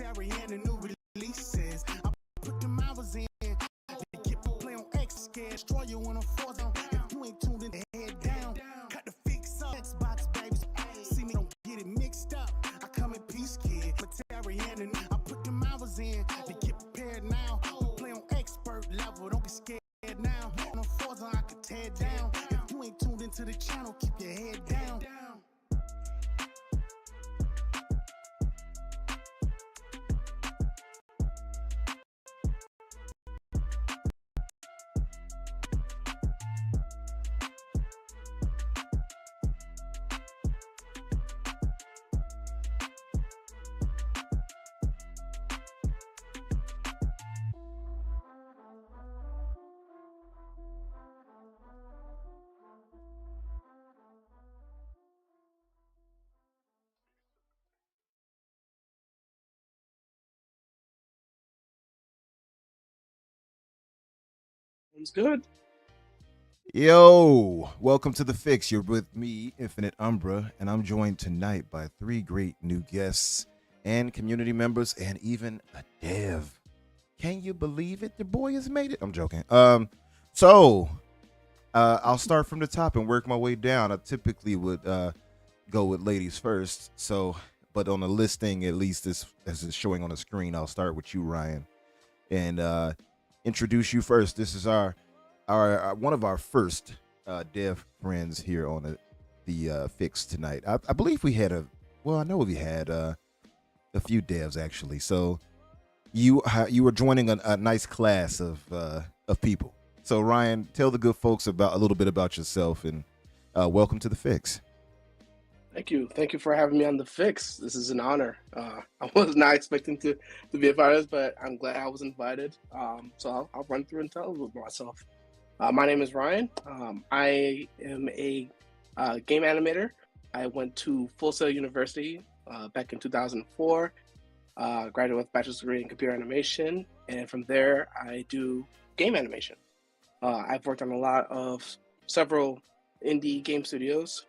Material and the new releases. I put them hours in. They get to play on X, scared, destroy you when I'm forced down. If you ain't tuned in, head down. Cut the fix up. Xbox, baby. See me, don't get it mixed up. I come in peace, kid. Material and the new. I put them hours in. They get prepared now. We play on expert level. Don't get scared now. On Forza, I can tear down. If you ain't tuned into the channel, keep your head down. It's good. Yo, welcome to The Fix. You're with me, Infinite Umbra, and I'm joined tonight by three great new guests and community members and even a dev. Can you believe it? The boy has made it. I'm joking. So I'll start from the top and work my way down. I typically would go with ladies first. So, but on the listing, at least as it's showing on the screen, I'll start with you, Ryan, and introduce you first. This is our one of our first dev friends here on the Fix tonight. I believe we had I know we had a few devs actually. So you were joining a nice class of people. So Ryan, tell the good folks a little bit about yourself and welcome to the Fix. Thank you for having me on the Fix. This is an honor. I was not expecting to be a part of this, but I'm glad I was invited. So I'll run through and tell a little about myself. My name is Ryan. I am a game animator. I went to Full Sail University back in 2004. Graduated with a bachelor's degree in computer animation, and from there I do game animation. I've worked on a lot of several indie game studios.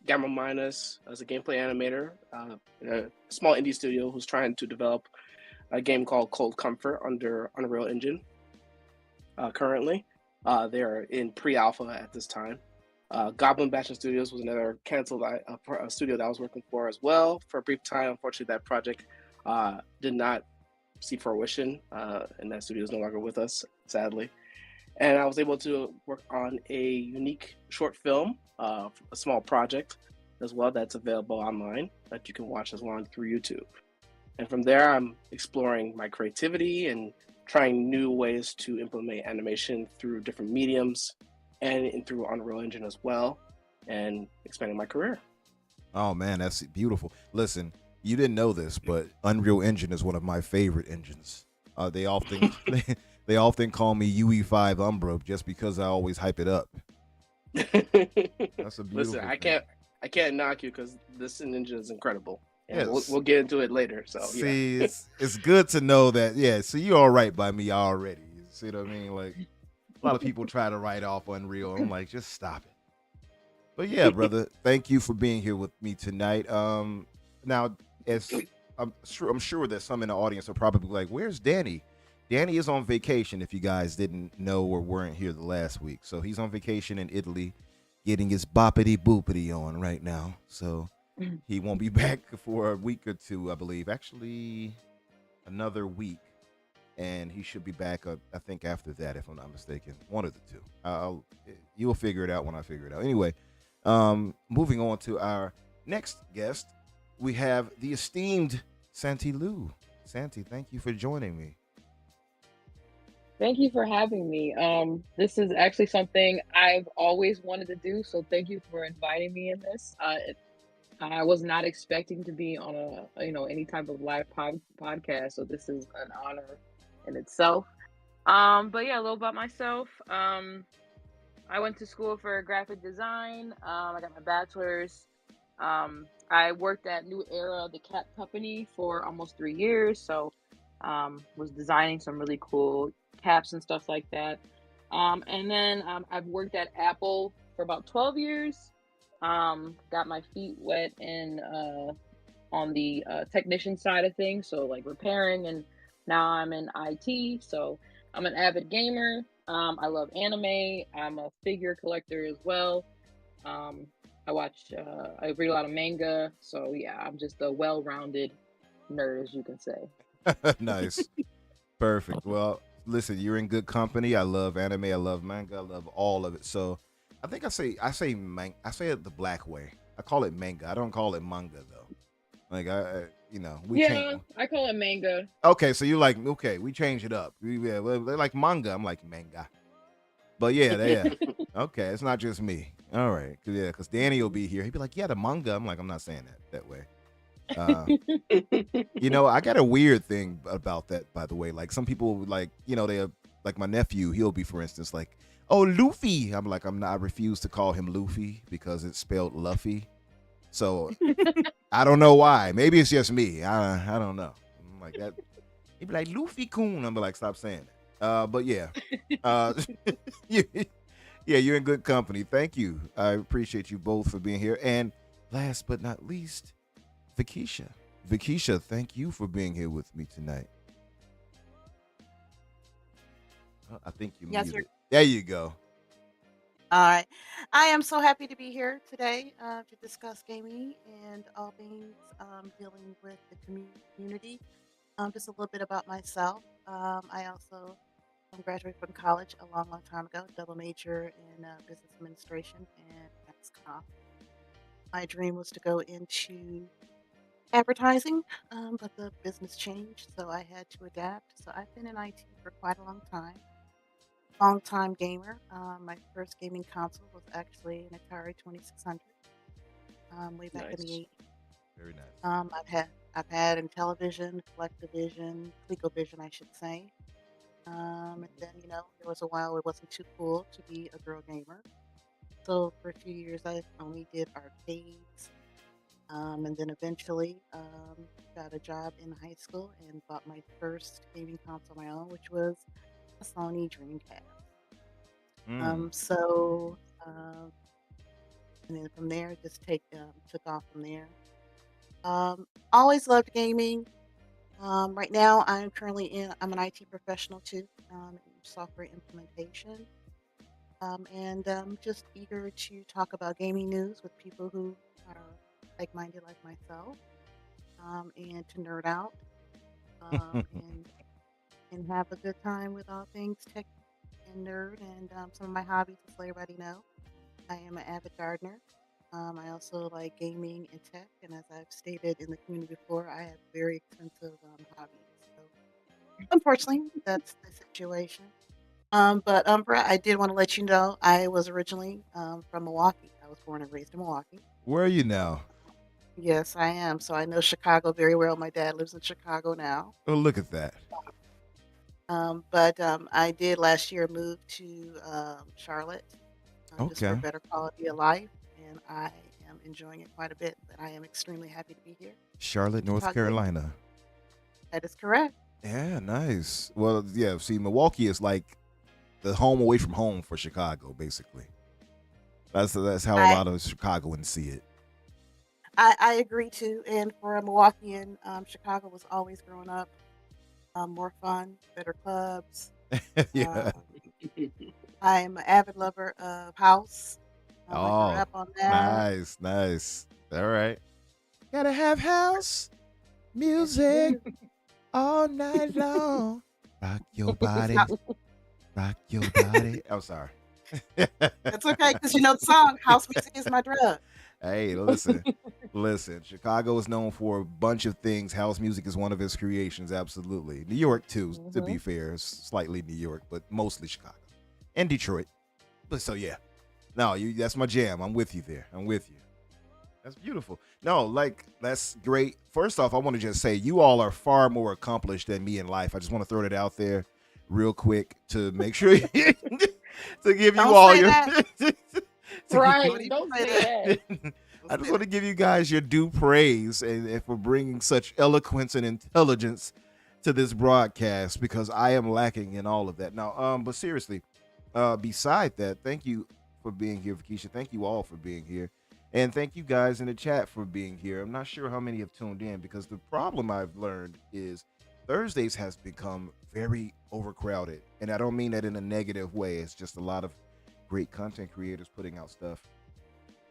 Gamma Minus as a gameplay animator, a small indie studio who's trying to develop a game called Cold Comfort under Unreal Engine. Currently, they are in pre-alpha at this time. Goblin Bastion Studios was another canceled a studio that I was working for as well for a brief time. Unfortunately, that project did not see fruition, and that studio is no longer with us, sadly. And I was able to work on a unique short film, a small project as well that's available online that you can watch as long through YouTube. And from there, I'm exploring my creativity and trying new ways to implement animation through different mediums and through Unreal Engine as well, and expanding my career. Oh man, that's beautiful. Listen, you didn't know this, but Unreal Engine is one of my favorite engines. They often they often call me UE5 Umbra just because I always hype it up. That's a beautiful. Listen, thing. I can't knock you because this engine is incredible. And Yes. we'll get into it later. So see, yeah. it's good to know that. Yeah, so you're all right by me already. You see what I mean? Like a lot of people try to write off Unreal. I'm like, just stop it. But yeah, brother, thank you for being here with me tonight. Now, as I'm sure that some in the audience are probably like, "Where's Danny?" Danny is on vacation. If you guys didn't know or weren't here the last week, so he's on vacation in Italy, getting his boppity boopity on right now. So he won't be back for a week or two, I believe. Actually, another week, and he should be back. I think after that, if I'm not mistaken, one of the two. You'll figure it out when I figure it out. Anyway. Moving on to our next guest, we have the esteemed Santi Lou. Santi, thank you for joining me. Thank you for having me. This is actually something I've always wanted to do, so thank you for inviting me in this. I was not expecting to be on any type of live podcast, so this is an honor in itself. But yeah, a little about myself. I went to school for graphic design. I got my bachelor's. I worked at New Era, the cap company, for almost 3 years. So was designing some really cool caps and stuff like that. And then I've worked at Apple for about 12 years. Got my feet wet in on the technician side of things, so like repairing, and now I'm in IT. So I'm an avid gamer. I love anime. I'm a figure collector as well. Um, I read a lot of manga. So yeah, I'm just a well-rounded nerd, as you can say. Nice. Perfect. Well, listen, you're in good company. I love anime. I love manga. I love all of it. So, I think I say it the black way. I call it manga. I don't call it manga though. Like we change. Yeah, I call it manga. Okay, so you're like, okay, we change it up. Yeah, well, they're like manga. I'm like manga. But yeah. Okay, it's not just me. All right, yeah, because Danny will be here. He'd be like, yeah, the manga. I'm like, I'm not saying that way. I got a weird thing about that, by the way. Like some people, like they like my nephew. He'll be, for instance, like, oh, Luffy. I'm like, I'm not. I refuse to call him Luffy because it's spelled Luffy. So I don't know why. Maybe it's just me. I don't know. I'm like that. He'd be like Luffy Coon. I'm like, stop saying it. But yeah, yeah, you're in good company. Thank you. I appreciate you both for being here. And last but not least, Vakisha. Vakisha, thank you for being here with me tonight. I think you Yes, muted. sir. There you go. All right. I am so happy to be here today to discuss gaming and all things dealing with the community. Just a little bit about myself. I also graduated from college a long, long time ago, double major in business administration and mass comm. My dream was to go into advertising, but the business changed, so I had to adapt. So I've been in IT for quite a long time. Long time gamer. My first gaming console was actually an Atari 2600, way back in the Nice. 80s. Very nice. I've had Intellivision, ColecoVision, ColecoVision, I should say. And then there was a while it wasn't too cool to be a girl gamer. So for a few years I only did arcades. And then eventually got a job in high school and bought my first gaming console on my own, which was a Sony Dreamcast. Mm. So and then from there, just took off from there. Always loved gaming. Right now, I'm an IT professional too, in software implementation, and just eager to talk about gaming news with people who are like-minded like myself, and to nerd out, and have a good time with all things tech and nerd, and some of my hobbies, just let everybody know. I am an avid gardener. I also like gaming and tech, and as I've stated in the community before, I have very extensive hobbies. So, unfortunately, that's the situation. But Umbra, I did want to let you know I was originally from Milwaukee. I was born and raised in Milwaukee. Where are you now? Yes, I am. So I know Chicago very well. My dad lives in Chicago now. Oh, look at that. But I did last year move to Charlotte, just for Okay. better quality of life, and I am enjoying it quite a bit. But I am extremely happy to be here Charlotte, to North talk gaming. Carolina. That is correct. Yeah, nice. Well, yeah, see, Milwaukee is like the home away from home for Chicago, basically. That's how a I lot of Chicagoans see it. I agree too. And for a Milwaukeean, Chicago was always growing up more fun, better clubs. Yeah. Uh, I'm an avid lover of house. I grew Oh, up on that. nice, nice. All right. Gotta have house Yes, you music do. all night long. Rock your It's body, not, rock your body. I'm sorry. that's okay because you know the song "House Music Is My Drug." Hey, listen. Chicago is known for a bunch of things. House music is one of its creations. Absolutely. New York too. To be Hmm. fair, slightly New York, but mostly Chicago and Detroit. But so yeah, no, that's my jam. I'm with you there. I'm with you. That's beautiful. No, like that's great. First off, I want to just say you all are far more accomplished than me in life. I just want to throw that out there real quick to make sure to give you Don't all say your that. to give Don't Right. even Don't say say that. that. I Don't just say want to that. give you guys your due praise and for bringing such eloquence and intelligence to this broadcast because I am lacking in all of that. Now, but seriously, beside that, thank you for being here, Keisha. Thank you all for being here. And thank you guys in the chat for being here. I'm not sure how many have tuned in because the problem I've learned is Thursdays has become very overcrowded. And I don't mean that in a negative way. It's just a lot of great content creators putting out stuff.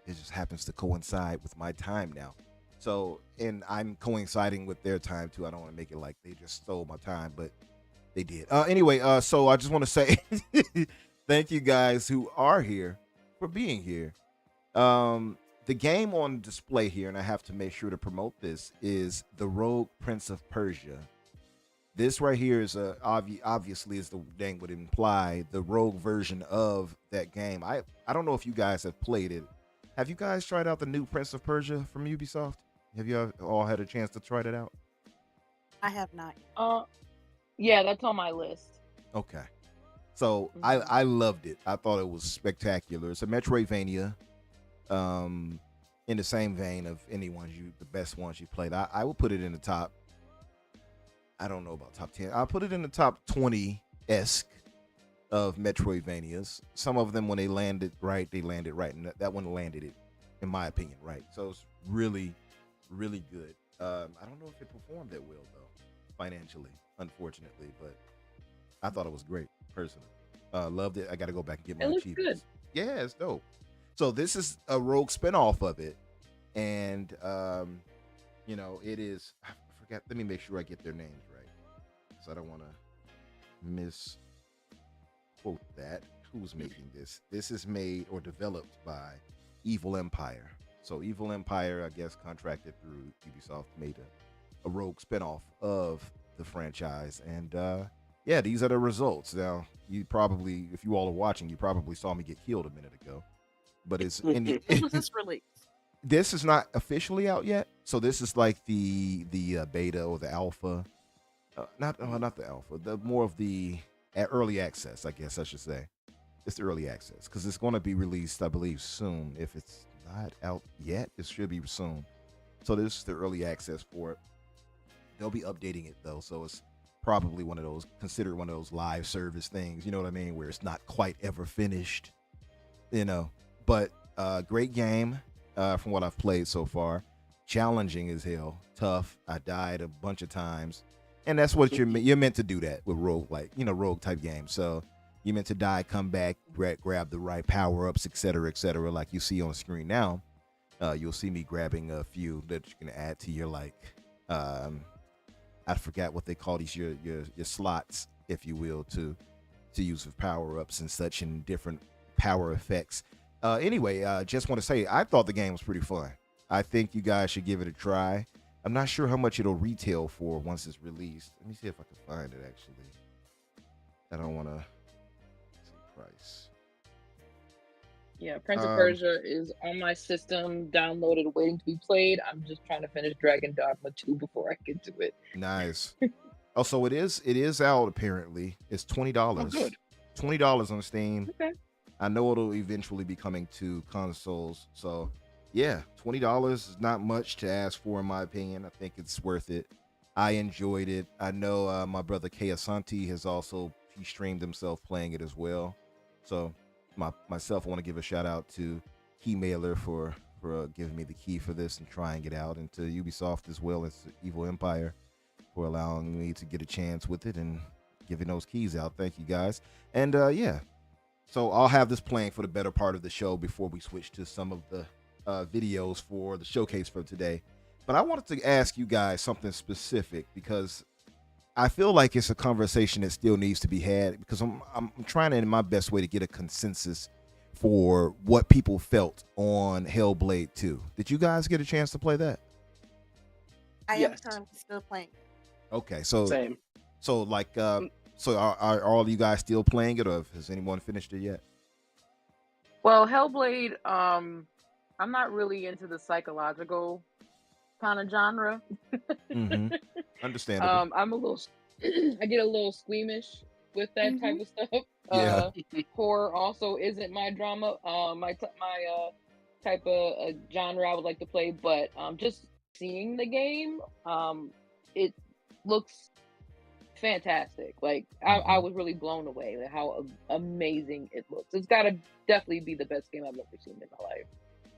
It just happens to coincide with my time now. So, and I'm coinciding with their time too. I don't want to make it like they just stole my time, but they did. Anyway, so I just want to say thank you guys who are here for being here. The game on display here, and I have to make sure to promote this, is the Rogue Prince of Persia. This right here is obviously, as the name would imply, the Rogue version of that game. I don't know if you guys have played it. Have you guys tried out the new Prince of Persia from Ubisoft? Have you all had a chance to try that out? I have not. Yeah, that's on my list. Okay. So I loved it. I thought it was spectacular. It's a Metroidvania. In the same vein of the best ones you played. I would put it in the top. I don't know about top 10. I'll put it in the top 20-esque of Metroidvanias. Some of them, when they landed right, and that one landed it, in my opinion, right. So it's really, really good. I don't know if it performed that well though, financially, unfortunately, but I thought it was great personally. Loved it. I got to go back and get my achievements. Good. Yeah, it's dope. So this is a Rogue spinoff of it, and it is. I forgot. Let me make sure I get their names right, because I don't want to misquote that. Who's making this? This is made or developed by Evil Empire. So Evil Empire, I guess, contracted through Ubisoft, made a Rogue spinoff of the franchise, and yeah, these are the results. Now, you probably, if you all are watching, you probably saw me get killed a minute ago. But it's in the, When was this released? This is not officially out yet, so this is like the beta or the alpha, not the alpha, the more of the early access, I guess I should say. It's the early access because it's going to be released, I believe, soon. If it's not out yet, it should be soon. So this is the early access for it. They'll be updating it though, so it's probably considered one of those live service things. You know what I mean, where it's not quite ever finished. But great game from what I've played so far. Challenging as hell, tough. I died a bunch of times, and that's what you're meant to do that with rogue, rogue type games. So you're meant to die, come back, grab the right power ups, etc., like you see on the screen now. You'll see me grabbing a few that you can add to your I forgot what they call these your slots, if you will, to use for power ups and such, and different power effects. Anyway, just want to say I thought the game was pretty fun. I think you guys should give it a try. I'm not sure how much it'll retail for once it's released. Let me see if I can find it actually. I don't want to see price. Yeah, Prince of Persia is on my system, downloaded, waiting to be played. I'm just trying to finish Dragon Dogma 2 before I get to it. Nice. Also, it is out apparently. It's $20. Oh, good. $20 on Steam. Okay. I know it'll eventually be coming to consoles. So, yeah, $20 is not much to ask for, in my opinion. I think it's worth it. I enjoyed it. I know my brother Santi has also, he streamed himself playing it as well. So, myself, I want to give a shout out to Keymailer for giving me the key for this and trying it out, and to Ubisoft as well as Evil Empire for allowing me to get a chance with it and giving those keys out. Thank you guys. And yeah. So I'll have this playing for the better part of the show before we switch to some of the videos for the showcase for today. But I wanted to ask you guys something specific, because I feel like it's a conversation that still needs to be had, because I'm trying in my best way to get a consensus for what people felt on Hellblade 2. Did you guys get a chance to play that? I am currently still playing. Okay, so Same. So so are all of you guys still playing it, or has anyone finished it yet? Well, Hellblade, I'm not really into the psychological kind of genre. Mm-hmm. Understandable. I'm a little, I get a little squeamish with that type of stuff. Yeah. Horror also isn't my drama, my type of genre I would like to play. But just seeing the game, it looks fantastic. Like I was really blown away at how amazing it looks. It's got to definitely be the best game I've ever seen in my life.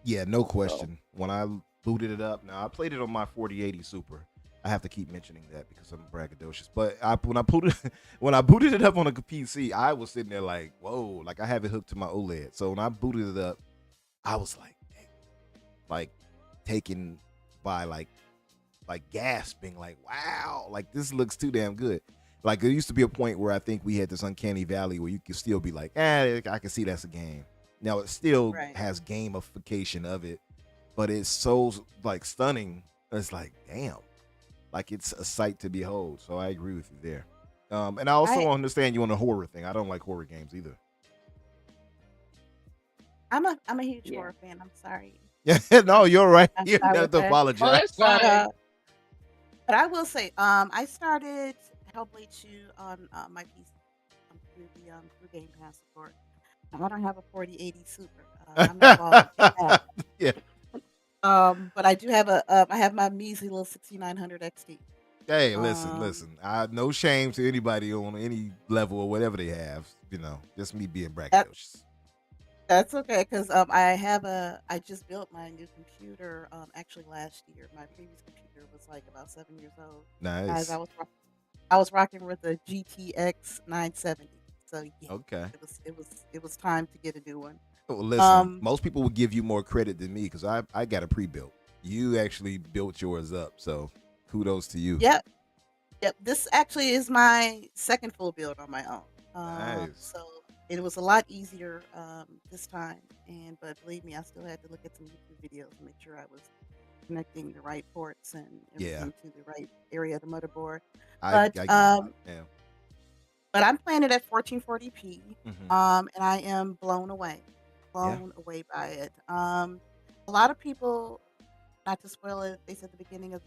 Yeah, no So question. When I booted it up, now I played it on my 4080 Super. I have to keep mentioning that because I'm braggadocious. But when I booted when I booted it up on a PC, I was sitting there like, whoa, like I have it hooked to my OLED. So when I booted it up, I was like, dang, like taken by like gasping, like wow, like this looks too damn good. Like there used to be a point where I think we had this uncanny valley where you could still be like, I can see that's a game. Now it still Right. has gamification of it, but it's so like stunning. It's like damn, like it's a sight to behold. So I agree with you there. And I also I understand you on the horror thing. I don't like horror games either. I'm a huge Yeah. horror fan. I'm sorry. Yeah, no, you're right. I'm You don't sorry have with to that. Oh, apologize. that's But fine. but I will say, I started Hellblade 2 on my PC through the through Game Pass, of course. Now, I don't have a 4080 Super. I'm not balling like that. Yeah. But I do have I have my measly little 6900 XT. Hey, Um, listen. I no shame to anybody on any level or whatever they have. You know, just me being that braggadocious. that's okay because I just built my new computer actually last year. My previous computer was like about 7 years old. Guys, Nice. I was rocking with a GTX 970. So yeah, Okay. it was time to get a new one. Well, listen, Um, most people would give you more credit than me because I got a pre-built. You actually built yours up, so kudos to you. yep, yep. This actually is my second full build on my own. Nice. So it was a lot easier this time. But believe me, I still had to look at some YouTube videos to make sure I was connecting the right ports and Yeah, everything to the right area of the motherboard. I But get it. Yeah. I'm playing it at 1440p, Hmm. and I am Yeah. blown away by it. A lot of people, not to spoil it, they said the beginning of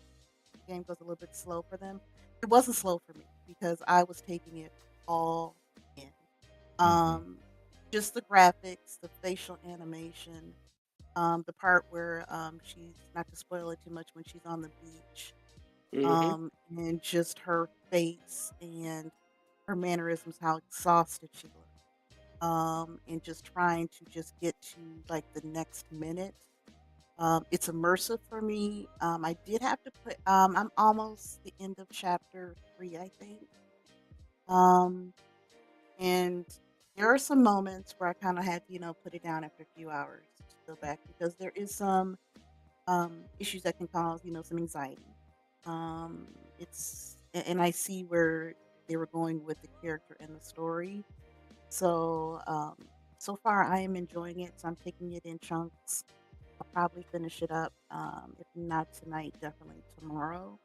the game goes a little bit slow for them. It wasn't slow for me because I was taking it all in. Hmm. Um, just the graphics, the facial animation, the part where she's not to spoil it too much when she's on the beach, hmm and just her face and her mannerisms, how exhausted she looked, and just trying to just get to like the next minute. It's immersive for me. I did have to put. I'm almost the end of chapter 3, I think. Um, and there are some moments where I kind of had to, put it down after a few hours to go back because there is some issues that can cause, some anxiety. Um, and I see where they were going with the character and the story. So, so far I am enjoying it. So I'm taking it in chunks. I'll probably finish it up. If not tonight, definitely tomorrow.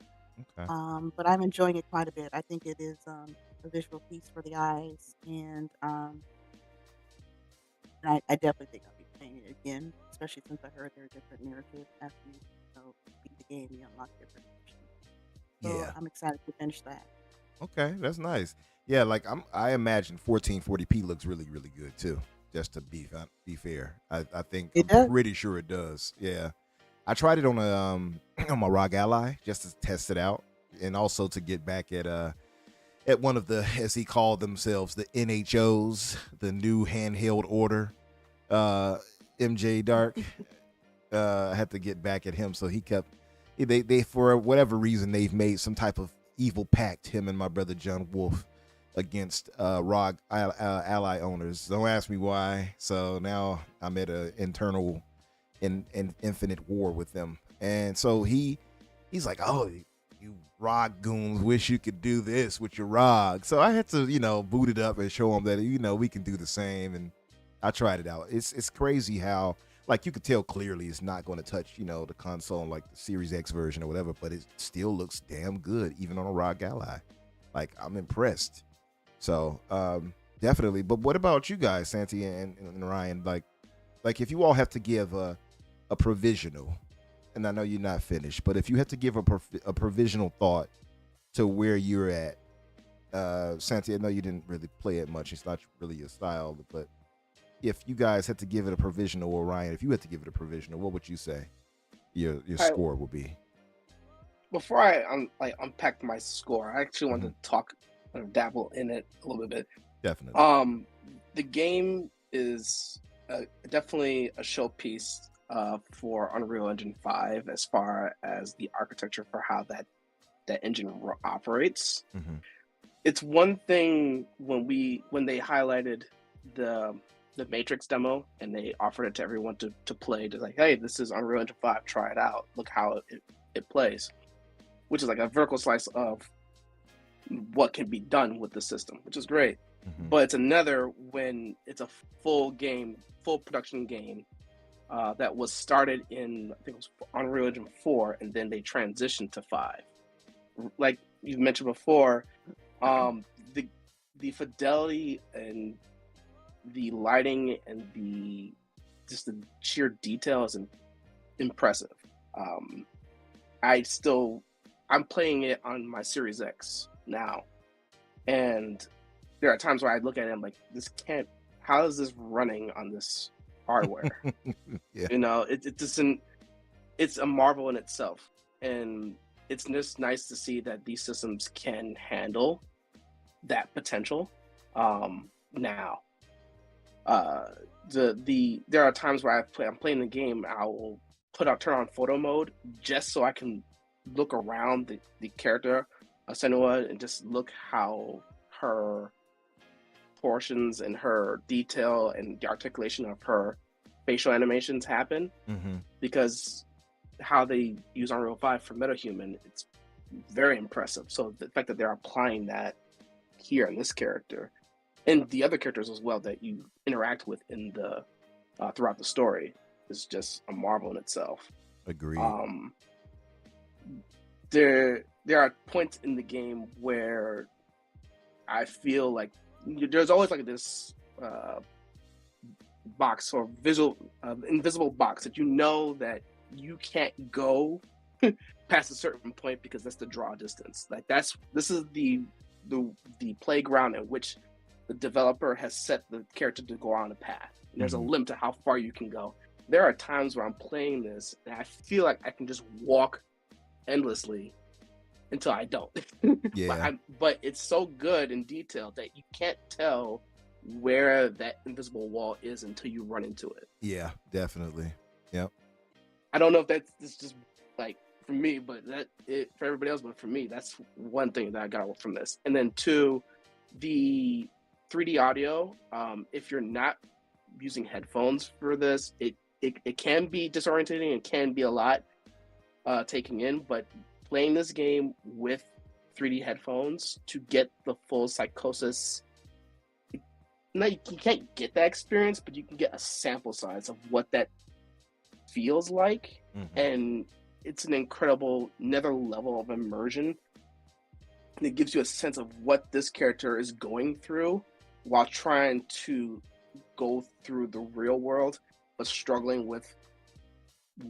Okay. But I'm enjoying it quite a bit. I think it is a visual feast for the eyes, and I definitely think I'll be playing it again, especially since I heard there are different narratives after beat the game, you unlock different options. So Yeah. I'm excited to finish that. Okay, that's nice. Yeah, like I imagine 1440p looks really really good too. Just to be fair, I think It I'm does. pretty sure it does. Yeah, I tried it on a on my ROG Ally just to test it out, and also to get back at one of the, as he called themselves, the NHOs, the new handheld order, uh, MJ Dark. I had to get back at him, so he kept they for whatever reason they've made some type of evil pact, him and my brother John Wolf, against ROG Ally owners. Don't ask me why. So now I'm at an internal in infinite war with them, and so he's like, oh, you ROG goons wish you could do this with your ROG. So I had to boot it up and show him that we can do the same, and I tried it out. It's crazy how, like, you could tell clearly it's not going to touch the console like the Series X version or whatever, but it still looks damn good even on a ROG Ally. Like, I'm impressed. So definitely. But what about you guys, Santi and Ryan? Like if you all have to give a provisional, and I know you're not finished, but if you had to give a provisional thought to where you're at, Santi, I know you didn't really play it much. It's not really your style, but if you guys had to give it a provisional, or Ryan, if you had to give it a provisional, what would you say your All right, score would be? before I unpack my score, I actually Mhm. wanted to talk dabble in it a little bit. Definitely. The game is definitely a showpiece for Unreal Engine 5 as far as the architecture for how that engine operates. Mm-hmm. It's one thing when they highlighted the Matrix demo and they offered it to everyone to play, to like, hey, this is Unreal Engine 5, try it out, look how it plays, which is like a vertical slice of what can be done with the system, which is great. Mm-hmm. But it's another when it's a full production game that was started in, I think it was Unreal Engine 4, and then they transitioned to 5. Like you mentioned before, the fidelity and the lighting and the sheer detail is impressive. I'm playing it on my Series X now, and there are times where I look at it and I'm like, how is this running on this hardware? Yeah. You know, it's a marvel in itself, and it's just nice to see that these systems can handle that potential. Now, there are times where I'm playing the game, I will turn on photo mode just so I can look around the character Senua and just look how her portions and her detail and the articulation of her facial animations happen. Mm-hmm. Because how they use Unreal 5 for MetaHuman, it's very impressive. So the fact that they're applying that here in this character and the other characters as well that you interact with in the throughout the story is just a marvel in itself. Agreed. There are points in the game where I feel like there's always like this box or invisible box that you know that you can't go past a certain point because that's the draw distance. Like this is the playground in which the developer has set the character to go on a path. And there's a limit to how far you can go. There are times where I'm playing this and I feel like I can just walk endlessly until I don't. Yeah. But it's so good in detail that you can't tell where that invisible wall is until you run into it. Yeah, definitely. Yep. I don't know if that's just like for me, but for everybody else, but for me, that's one thing that I got from this. And then two, the 3D audio. If you're not using headphones for this, it can be disorientating and can be a lot taking in. But playing this game with 3D headphones to get the full psychosis. No, you can't get that experience, but you can get a sample size of what that feels like, and it's an incredible another level of immersion. And it gives you a sense of what this character is going through while trying to go through the real world, but struggling with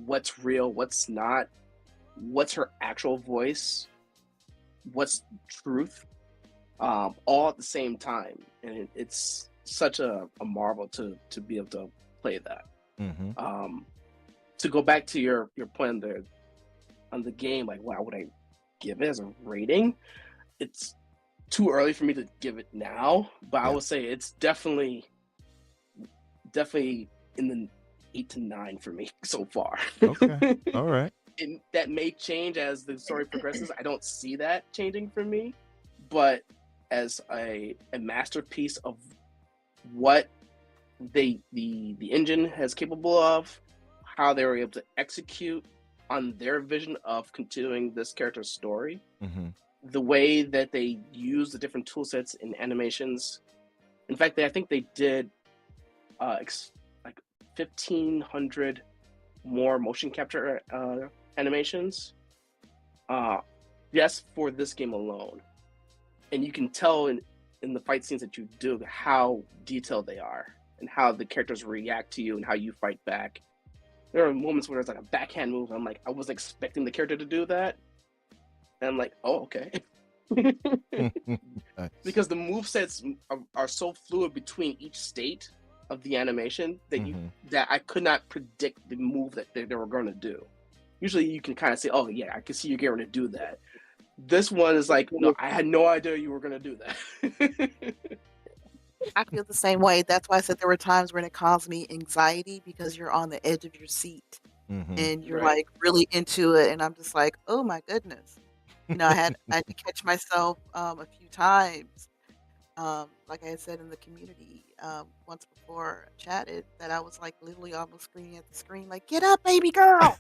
what's real, what's not, what's her actual voice, what's truth, all at the same time. And it's such a marvel to be able to play that. To go back to your point on the game, like what would I give it as a rating? It's too early for me to give it now, but I would say it's definitely in the 8 to 9 for me so far. Okay. All right. And that may change as the story progresses. I don't see that changing for me, but as a masterpiece of what the engine has capable of, how they were able to execute on their vision of continuing this character's story, the way that they use the different tool sets and animations. In fact, I think they did like 1,500 more motion capture animations. Yes, for this game alone. And you can tell in the fight scenes that you do how detailed they are and how the characters react to you and how you fight back. There are moments where there's like a backhand move. I'm like, I wasn't expecting the character to do that. And I'm like, oh, okay. Nice. Because the movesets are so fluid between each state of the animation that that I could not predict the move that they were going to do. Usually you can kind of say, oh yeah, I can see you're going to do that. This one is like, no, I had no idea you were going to do that. I feel the same way. That's why I said there were times when it caused me anxiety because you're on the edge of your seat Mm-hmm. and you're Right. like really into it, and I'm just like, oh my goodness. I had to catch myself a few times. Like I had said in the community once before chatted that I was like literally almost screaming at the screen, like, "Get up, baby girl!"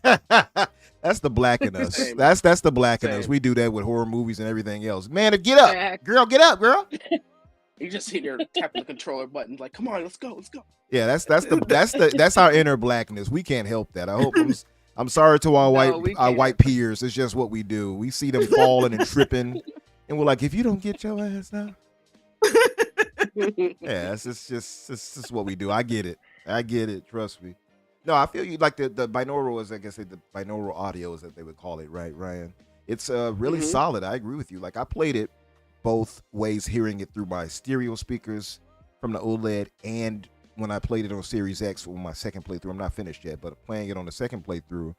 That's the black in us. Same. That's the black in us. Same. We do that with horror movies and everything else. Man, get up, Fact. girl, get up, girl. You just sit there tapping the controller button, like, come on, let's go, let's go. Yeah, that's our inner blackness. We can't help that. I'm sorry to our No, we white can't. peers. It's just what we do. We see them falling and tripping, and we're like, if you don't get your ass down, yeah, it's just what we do. I get it. Trust me. No, I feel you. Like the binaural is, I guess, the binaural audio is that they would call it, right, Ryan? It's really Mhm. solid. I agree with you. Like I played it both ways, hearing it through my stereo speakers from the OLED, and when I played it on Series X for my second playthrough. I'm not finished yet, but playing it on the second playthrough,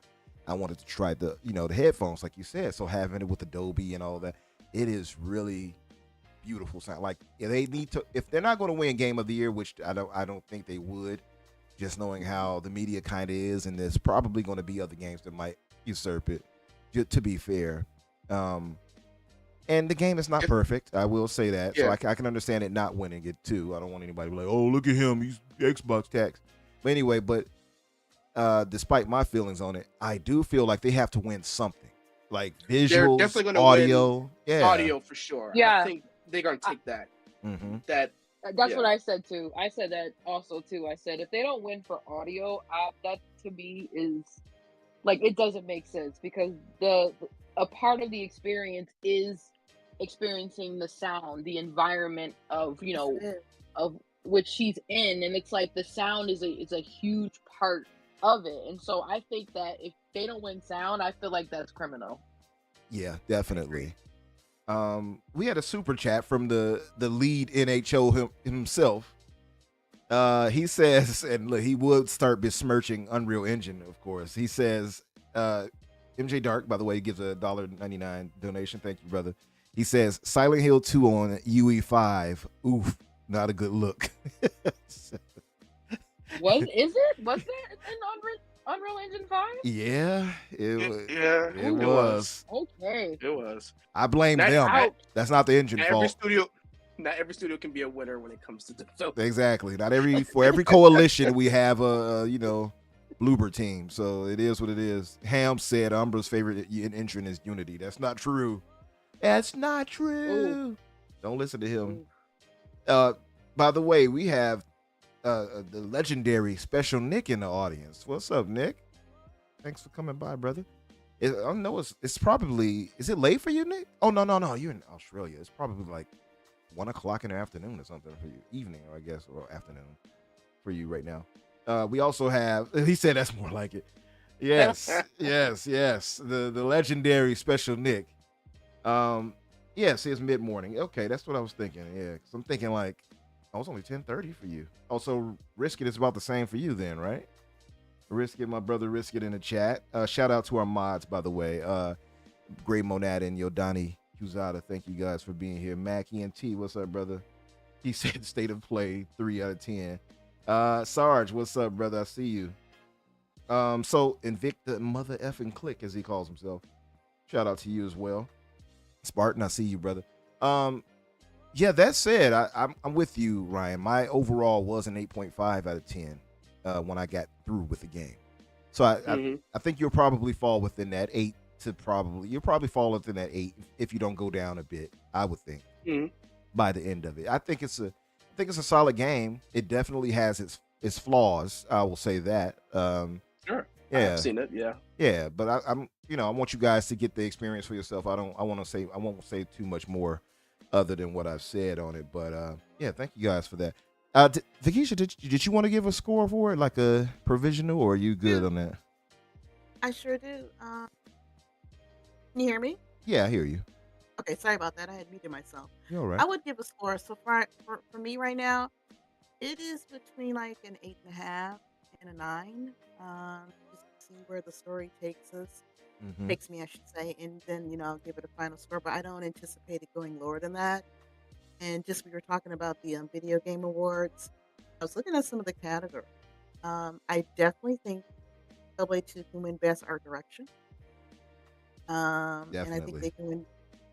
I wanted to try the the headphones, like you said. So having it with Adobe and all that, it is really beautiful sound. Like they need to, if they're not going to win Game of the Year, which I don't think they would, just knowing how the media kind of is, and there's probably going to be other games that might usurp it. To be fair, and the game is not perfect. I will say that, so Yeah. I can understand it not winning it too. I don't want anybody to be like, "Oh, look at him, he's Xbox tax." But anyway, despite my feelings on it, I do feel like they have to win something, like visuals, definitely gonna audio, yeah, Audio for sure. Yeah. I think they're gonna take that. Mm-hmm. That That's Yeah. what I said too. I said that also too. I said if they don't win for audio, that to me is like it doesn't make sense because a part of the experience is experiencing the sound, the environment of Yes, it is. of which she's in, and it's like the sound is a huge part of it. And so I think that if they don't win sound, I feel like that's criminal. Yeah, definitely. We had a super chat from the lead NHO himself. He says, and look, he would start besmirching Unreal Engine, of course. He says, MJ Dark, by the way, gives a $1.99 donation. Thank you, brother. He says, Silent Hill 2 on UE5. Oof, not a good look. Was that in Unreal Engine 5? Yeah, it it was. Okay. It was. I blame Not- them. I- That's not the engine Not fault. not every studio can be a winner when it comes to development. Exactly. Not for every coalition we have a blooper team. So it is what it is. Ham said Umbra's favorite entrant is Unity. That's not true. That's not true. Ooh. Don't listen to him. Ooh. By the way, we have the legendary Special Nick in the audience. What's up, Nick? Thanks for coming by, brother. I know it's probably, is it late for you, Nick? Oh, no. You're in Australia. It's probably like 1 o'clock in the afternoon or something for you. Evening, I guess, or afternoon for you right now. We also have, he said that's more like it. Yes. The legendary Special Nick. Yes, it's mid-morning. Okay, that's what I was thinking. Yeah, because I'm thinking like, I was only 10:30 for you. Also, Risk It is about the same for you then, right? Risk It, my brother Risk It in the chat. Shout out to our mods, by the way. Gray Monad and Yodani Huzada, thank you guys for being here. Mac ENT, what's up, brother? He said state of play 3 out of 10. Sarge, what's up, brother? I see you. So Invicta mother effing click, as he calls himself. Shout out to you as well. Spartan, I see you, brother. Yeah, that said, I'm with you, Ryan. My overall was an 8.5 out of 10 when I got through with the game. So I think you'll probably fall within that 8 to you'll probably fall within that 8 if you don't go down a bit, I would think, by the end of it. I think it's a solid game. It definitely has its flaws. I will say that. Sure. Yeah. I've seen it. Yeah. Yeah, but I'm I want you guys to get the experience for yourself. I won't say too much more other than what I've said on it. But yeah, thank you guys for that. Vikisha, did you want to give a score for it, like a provisional, or are you good on that? I sure do. Can you hear me? Yeah, I hear you. Okay, sorry about that. I had muted myself. You're all right. I would give a score. So for me right now, it is between like an 8.5 and a 9. Just to see where the story takes me, I should say, and then I'll give it a final score. But I don't anticipate it going lower than that. And just we were talking about the video game awards. I was looking at some of the categories. I definitely think Hellblade 2 can win Best Art Direction. And I think Definitely. they can win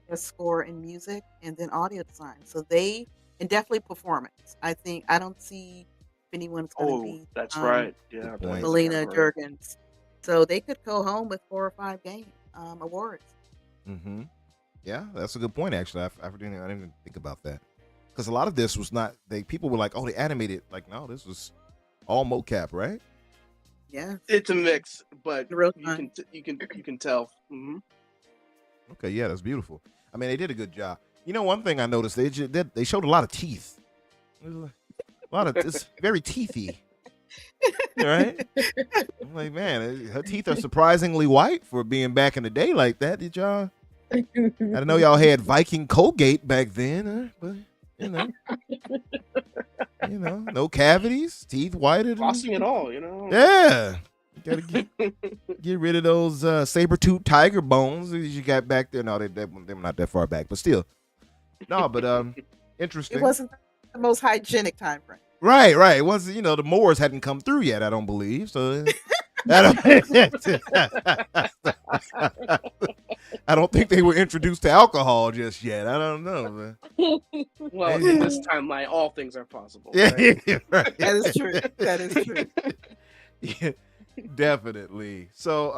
Best Score in Music and then Audio Design. So they, and definitely Performance. I don't see if anyone's going to Oh, beat that's right. Good Yeah, that point. is a Melina category. Jurgens. So they could go home with 4 or 5 game awards. Mm-hmm. Yeah, that's a good point. Actually, I didn't even think about that because a lot of this was not. People were like, "Oh, they animated." Like, no, this was all mocap, right? Yeah, It's a mix, but in real you time. can tell. Okay, yeah, that's beautiful. I mean, they did a good job. You know, one thing I noticed they showed a lot of teeth. There's a lot of it's very teethy, right? I'm like, man, her teeth are surprisingly white for being back in the day like that. Did y'all? I didn't know y'all had Viking Colgate back then, but you know, no cavities, teeth whiter than Flossing it all, you know. yeah. You gotta get rid of those saber-tooth tiger bones that you got back there. No, they're not that far back, but still. No, but It interesting. wasn't the most hygienic time frame. Right. It wasn't, the Moors hadn't come through yet, I don't believe. So I don't think they were introduced to alcohol just yet. I don't know. Well, in this timeline, all things are possible. Yeah, Right? right. That is true. That is true. Yeah, definitely. So,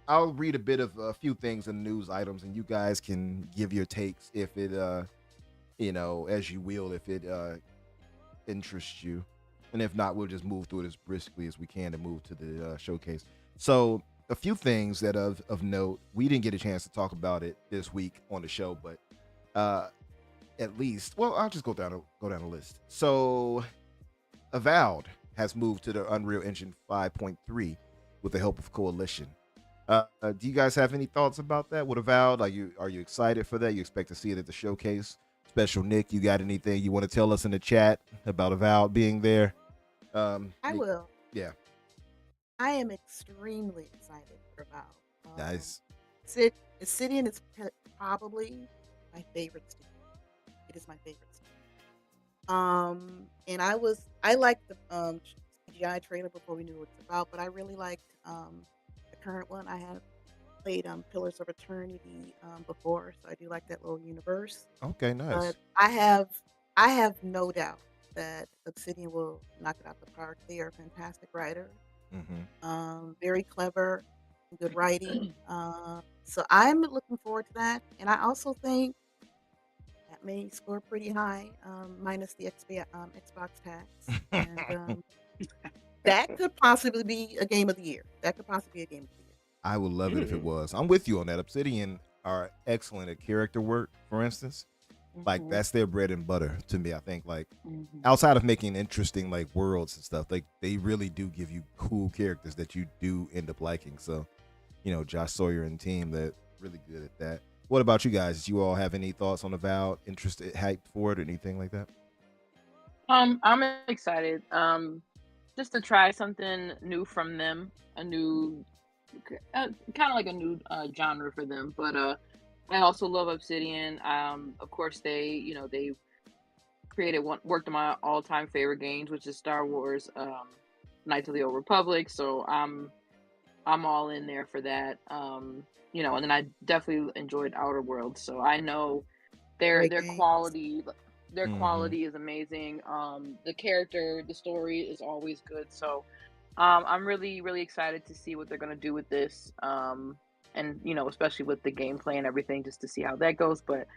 I'll read a bit of a few things in news items, and you guys can give your takes if it, as you will, if it interests you, and if not, we'll just move through it as briskly as we can to move to the showcase. So, a few things that of note. We didn't get a chance to talk about it this week on the show, but at least, well, I'll just go down the list. So, Avowed has moved to the Unreal Engine 5.3 with the help of Coalition. Do you guys have any thoughts about that with Avowed? Are you excited for that? You expect to see it at the showcase? Special Nick, you got anything you want to tell us in the chat about Avowed being there? I Nick- will. Yeah, I am extremely excited for Avowed. nice. Obsidian is probably my favorite studio. It is my favorite studio. And I liked the CGI trailer before we knew what it's about, but I really liked the current one. I have played Pillars of Eternity before, so I do like that little universe. Okay, nice. But I have no doubt that Obsidian will knock it out the park. They are a fantastic writer, very clever, good writing. So I'm looking forward to that, and I also think that may score pretty high, minus the Xbox tax. And that could possibly be a game of the year. That could possibly be a game of the year. I would love it if it was. I'm with you on that. Obsidian are excellent at character work, for instance. Like Mhm. that's their bread and butter to me. I think like Mhm. outside of making interesting like worlds and stuff, like they really do give you cool characters that you do end up liking. So, Josh Sawyer and team that really good at that. What about you guys? Do you all have any thoughts on Avowed, interested, hyped for it, or anything like that? I'm excited. Just to try something new from them, a new, kind of like a new genre for them. But I also love Obsidian. Of course, they worked on my all-time favorite games, which is Star Wars, Knights of the Old Republic. So I'm all in there for that. And then I definitely enjoyed Outer Worlds. So I know Great their games. quality Mhm. is amazing. The story is always good. So I'm really, really excited to see what they're gonna do with this. And especially with the gameplay and everything, just to see how that goes. But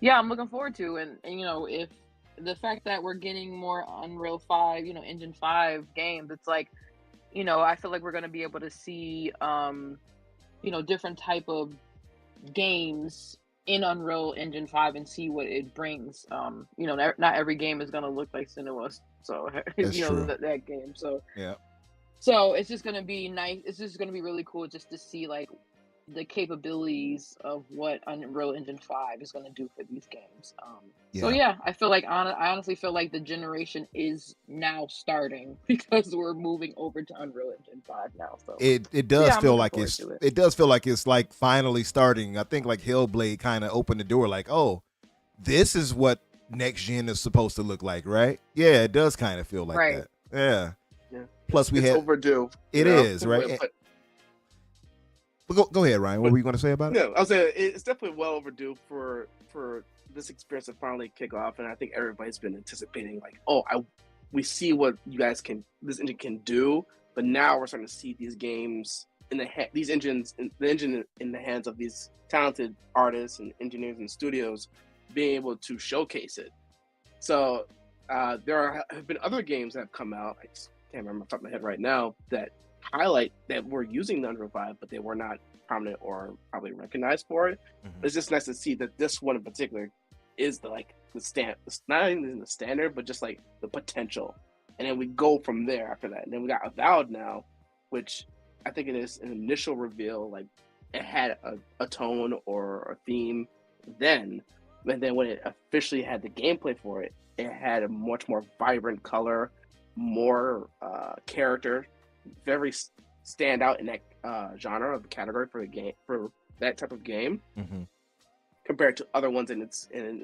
yeah, I'm looking forward to, and if the fact that we're getting more Unreal 5, Engine 5 games, it's like, I feel like we're gonna be able to see different type of games in Unreal Engine 5 and see what it brings. Not every game is gonna look like Senua, so That's true. that game. So Yeah. it's just gonna be nice. It's just gonna be really cool just to see like the capabilities of what Unreal Engine 5 is gonna do for these games. So Yeah. yeah, I feel like I honestly feel like the generation is now starting because we're moving over to Unreal Engine 5 now. So It does yeah, I'm feel looking like forward it's to it. it does feel like it's like finally starting. I think like Hellblade kind of opened the door like, oh, this is what next gen is supposed to look like, right? Yeah, it does kind of feel like Right. that. Yeah. Yeah. Plus, we It's had overdue. it is right. But But go ahead, Ryan. What were you going to say about it? no, I was saying it's definitely well overdue for this experience to finally kick off, and I think everybody's been anticipating like, we see what this engine can do, but now we're starting to see these games the engine in the hands of these talented artists and engineers and studios being able to showcase it. So there have been other games that have come out. I just can't remember off the top of my head right now that highlight that we're using the Unreal 5, but they were not prominent or probably recognized for it. Mhm. It's just nice to see that this one in particular is not even the standard, but just like the potential. And then we go from there after that. And then we got Avowed now, which I think it is an initial reveal. Like it had a tone or a theme then, and then when it officially had the gameplay for it, it had a much more vibrant color, more character, very stand out in that genre of the category for the game, for that type of game, compared to other ones in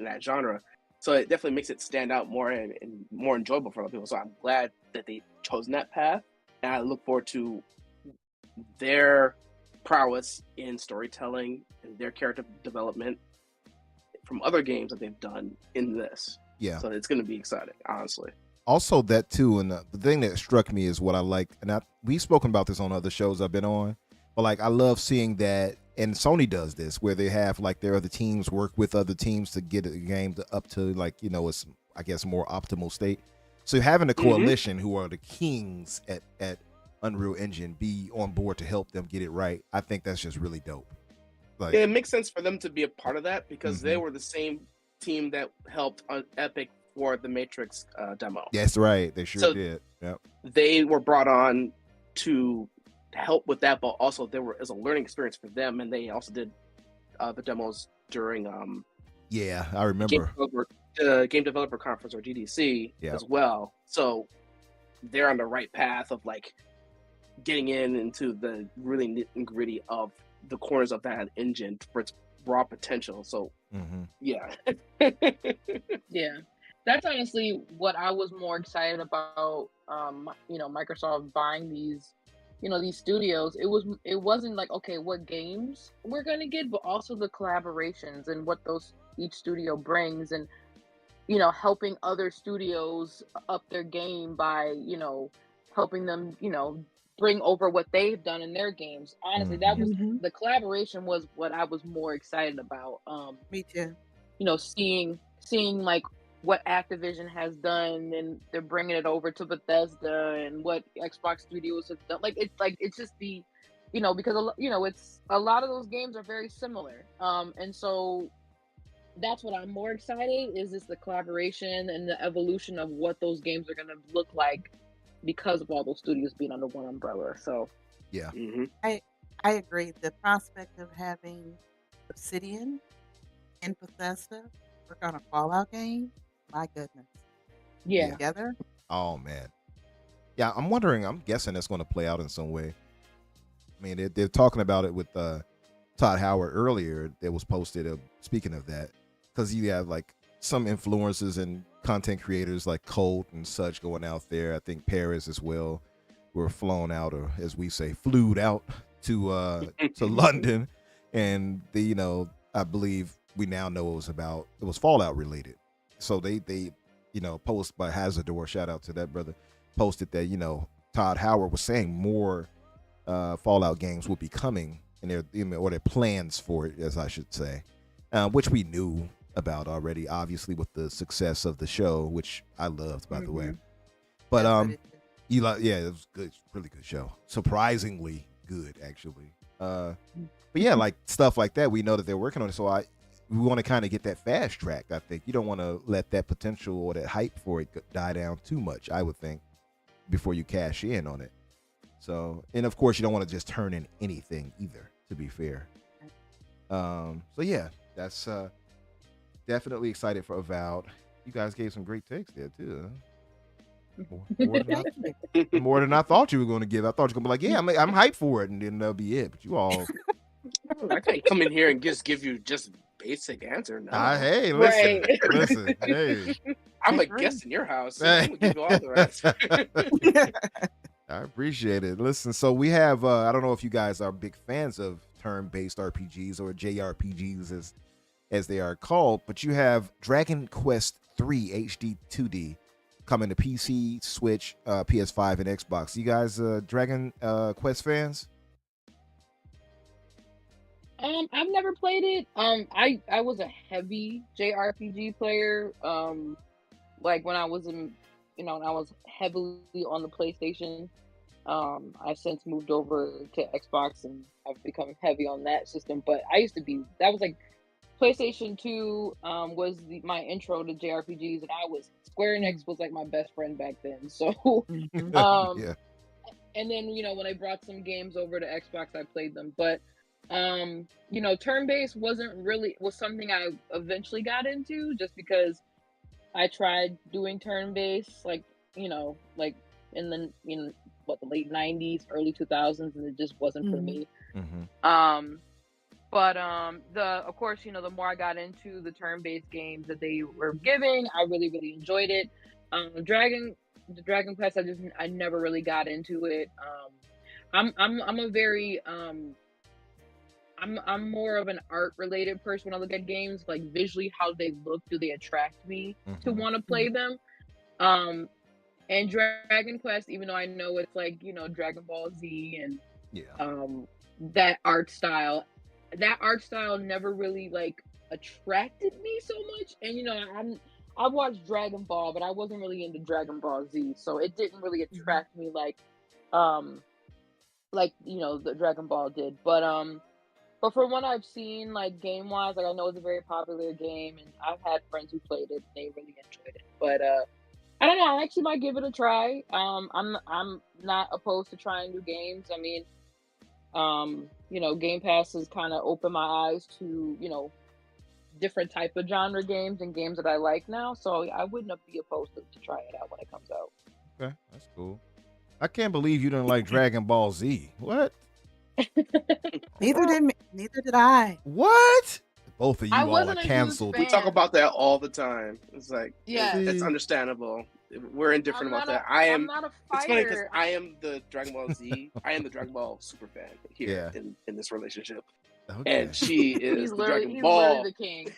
that genre. So it definitely makes it stand out more and more enjoyable for other people. So I'm glad that they chosen that path, and I look forward to their prowess in storytelling and their character development from other games that they've done in this. Yeah. So it's going to be exciting, honestly. Also, that too, and the thing that struck me is what I like, and we've spoken about this on other shows I've been on, but like I love seeing that, and Sony does this where they have like their other teams work with other teams to get a game up to like it's I guess more optimal state. So having a coalition who are the kings at Unreal Engine be on board to help them get it right, I think that's just really dope. Like, it makes sense for them to be a part of that because they were the same team that helped on Epic for the Matrix demo. That's right, they sure did. Yep. They were brought on to help with that, but also as a learning experience for them, and they also did the demos during yeah, I remember Game Developer Conference or GDC as well. So they're on the right path of like getting into the really nit and gritty of the corners of that engine for its raw potential. So yeah. Yeah, that's honestly what I was more excited about. Microsoft buying these studios. It wasn't like, okay, what games we're gonna get, but also the collaborations and what each studio brings, and helping other studios up their game by helping them bring over what they've done in their games. Honestly, that was the collaboration was what I was more excited about. Me too. Seeing like what Activision has done, and they're bringing it over to Bethesda, and what Xbox Studios have done. It's just because it's a lot of those games are very similar. And so that's what I'm more excited is the collaboration and the evolution of what those games are going to look like because of all those studios being under one umbrella. So yeah, I agree. The prospect of having Obsidian and Bethesda work on a Fallout game, my goodness. Yeah. Together. Oh man. Yeah, I'm guessing it's going to play out in some way. I mean, they're talking about it with Todd Howard earlier. That was posted. Speaking of that, because you have like some influencers and content creators like Colt and such going out there. I think Paris as well were flown out, or as we say, flewed out to London, and I believe we now know it was Fallout related. So they post by Hazardor, shout out to that brother, posted that Todd Howard was saying more Fallout games will be coming, and their plans for it, as I should say, which we knew about already, obviously with the success of the show, which I loved, by the way. But it was good, really good show, surprisingly good actually. But yeah, like stuff like that, we know that they're working on it, so we want to kind of get that fast track. I think you don't want to let that potential or that hype for it die down too much, I would think, before you cash in on it. So, and of course you don't want to just turn in anything either, to be fair. So yeah, that's definitely excited for Avowed. You guys gave some great takes there too. More than I thought you were going to give. I thought you were going to be like, yeah, I'm hyped for it, and then that'll be it. But you all, I can't come in here and just give you just basic answer. No, Hey, listen, Right. listen. Hey, I'm a guest in your house. So I'm gonna give you all the rest. I appreciate it. Listen, so we have. I don't know if you guys are big fans of turn-based RPGs or JRPGs as they are called, but you have Dragon Quest III HD 2D coming to PC, Switch, PS5, and Xbox. You guys, Dragon Quest fans? I've never played it. I was a heavy JRPG player. Like when I was in, when I was heavily on the PlayStation. I've since moved over to Xbox and I've become heavy on that system. But I used to be, that was like PlayStation 2 was my intro to JRPGs, and Square Enix was like my best friend back then. So, Yeah. and then when I brought some games over to Xbox, I played them. But turn-based was something I eventually got into just because I tried doing turn-based, like like in the the late 90s, early 2000s, and it just wasn't for me. But of course, the more I got into the turn-based games that they were giving, I really, really enjoyed it. The Dragon Quest, I never really got into it. I'm a very I'm more of an art related person when I look at games, like visually how they look, do they attract me to want to play them? And Dragon Quest, even though I know it's like, Dragon Ball Z and that art style never really like attracted me so much. And I watched Dragon Ball, but I wasn't really into Dragon Ball Z, so it didn't really attract me like the Dragon Ball did. But from what I've seen, like game wise, like I know it's a very popular game, and I've had friends who played it and they really enjoyed it. But I don't know. I actually might give it a try. I'm not opposed to trying new games. I mean, Game Pass has kind of opened my eyes to different type of genre games and games that I like now. So I wouldn't be opposed to try it out when it comes out. Okay, that's cool. I can't believe you didn't like Dragon Ball Z. What? Neither did I. What? Both of you I all wasn't are a huge canceled. We talk about that all the time. It's like, Yeah. it's understandable. We're indifferent about that. I'm not a It's funny because fighter. I am the Dragon Ball Z. I am the Dragon Ball super fan here Yeah. in this relationship, Okay. and she is He's the literally Dragon Ball. the king.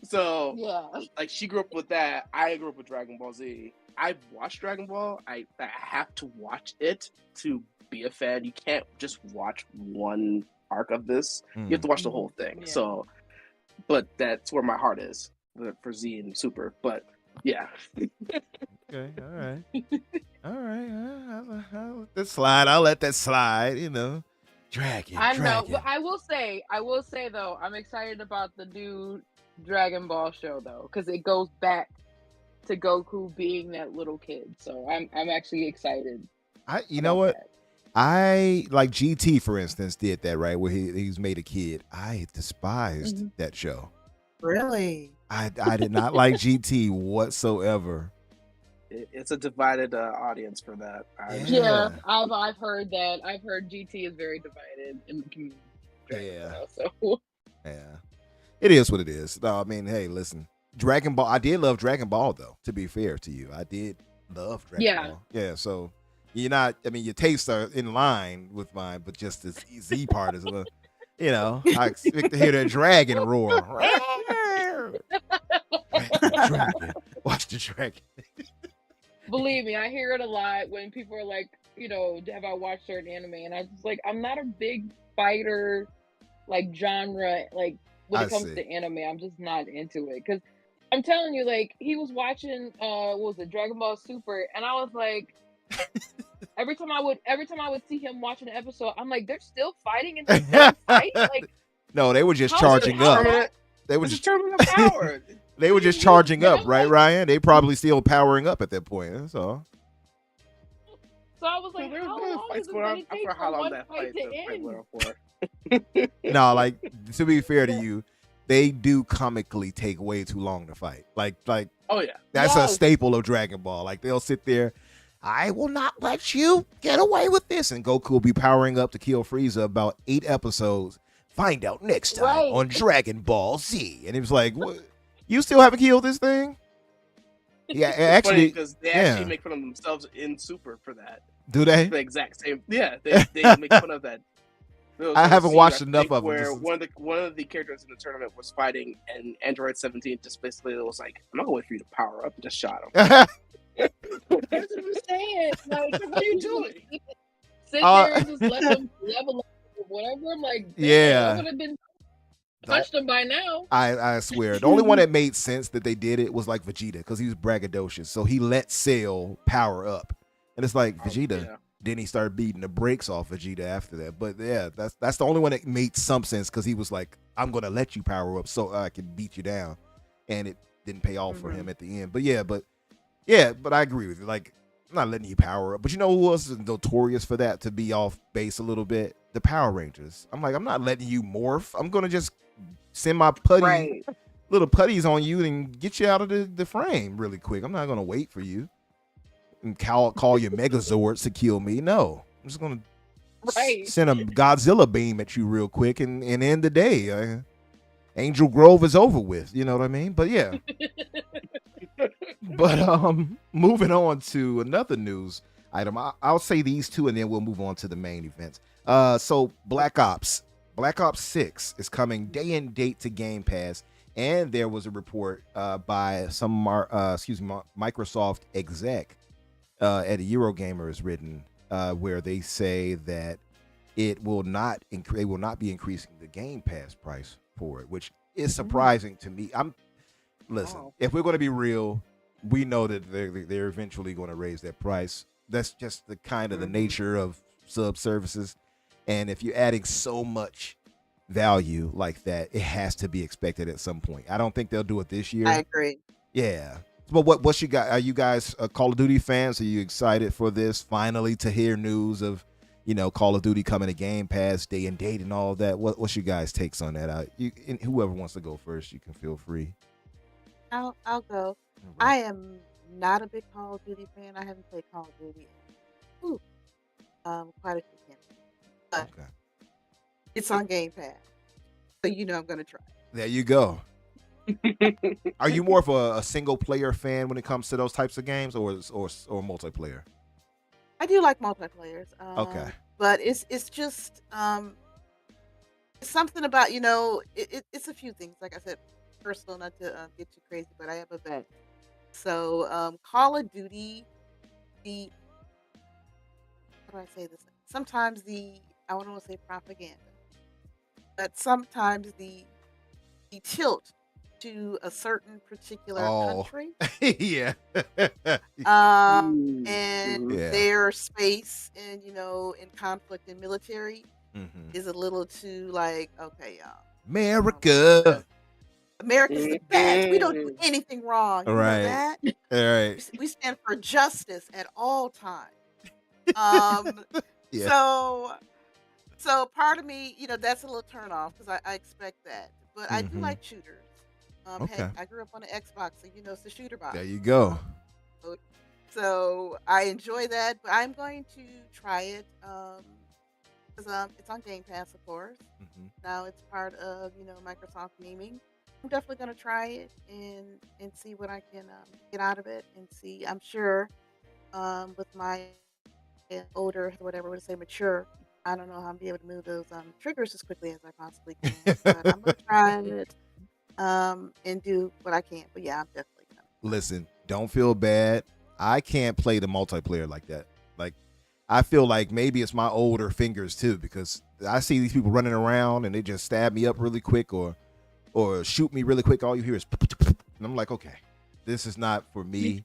So Yeah. like she grew up with that. I grew up with Dragon Ball Z. I've watched Dragon Ball. I have to watch it to be a fan. You can't just watch one arc of this. You have to watch the whole thing. Yeah. So, but that's where my heart is for Z and Super. But yeah. Okay, all right. All right. I'll let that slide. I'll let that slide, Dragon. I know, Dragon. but I will say though, I'm excited about the new Dragon Ball show though, because it goes back to Goku being that little kid. So I'm actually excited. You know what? That. I like GT, for instance, did that, right? Where he's made a kid. I despised that show. Really? I did not like GT whatsoever. It's a divided audience for that. Yeah. I've heard that. I've heard GT is very divided in the community. So Yeah, it is what it is. No, I mean, hey, listen, Dragon Ball. I did love Dragon Ball, though. To be fair to you, I did love Dragon Ball. Yeah, so you're not. I mean, your tastes are in line with mine, but just the Z part is a little. I expect to hear that dragon roar. Dragon. Watch the dragon. believe me, I hear it a lot when people are like, have I watched certain anime? And I was just like, I'm not a big fighter, like genre, like when it comes to anime. I'm just not into it. Because I'm telling you, like, he was watching, what was it, Dragon Ball Super, and I was like, every time I would see him watching an episode, I'm like, they're still fighting in the same fight? Like, no, they were just charging up. They were just turning up power. They were just charging up, right, Ryan? They probably still powering up at that point. That's all. So I was like, how long is it going to take for one fight to end? No, like, to be fair to you, they do comically take way too long to fight. Like, oh yeah, that's a staple of Dragon Ball. Like, they'll sit there, I will not let you get away with this, and Goku will be powering up to kill Frieza about 8 episodes. Find out next time Right. on Dragon Ball Z. And he was like, "What? You still haven't killed this thing?" Yeah, It's funny actually, because they actually yeah. make fun of themselves in Super for that. Do they? The exact same. Yeah, they make fun of that. There was I a haven't scene, watched I enough think, of them. where Just- one of the characters in the tournament was fighting, and Android 17 just basically was like, "I'm not gonna wait for you to power up," and just shot him. That's what I'm saying. Like, What are you doing? Sit there and just let them level up or whatever. I'm like, damn, Yeah. I would have been touched them by now. I swear. The only one that made sense that they did it was like Vegeta, because he was braggadocious. So he let Cell power up. And it's like, Vegeta. Yeah. Then he started beating the brakes off Vegeta after that. But yeah, that's the only one that made some sense, because he was like, I'm gonna let you power up so I can beat you down. And it didn't pay off for him at the end. But I agree with you. Like, I'm not letting you power up. But you know who else is notorious for that, to be off base a little bit? The Power Rangers. I'm like, I'm not letting you morph. I'm gonna just send my little putties on you and get you out of the frame really quick. I'm not gonna wait for you and call your Megazords to kill me. No, I'm just gonna send a Godzilla beam at you real quick and end the day. Angel Grove is over with. You know what I mean? But yeah. But moving on to another news item. I'll say these two and then we'll move on to the main events. So Black Ops 6 is coming day and date to Game Pass, and there was a report by some Microsoft exec at Eurogamer is written where they say that it will not be increasing the Game Pass price for it, which is surprising to me. Listen, if we're going to be real, we know that they're eventually going to raise that price. That's just the kind of the nature of sub services. And if you're adding so much value like that, it has to be expected at some point. I don't think they'll do it this year. I agree. Yeah. But what you got? Are you guys Call of Duty fans? Are you excited for this? Finally, to hear news of, Call of Duty coming to Game Pass day and date and all that. What's your guys' takes on that? And whoever wants to go first, you can feel free. I'll go. Right. I am not a big Call of Duty fan. I haven't played Call of Duty in quite a few campaigns. But Okay. it's on Game Pass, so I'm gonna try. There you go. Are you more of a single player fan when it comes to those types of games, or multiplayer? I do like multiplayers. Okay. But it's just it's something about it's a few things. Like I said, personal, not to get too crazy, but I have a vet. So Call of Duty, how do I say this? Sometimes I don't want to say propaganda, but sometimes the tilt to a certain particular country, yeah, and Yeah. their space and in conflict and military is a little too like, okay, y'all. America. America's the best. We don't do anything wrong. You know Right. that? All right. We stand for justice at all times. Yeah. So part of me, that's a little turn off because I expect that. But I do Mhm. like shooters. Okay. Heck, I grew up on the Xbox, so it's the shooter box. There you go. So I enjoy that, but I'm going to try it because it's on Game Pass, of course. Mhm. Now it's part of Microsoft Gaming. I'm definitely going to try it and see what I can get out of it and see. I'm sure with my older, whatever would say mature, I don't know how I'm be able to move those triggers as quickly as I possibly can. But I'm gonna try it and do what I can. But yeah, I'm definitely gonna. Listen, don't feel bad. I can't play the multiplayer like that. Like, I feel like maybe it's my older fingers too, because I see these people running around and they just stab me up really quick or shoot me really quick. All you hear is, and I'm like, okay, this is not for me.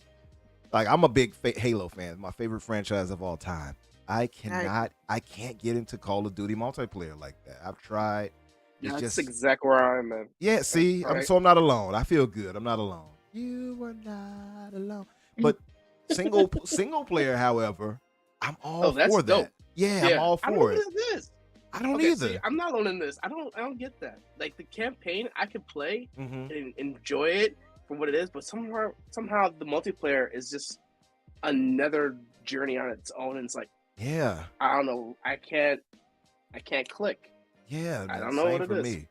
Like, I'm a big Halo fan. My favorite franchise of all time. I can't get into Call of Duty multiplayer like that. I've tried. Yeah, It's that's just, exactly where I'm at. yeah, see, Right. so I'm not alone. I feel good. I'm not alone. You are not alone. But single player, however, I'm all that's for that. dope. Yeah, I'm all I don't for it. know this. I don't Okay, either. see, I'm not alone in this. I don't get that. Like, the campaign, I could play Mhm. and enjoy it for what it is, but somehow the multiplayer is just another journey on its own, and it's like, Yeah. I don't know, I can't click. Yeah, I man. don't know Same what it for is. me.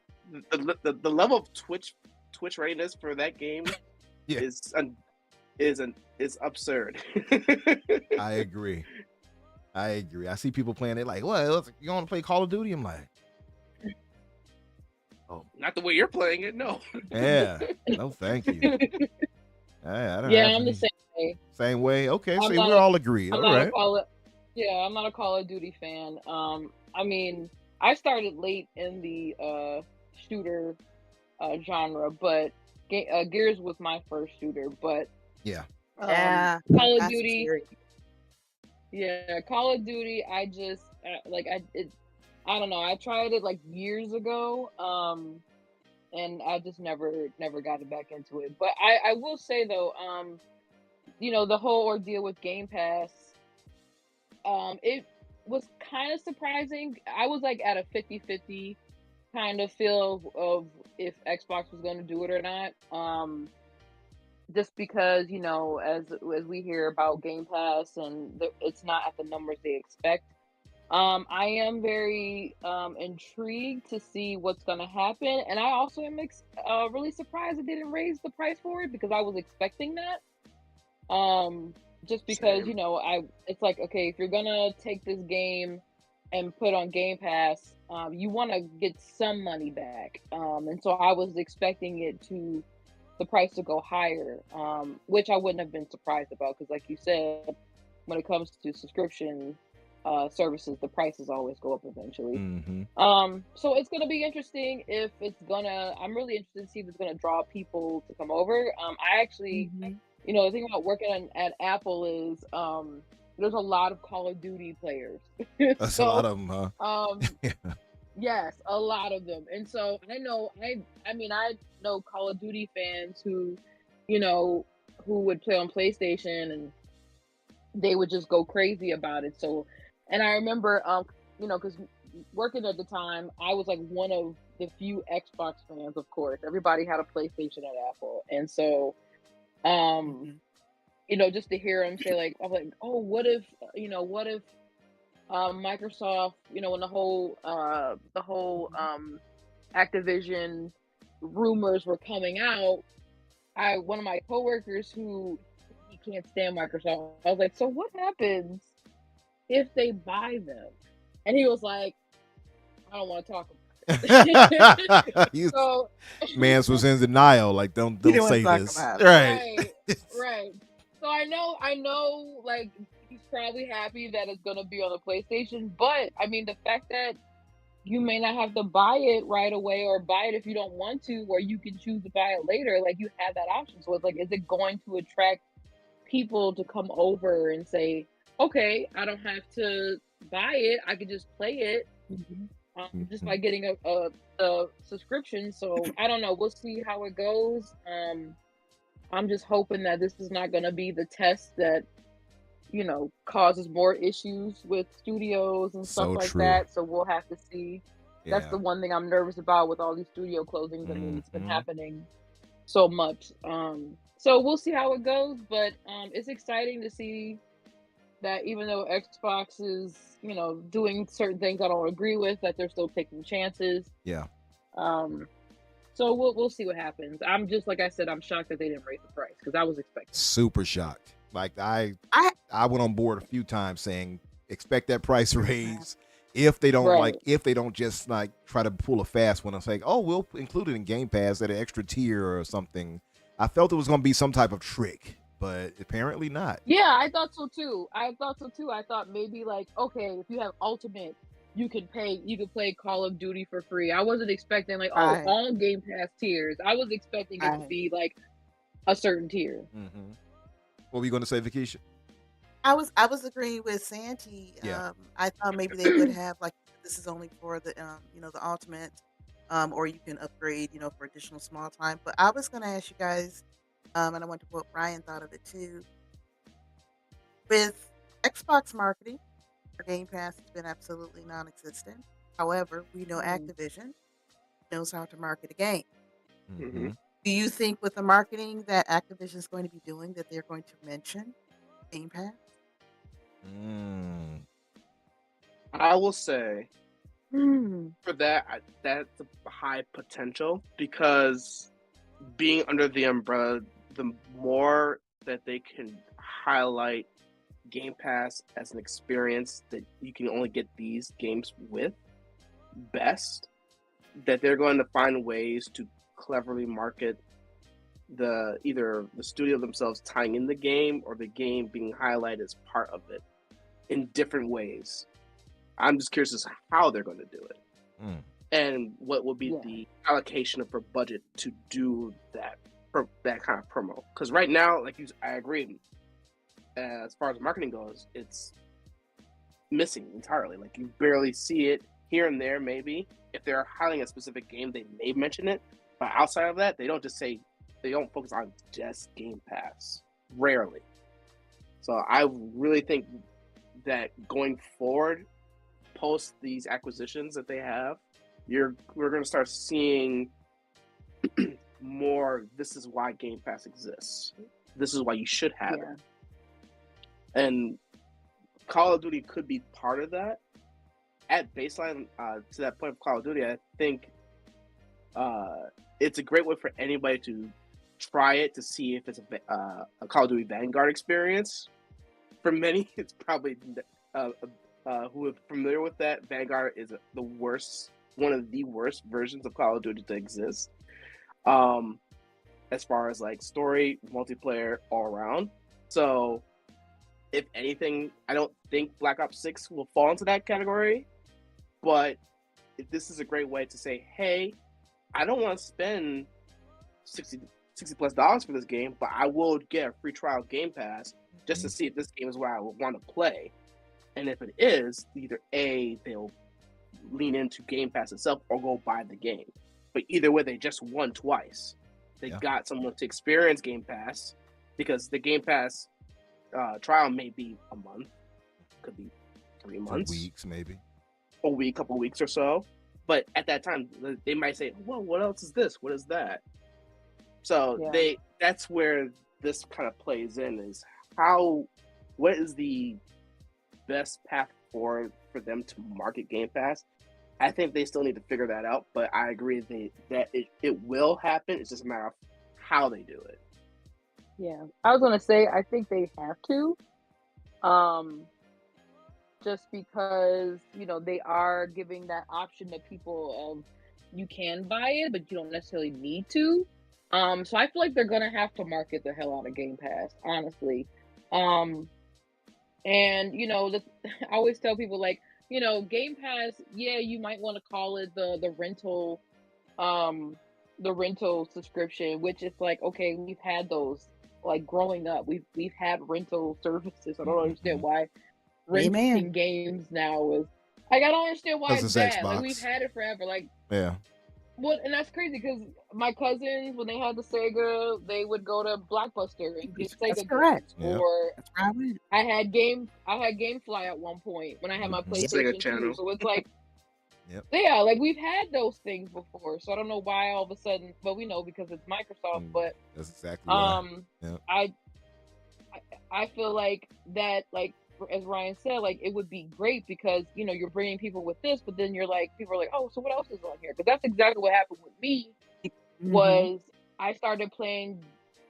The level of Twitch readiness for that game Yeah. is absurd. I agree. I see people playing it like, what? You want to play Call of Duty? I'm like, oh, Not the way you're playing it, no. yeah. No, thank you. I don't Yeah, have I'm the any. same way. Same way. Okay, I'm see, not we're a all agreed. I'm All not a right. Call of Yeah, I'm not a Call of Duty fan. I mean, I started late in the shooter genre, but Gears was my first shooter. But Yeah. Yeah, Call of that's Duty, scary. yeah, Call of Duty. I just I don't know. I tried it like years ago, and I just never got it back into it. But I will say though, the whole ordeal with Game Pass, it was kind of surprising. I was like at a 50-50 kind of feel of if Xbox was going to do it or not. Just because as we hear about Game Pass and it's not at the numbers they expect. I am very intrigued to see what's going to happen, and I also am really surprised they didn't raise the price for it because I was expecting that. Just because Same. it's like, okay, if you're gonna take this game and put on Game Pass, you want to get some money back, and so I was expecting the price to go higher, which I wouldn't have been surprised about because, like you said, when it comes to subscription services, the prices always go up eventually. Mm-hmm. So it's gonna be interesting if it's gonna. I'm really interested to see if it's gonna draw people to come over. I actually, Mhm. the thing about working at Apple is there's a lot of Call of Duty players. That's a lot So of them, huh? Yeah. yes, a lot of them. And so I know Call of Duty fans you know, who would play on PlayStation and they would just go crazy about it. So, and I remember, because working at the time, I was like one of the few Xbox fans, of course. Everybody had a PlayStation at Apple. And so, Mhm. just to hear him say like, I'm like, oh, what if Microsoft, when the whole Activision rumors were coming out, one of my coworkers who he can't stand Microsoft, I was like, so what happens if they buy them? And he was like, I don't want to talk about it. You So Mans was in denial. Like, don't You didn't want say to talk this. about it. Right. right, right. So I know, like he's probably happy that it's gonna be on the PlayStation, but I mean the fact that you may not have to buy it right away or buy it if you don't want to, or you can choose to buy it later. Like you have that option. So it's like, is it going to attract people to come over and say, okay, I don't have to buy it, I could just play it Mhm. just Mhm. by getting a subscription. So I don't know. We'll see how it goes. I'm just hoping that this is not going to be the test that causes more issues with studios and stuff So like true. that. So we'll have to see. That's Yeah. the one thing I'm nervous about with all these studio closings. I mean, it's been Mm-hmm. happening so much. So we'll see how it goes, but it's exciting to see that even though Xbox is, doing certain things I don't agree with, that they're still taking chances. Yeah. Um, so we'll see what happens. I'm just like I said, I'm shocked that they didn't raise the price because I was expecting. Super shocked. Like I I went on board a few times saying expect that price raise. If they don't Right. if they don't just like try to pull a fast one and say, oh, we'll include it in Game Pass at an extra tier or something. I felt it was going to be some type of trick, but apparently not. Yeah, I thought so too. I thought maybe like, okay, if you have Ultimate, you can play Call of Duty for free. I wasn't expecting like, oh, Right. all Game Pass tiers. I was expecting it to Right. be like a certain tier. Mm-hmm. What were you going to say, Vakisha? I was agreeing with Santi. Yeah. I thought maybe they would have like this is only for the the ultimate, or you can upgrade for additional small time. But I was gonna ask you guys, and I wonder what Brian thought of it too. With Xbox marketing for Game Pass has been absolutely non-existent. However, we know Mhm. Activision knows how to market a game. Mm-hmm. Do you think with the marketing that Activision is going to be doing that they're going to mention Game Pass? Mm. I will say For that, that's a high potential because being under the umbrella, the more that they can highlight Game Pass as an experience that you can only get these games with, best, that they're going to find ways to cleverly market either the studio themselves tying in the game or the game being highlighted as part of it in different ways. I'm just curious as to how they're going to do it. And what will be the allocation of her budget to do that kind of promo. Because right now, I agree, as far as marketing goes, it's missing entirely. Like, you barely see it here and there, maybe. If they're highlighting a specific game, they may mention it. But outside of that, they don't focus on just Game Pass. Rarely. So I really think that going forward, post these acquisitions that they have, we're going to start seeing more. This is why Game Pass exists. This is why you should have it. And Call of Duty could be part of that. At baseline, to that point of Call of Duty, I think it's a great way for anybody to try it to see if it's a Call of Duty Vanguard experience. For many, it's probably who are familiar with that. Vanguard is one of the worst versions of Call of Duty to exist. As far as story, multiplayer, all around. So, if anything, I don't think Black Ops 6 will fall into that category. But if this is a great way to say, hey, I don't want to spend $60 plus for this game, but I will get a free trial Game Pass just to see if this game is what I would want to play. And if it is, either A, they'll lean into Game Pass itself or go buy the game. But either way, they just won twice. They got someone to experience Game Pass because the Game Pass trial may be a month, could be 3 months, 2 weeks, maybe a week, couple weeks or so. But at that time, they might say, "Well, what else is this? What is that?" So that's where this kind of plays in: is what is the best path forward for them to market Game Pass? I think they still need to figure that out, but I agree that it will happen. It's just a matter of how they do it. Yeah, I was gonna say I think they have to, just because they are giving that option to people of you can buy it, but you don't necessarily need to. So I feel like they're gonna have to market the hell out of Game Pass, honestly. And I always tell people Game Pass, you might want to call it the rental subscription, which is okay, we've had those growing up. We've had rental services. I don't understand why renting games now is I don't understand why it's bad. Xbox. We've had it forever. Yeah. Well, and that's crazy because my cousins, when they had the Sega, they would go to Blockbuster and get Sega games. Correct. Or That's where I went. I had GameFly at one point when I had my PlayStation 2. So it's we've had those things before. So I don't know why all of a sudden, but we know because it's Microsoft. But that's exactly why. I feel like that, as Ryan said, it would be great because you're bringing people with this, but then people are oh, so what else is on here? Because that's exactly what happened with me. Was I started playing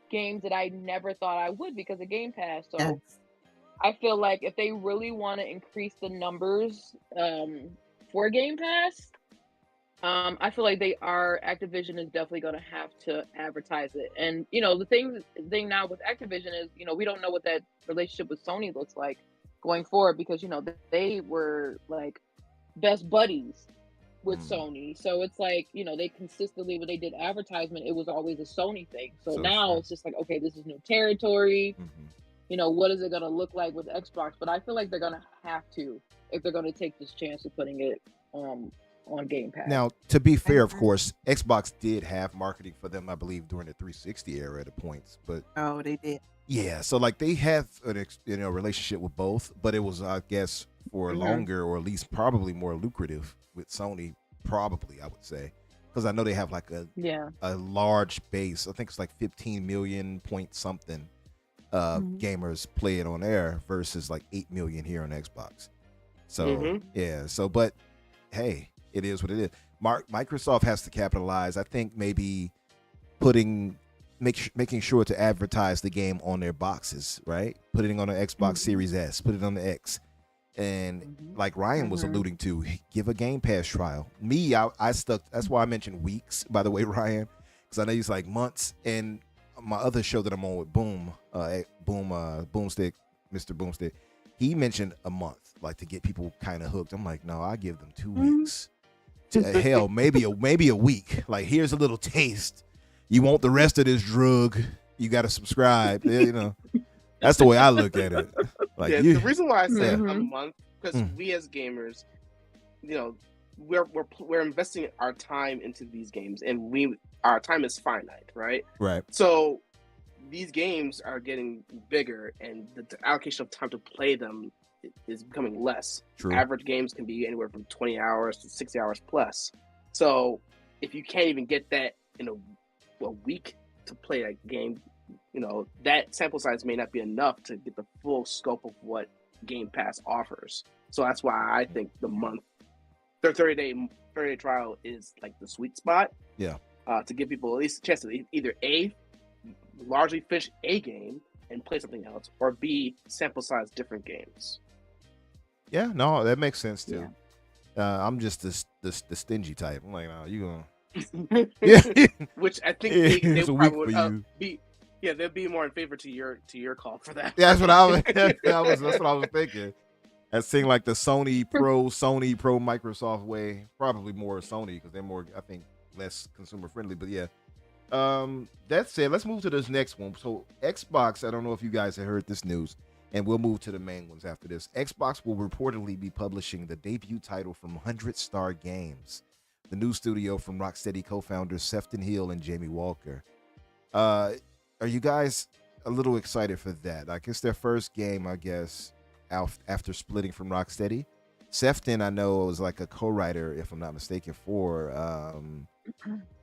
games that I never thought I would because of Game Pass. So I feel like if they really want to increase the numbers for Game Pass, I feel like Activision is definitely going to have to advertise it. And the thing now with Activision is we don't know what that relationship with Sony looks like going forward because they were best buddies with Sony. So it's they consistently, when they did advertisement, it was always a Sony thing. So now it's just okay, this is new territory. What is it going to look like with Xbox? But I feel like they're going to have to if they're going to take this chance of putting it on Game Pass. Now, to be fair, of course, Xbox did have marketing for them, I believe, during the 360 era at points. But they did. Yeah, so they have a relationship with both, but it was, I guess, for longer or at least probably more lucrative with Sony. Probably, I would say, because I know they have a large base. I think it's 15 million point something gamers play it on air versus 8 million here on Xbox. So but hey, it is what it is. Microsoft has to capitalize. I think maybe making sure to advertise the game on their boxes, right? Put it on the Xbox Series S, put it on the X, and like Ryan was alluding to, give a Game Pass trial. Me, I stuck. That's why I mentioned weeks. By the way, Ryan, because I know he's like months. And my other show that I'm on with Boomstick, Mr. Boomstick, he mentioned a month, like to get people kind of hooked. I'm like, no, I give them 2 weeks. Hell, maybe a week. Like, here's a little taste. You want the rest of this drug, you got to subscribe. You know, that's the way I look at it. Like, the reason why I said a month, because we as gamers, you know, we're investing our time into these games, and our time is finite, right? Right. So these games are getting bigger, and the allocation of time to play them is becoming less. True. Average games can be anywhere from 20 hours to 60 hours plus. So if you can't even get that in a week to play a game, you know, that sample size may not be enough to get the full scope of what Game Pass offers. So that's why I think the 30-day trial is like the sweet spot. Yeah. To give people at least a chance to either A, largely finish a game and play something else, or B, sample size different games. Yeah, no, that makes sense too. Yeah. I'm just the stingy type. I'm like, no, you gonna. Yeah. Which I think they a probably week would be. Yeah, they'd be more in favor to your call for that. Yeah, that's what I was. That's what I was thinking. That seemed like the Sony Pro Microsoft way. Probably more Sony because they're more, I think, less consumer friendly. But yeah, that said, let's move to this next one. So Xbox, I don't know if you guys have heard this news, and we'll move to the main ones after this. Xbox will reportedly be publishing the debut title from 100 Star Games, the new studio from Rocksteady co-founders Sefton Hill and Jamie Walker. Are you guys a little excited for that? Like, it's their first game, I guess, after splitting from Rocksteady. Sefton, I know, was like a co-writer, if I'm not mistaken, for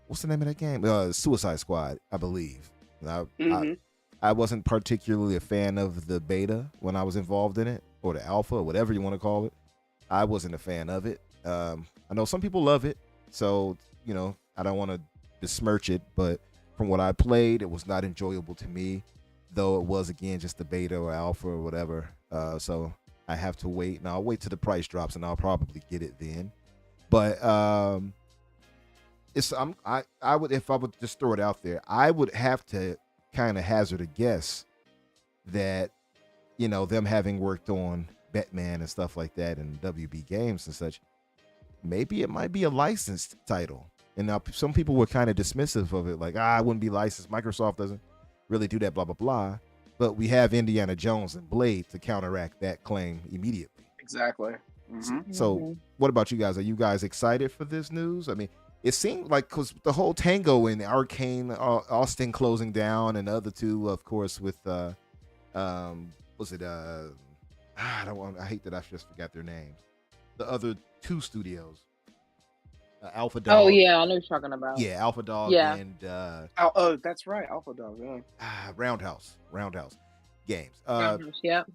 what's the name of that game? Suicide Squad, I believe. I wasn't particularly a fan of the beta when I was involved in it, or the alpha, or whatever you want to call it. I wasn't a fan of it. I know some people love it, so, you know, I don't want to besmirch it, but from what I played, it was not enjoyable to me, though it was, again, just the beta or alpha or whatever. So I have to wait, and I'll wait till the price drops, and I'll probably get it then. But I would, if I would just throw it out there, I would have to kind of hazard a guess that, you know, them having worked on Batman and stuff like that and WB Games and such, maybe it might be a licensed title. And now some people were kind of dismissive of it, like, it wouldn't be licensed. Microsoft doesn't really do that, blah, blah, blah. But we have Indiana Jones and Blade to counteract that claim immediately. Exactly. So what about you guys? Are you guys excited for this news? I mean, it seemed like, because the whole Tango and Arcane, Austin closing down, and the other two, of course, with, I hate that I just forgot their names. The other two studios. Alpha Dog. Oh yeah, I know what you're talking about. Yeah, Alpha Dog and that's right, Alpha Dog. Yeah. Roundhouse Games.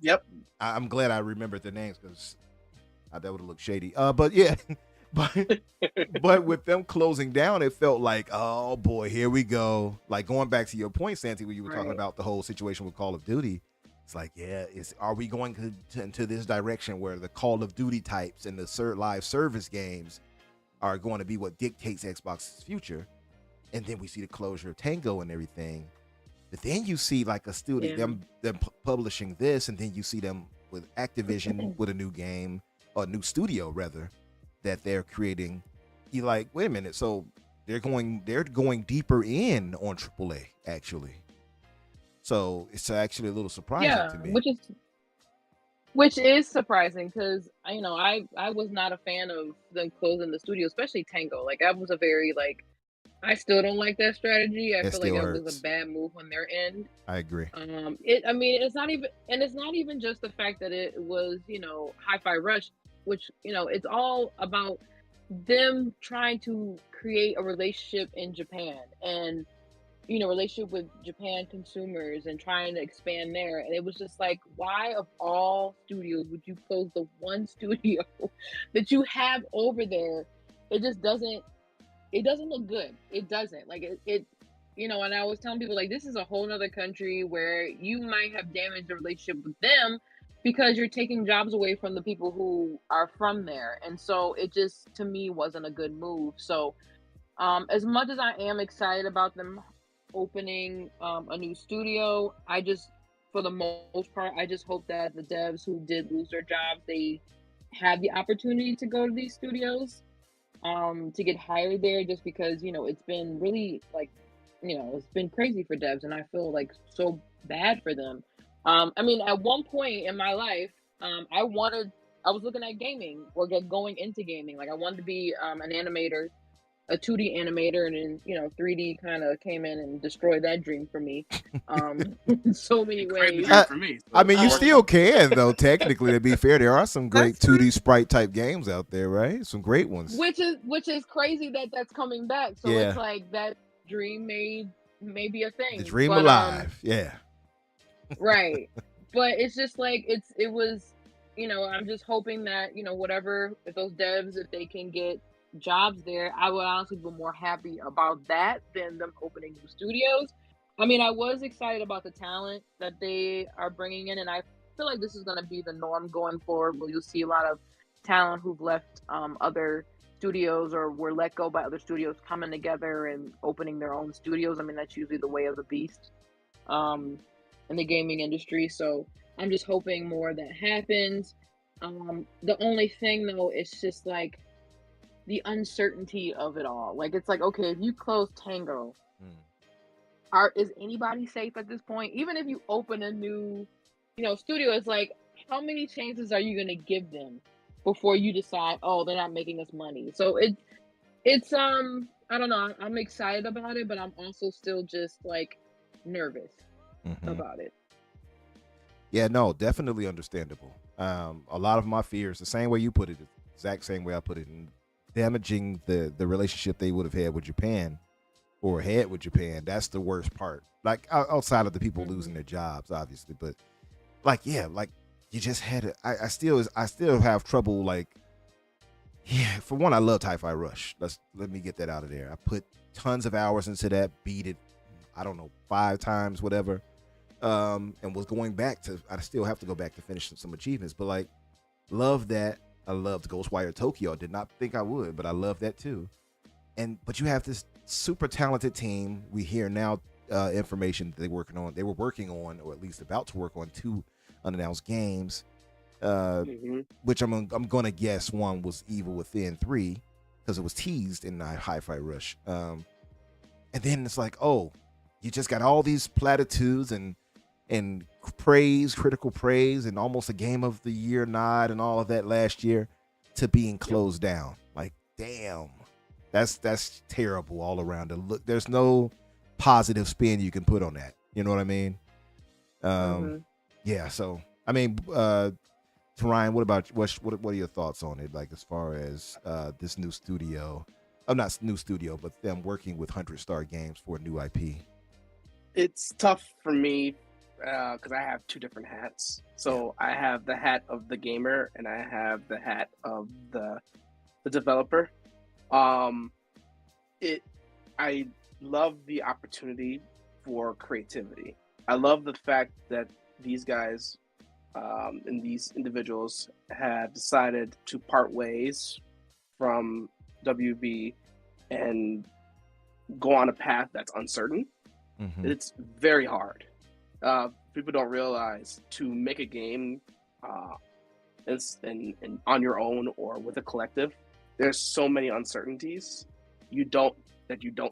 Yep. I'm glad I remembered their names because that would have looked shady. But yeah, but with them closing down, it felt like, oh boy, here we go. Like, going back to your point, Santi, when you were talking about the whole situation with Call of Duty. It's like, yeah, are we going into this direction where the Call of Duty types and the live service games are going to be what dictates Xbox's future? And then we see the closure of Tango and everything. But then you see like a studio, them publishing this, and then you see them with Activision with a new game, or a new studio rather, that they're creating. You're like, wait a minute, so they're going deeper in on AAA actually. So it's actually a little surprising to me. Which is surprising, because I was not a fan of them closing the studio, especially Tango. Like, I was I still don't like that strategy. I feel like that was a bad move on their end. I agree. It's not even just the fact that it was, Hi-Fi Rush, which, it's all about them trying to create a relationship in Japan, and relationship with Japan consumers, and trying to expand there. And it was just like, why of all studios would you close the one studio that you have over there it just doesn't. It doesn't look good. It doesn't. Like it you know, and I was telling people like this is a whole nother country where you might have damaged the relationship with them because you're taking jobs away from the people who are from there. And so it just to me wasn't a good move. So as much as I am excited about them opening a new studio, I just for the most part I just hope that the devs who did lose their jobs, they have the opportunity to go to these studios to get hired there, just because, you know, it's been really like, you know, it's been crazy for devs and I feel like so bad for them. I mean, at one point in my life, I was looking at gaming or going into gaming. Like I wanted to be an animator, a 2D animator, and then, you know, 3D kind of came in and destroyed that dream for me in so many Created the ways. dream for me. So I mean, you it's still can, though, technically, to be fair. There are some great That's true. 2D sprite type games out there, right? Some great ones. Which is crazy that that's coming back. So Yeah. it's like that dream may be a thing. The dream but, alive. Yeah. Right. But it's just like it was, you know, I'm just hoping that, you know, whatever, if those devs, if they can get jobs there, I would honestly be more happy about that than them opening new studios. I mean, I was excited about the talent that they are bringing in, and I feel like this is going to be the norm going forward, where you'll see a lot of talent who've left other studios or were let go by other studios coming together and opening their own studios. I mean, that's usually the way of the beast in the gaming industry. So I'm just hoping more of that happens. The only thing though, it's just like the uncertainty of it all. Like it's like, okay, if you close Tango, is anybody safe at this point? Even if you open a new, you know, studio, it's like, how many chances are you gonna give them before you decide, oh, they're not making us money? So it's I don't know. I'm excited about it, but I'm also still just like nervous about it. Yeah, no, definitely understandable. A lot of my fears, the same way you put it, the exact same way I put it, in damaging the relationship they would have had with Japan or had with Japan. That's the worst part. Like outside of the people losing their jobs, obviously, but like, yeah, like you just had to, I still have trouble. Like, yeah, for one, I loved Hi-Fi Rush. Let me get that out of there. I put tons of hours into that, beat it, I don't know, 5 times, whatever. And was going back to, I still have to go back to finish some achievements, but like, love that. I loved Ghostwire Tokyo. Did not think I would, but I love that too. But you have this super talented team. We hear now information that they were working on, or at least about to work on 2 unannounced games. Which I'm gonna guess one was Evil Within 3 because it was teased in Hi-Fi Rush. And then it's like, oh, you just got all these platitudes and praise, critical praise, and almost a Game of the Year nod and all of that last year to being closed down. Like, damn, that's terrible all around. Look, there's no positive spin you can put on that. You know what I mean? Yeah. So, I mean, Ryan, what are your thoughts on it? Like, as far as this new studio, not new studio, but them working with 100 Star Games for a new IP. It's tough for me because I have 2 different hats. So I have the hat of the gamer and I have the hat of the developer. I love the opportunity for creativity. I love the fact that these guys and these individuals have decided to part ways from WB and go on a path that's uncertain. It's very hard. People don't realize to make a game and on your own or with a collective, there's so many uncertainties you don't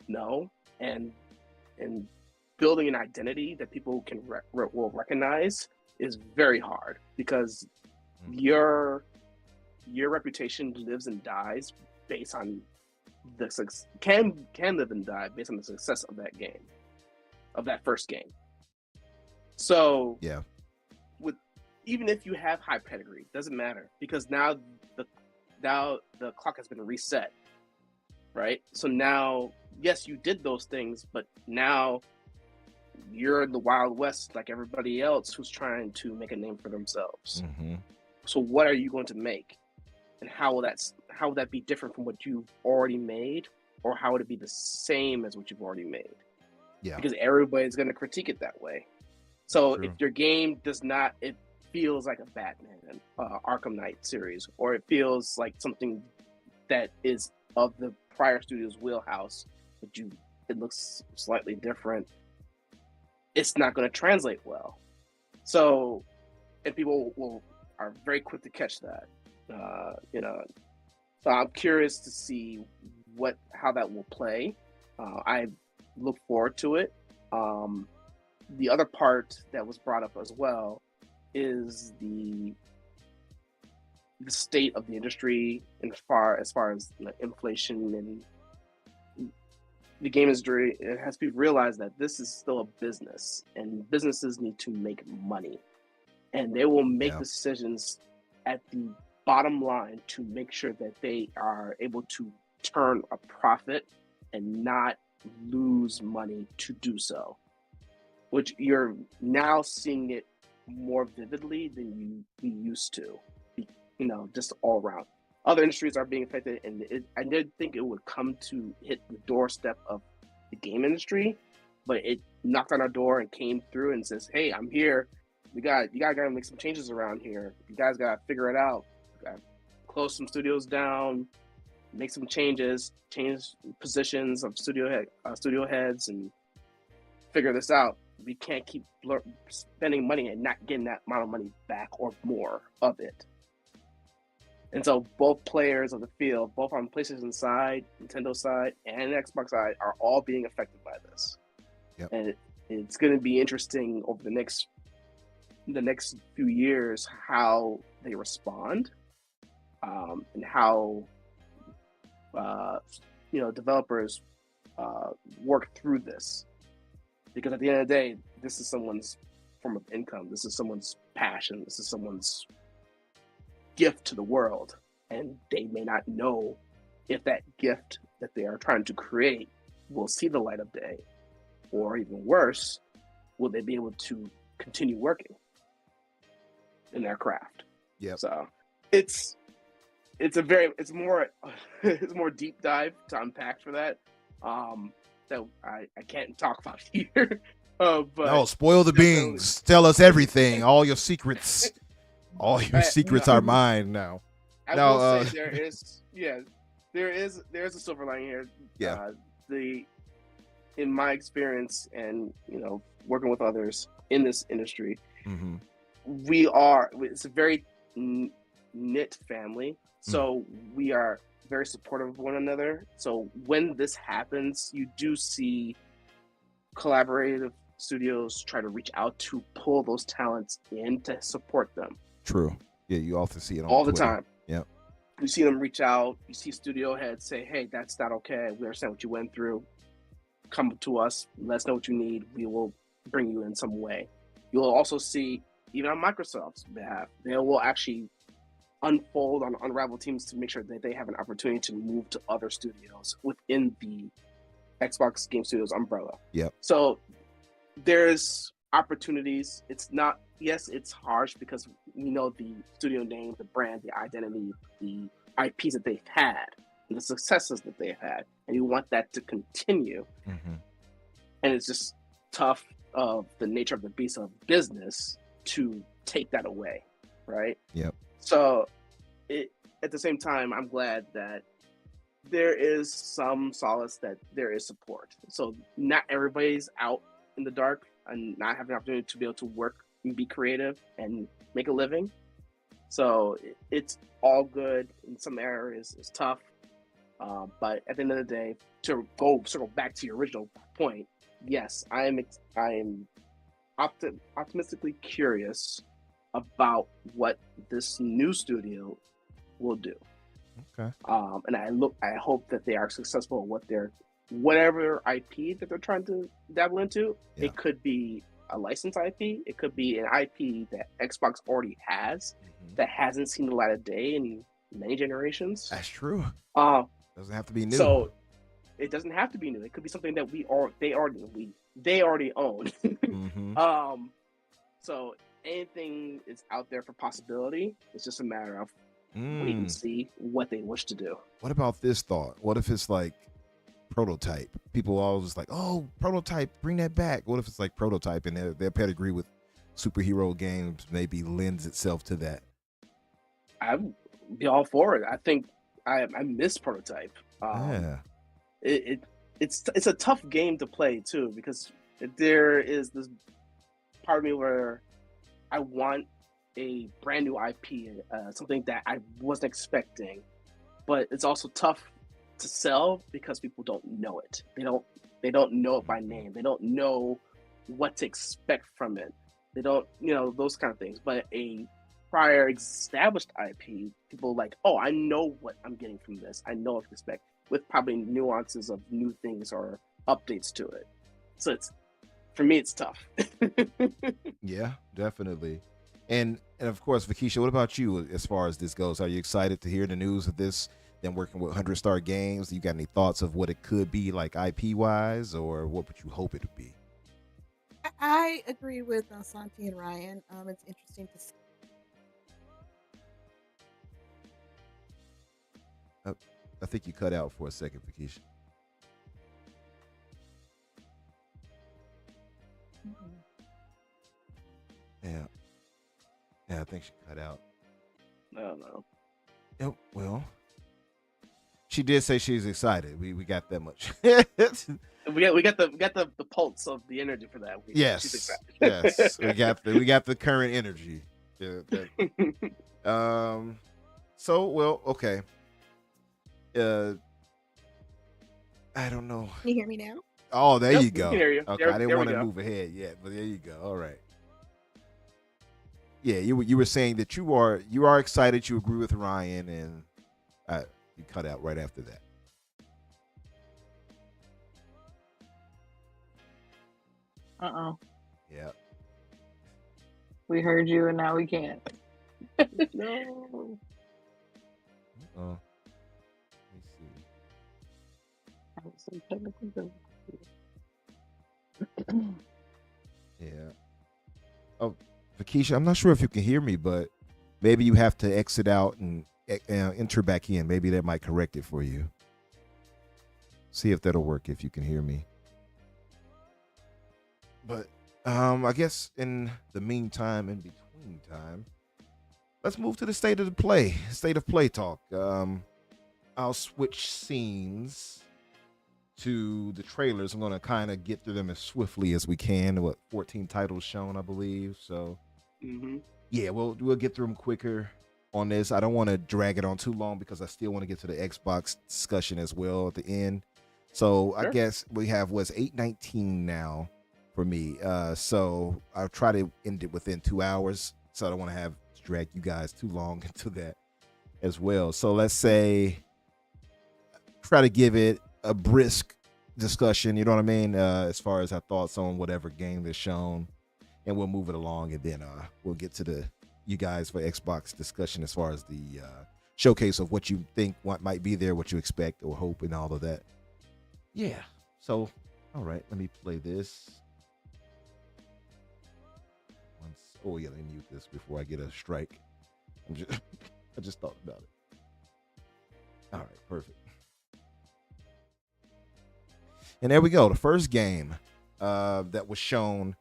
know, and building an identity that people can will recognize is very hard because your reputation lives and dies based on can live and die based on the success of that game, of that first game. So yeah, even if you have high pedigree, doesn't matter because now the clock has been reset, right? So now, yes, you did those things, but now you're in the Wild West like everybody else who's trying to make a name for themselves. So what are you going to make? and how will that be different from what you've already made, or how would it be the same as what you've already made? Yeah. Because everybody's going to critique it that way. So True. if your game does not, it feels like a Batman Arkham Knight series, or it feels like something that is of the prior studio's wheelhouse, but it looks slightly different, it's not going to translate well. So, and people are very quick to catch that. So I'm curious to see how that will play. I look forward to it. The other part that was brought up as well is the state of the industry as far as inflation and the game industry. It has to be realized that this is still a business, and businesses need to make money, and they will make decisions at the bottom line to make sure that they are able to turn a profit and not lose money to do so, which you're now seeing it more vividly than we used to, just all around. Other industries are being affected, and I did think it would come to hit the doorstep of the game industry, but it knocked on our door and came through and says, "Hey, I'm here. You guys gotta make some changes around here. You guys gotta figure it out. Gotta close some studios down, make some changes, change positions of studio heads, and figure this out. We can't keep spending money and not getting that amount of money back or more of it." And so both players of the field, both on PlayStation side, Nintendo side, and Xbox side, are all being affected by this. Yep. And it's going to be interesting over the next few years how they respond, and how developers work through this. Because at the end of the day, this is someone's form of income. This is someone's passion. This is someone's gift to the world, and they may not know if that gift that they are trying to create will see the light of day, or even worse, will they be able to continue working in their craft? Yep. So it's more deep dive to unpack for that. That I can't talk about here. But no, spoil the beans. Tell us everything. All your secrets. All your secrets are mine now. I will say there is a silver lining here. Yeah. In my experience and working with others in this industry, Mm-hmm. it's a very knit family. So we are very supportive of one another. So when this happens, you do see collaborative studios try to reach out to pull those talents in to support them. True. Yeah, you often see it on all Twitter. the time. Yep. You see them reach out. You see studio heads say, "Hey, that's not okay. We understand what you went through. Come to us. Let us know what you need. We will bring you in some way." You'll also see, even on Microsoft's behalf, they will actually unfold on Unravel teams to make sure that they have an opportunity to move to other studios within the Xbox Game Studios umbrella. Yep. So there's opportunities. It's harsh because we know the studio name, the brand, the identity, the IPs that they've had, and the successes that they've had, and you want that to continue. Mm-hmm. And it's just tough of the nature of the beast of business to take that away, right? Yep. So at the same time, I'm glad that there is some solace that there is support. So not everybody's out in the dark and not having an opportunity to be able to work and be creative and make a living. So it's all good. In some areas, it's tough. But at the end of the day, to circle back to your original point, yes, I am optimistically curious about what this new studio will do. Okay. And I hope that they are successful with whatever IP that they're trying to dabble into. Yeah. It could be a licensed IP. It could be an IP that Xbox already has that hasn't seen the light of day in many generations. That's true. Doesn't have to be new. So it doesn't have to be new. It could be something that they already own. Mm-hmm. So anything is out there for possibility. It's just a matter of wait and Mm. see what they wish to do. What about this thought? What if it's like prototype? People always like, oh, prototype, bring that back. What if it's like prototype and their pedigree with superhero games maybe lends itself to that? I'd be all for it. I think I miss prototype. Yeah. It's a tough game to play too, because there is this part of me where I want a brand new IP, something that I wasn't expecting, but it's also tough to sell because people don't know it. They don't know it by name. They don't know what to expect from it. They don't, those kind of things. But a prior established IP, people like, oh, I know what I'm getting from this. I know what to expect, with probably nuances of new things or updates to it. So for me, it's tough. Yeah, definitely. And of course, Vakisha, what about you as far as this goes? Are you excited to hear the news of this? Then working with 100 Star Games, you got any thoughts of what it could be like IP wise, or what would you hope it would be? I agree with Santi and Ryan. It's interesting to see. I think you cut out for a second, Vakisha. Yeah. Yeah, I think she cut out. I don't know. Yep. Well, she did say she's excited. We got that much. We got the pulse of the energy for that. She's Yes. excited. Yes. We got the current energy. Yeah, so well, okay. I don't know. Can you hear me now? Oh, there Yep, you we go. can hear you. Okay, There- I didn't there we want to go. move ahead yet, but there you go. All right. Yeah, you were saying that you are excited. You agree with Ryan, and you cut out right after that. Yeah. We heard you and now we can't. No. Let me see. That was some technical difficulty. Yeah. Oh, Vakisha, I'm not sure if you can hear me, but maybe you have to exit out and enter back in. Maybe that might correct it for you. See if that'll work if you can hear me. But I guess in the meantime, in between time, let's move to the state of play talk. I'll switch scenes to the trailers. I'm going to kind of get through them as swiftly as we can. What, 14 titles shown, I believe. So yeah, we'll get through them quicker on this. I don't want to drag it on too long because I still want to get to the Xbox discussion as well at the end. So Sure. I guess we have 8:19 now for me. So I'll try to end it within 2 hours. So I don't want to have to drag you guys too long into that as well. So let's say try to give it a brisk discussion, you know what I mean, as far as our thoughts on whatever game is shown, and we'll move it along, and then we'll get to you guys for Xbox discussion as far as the showcase of what you think what might be there, what you expect or hope, and all of that. Yeah. So, all right, let me play this. Oh yeah, let me mute this before I get a strike. I just thought about it. All right, perfect. And there we go. The first game that was shown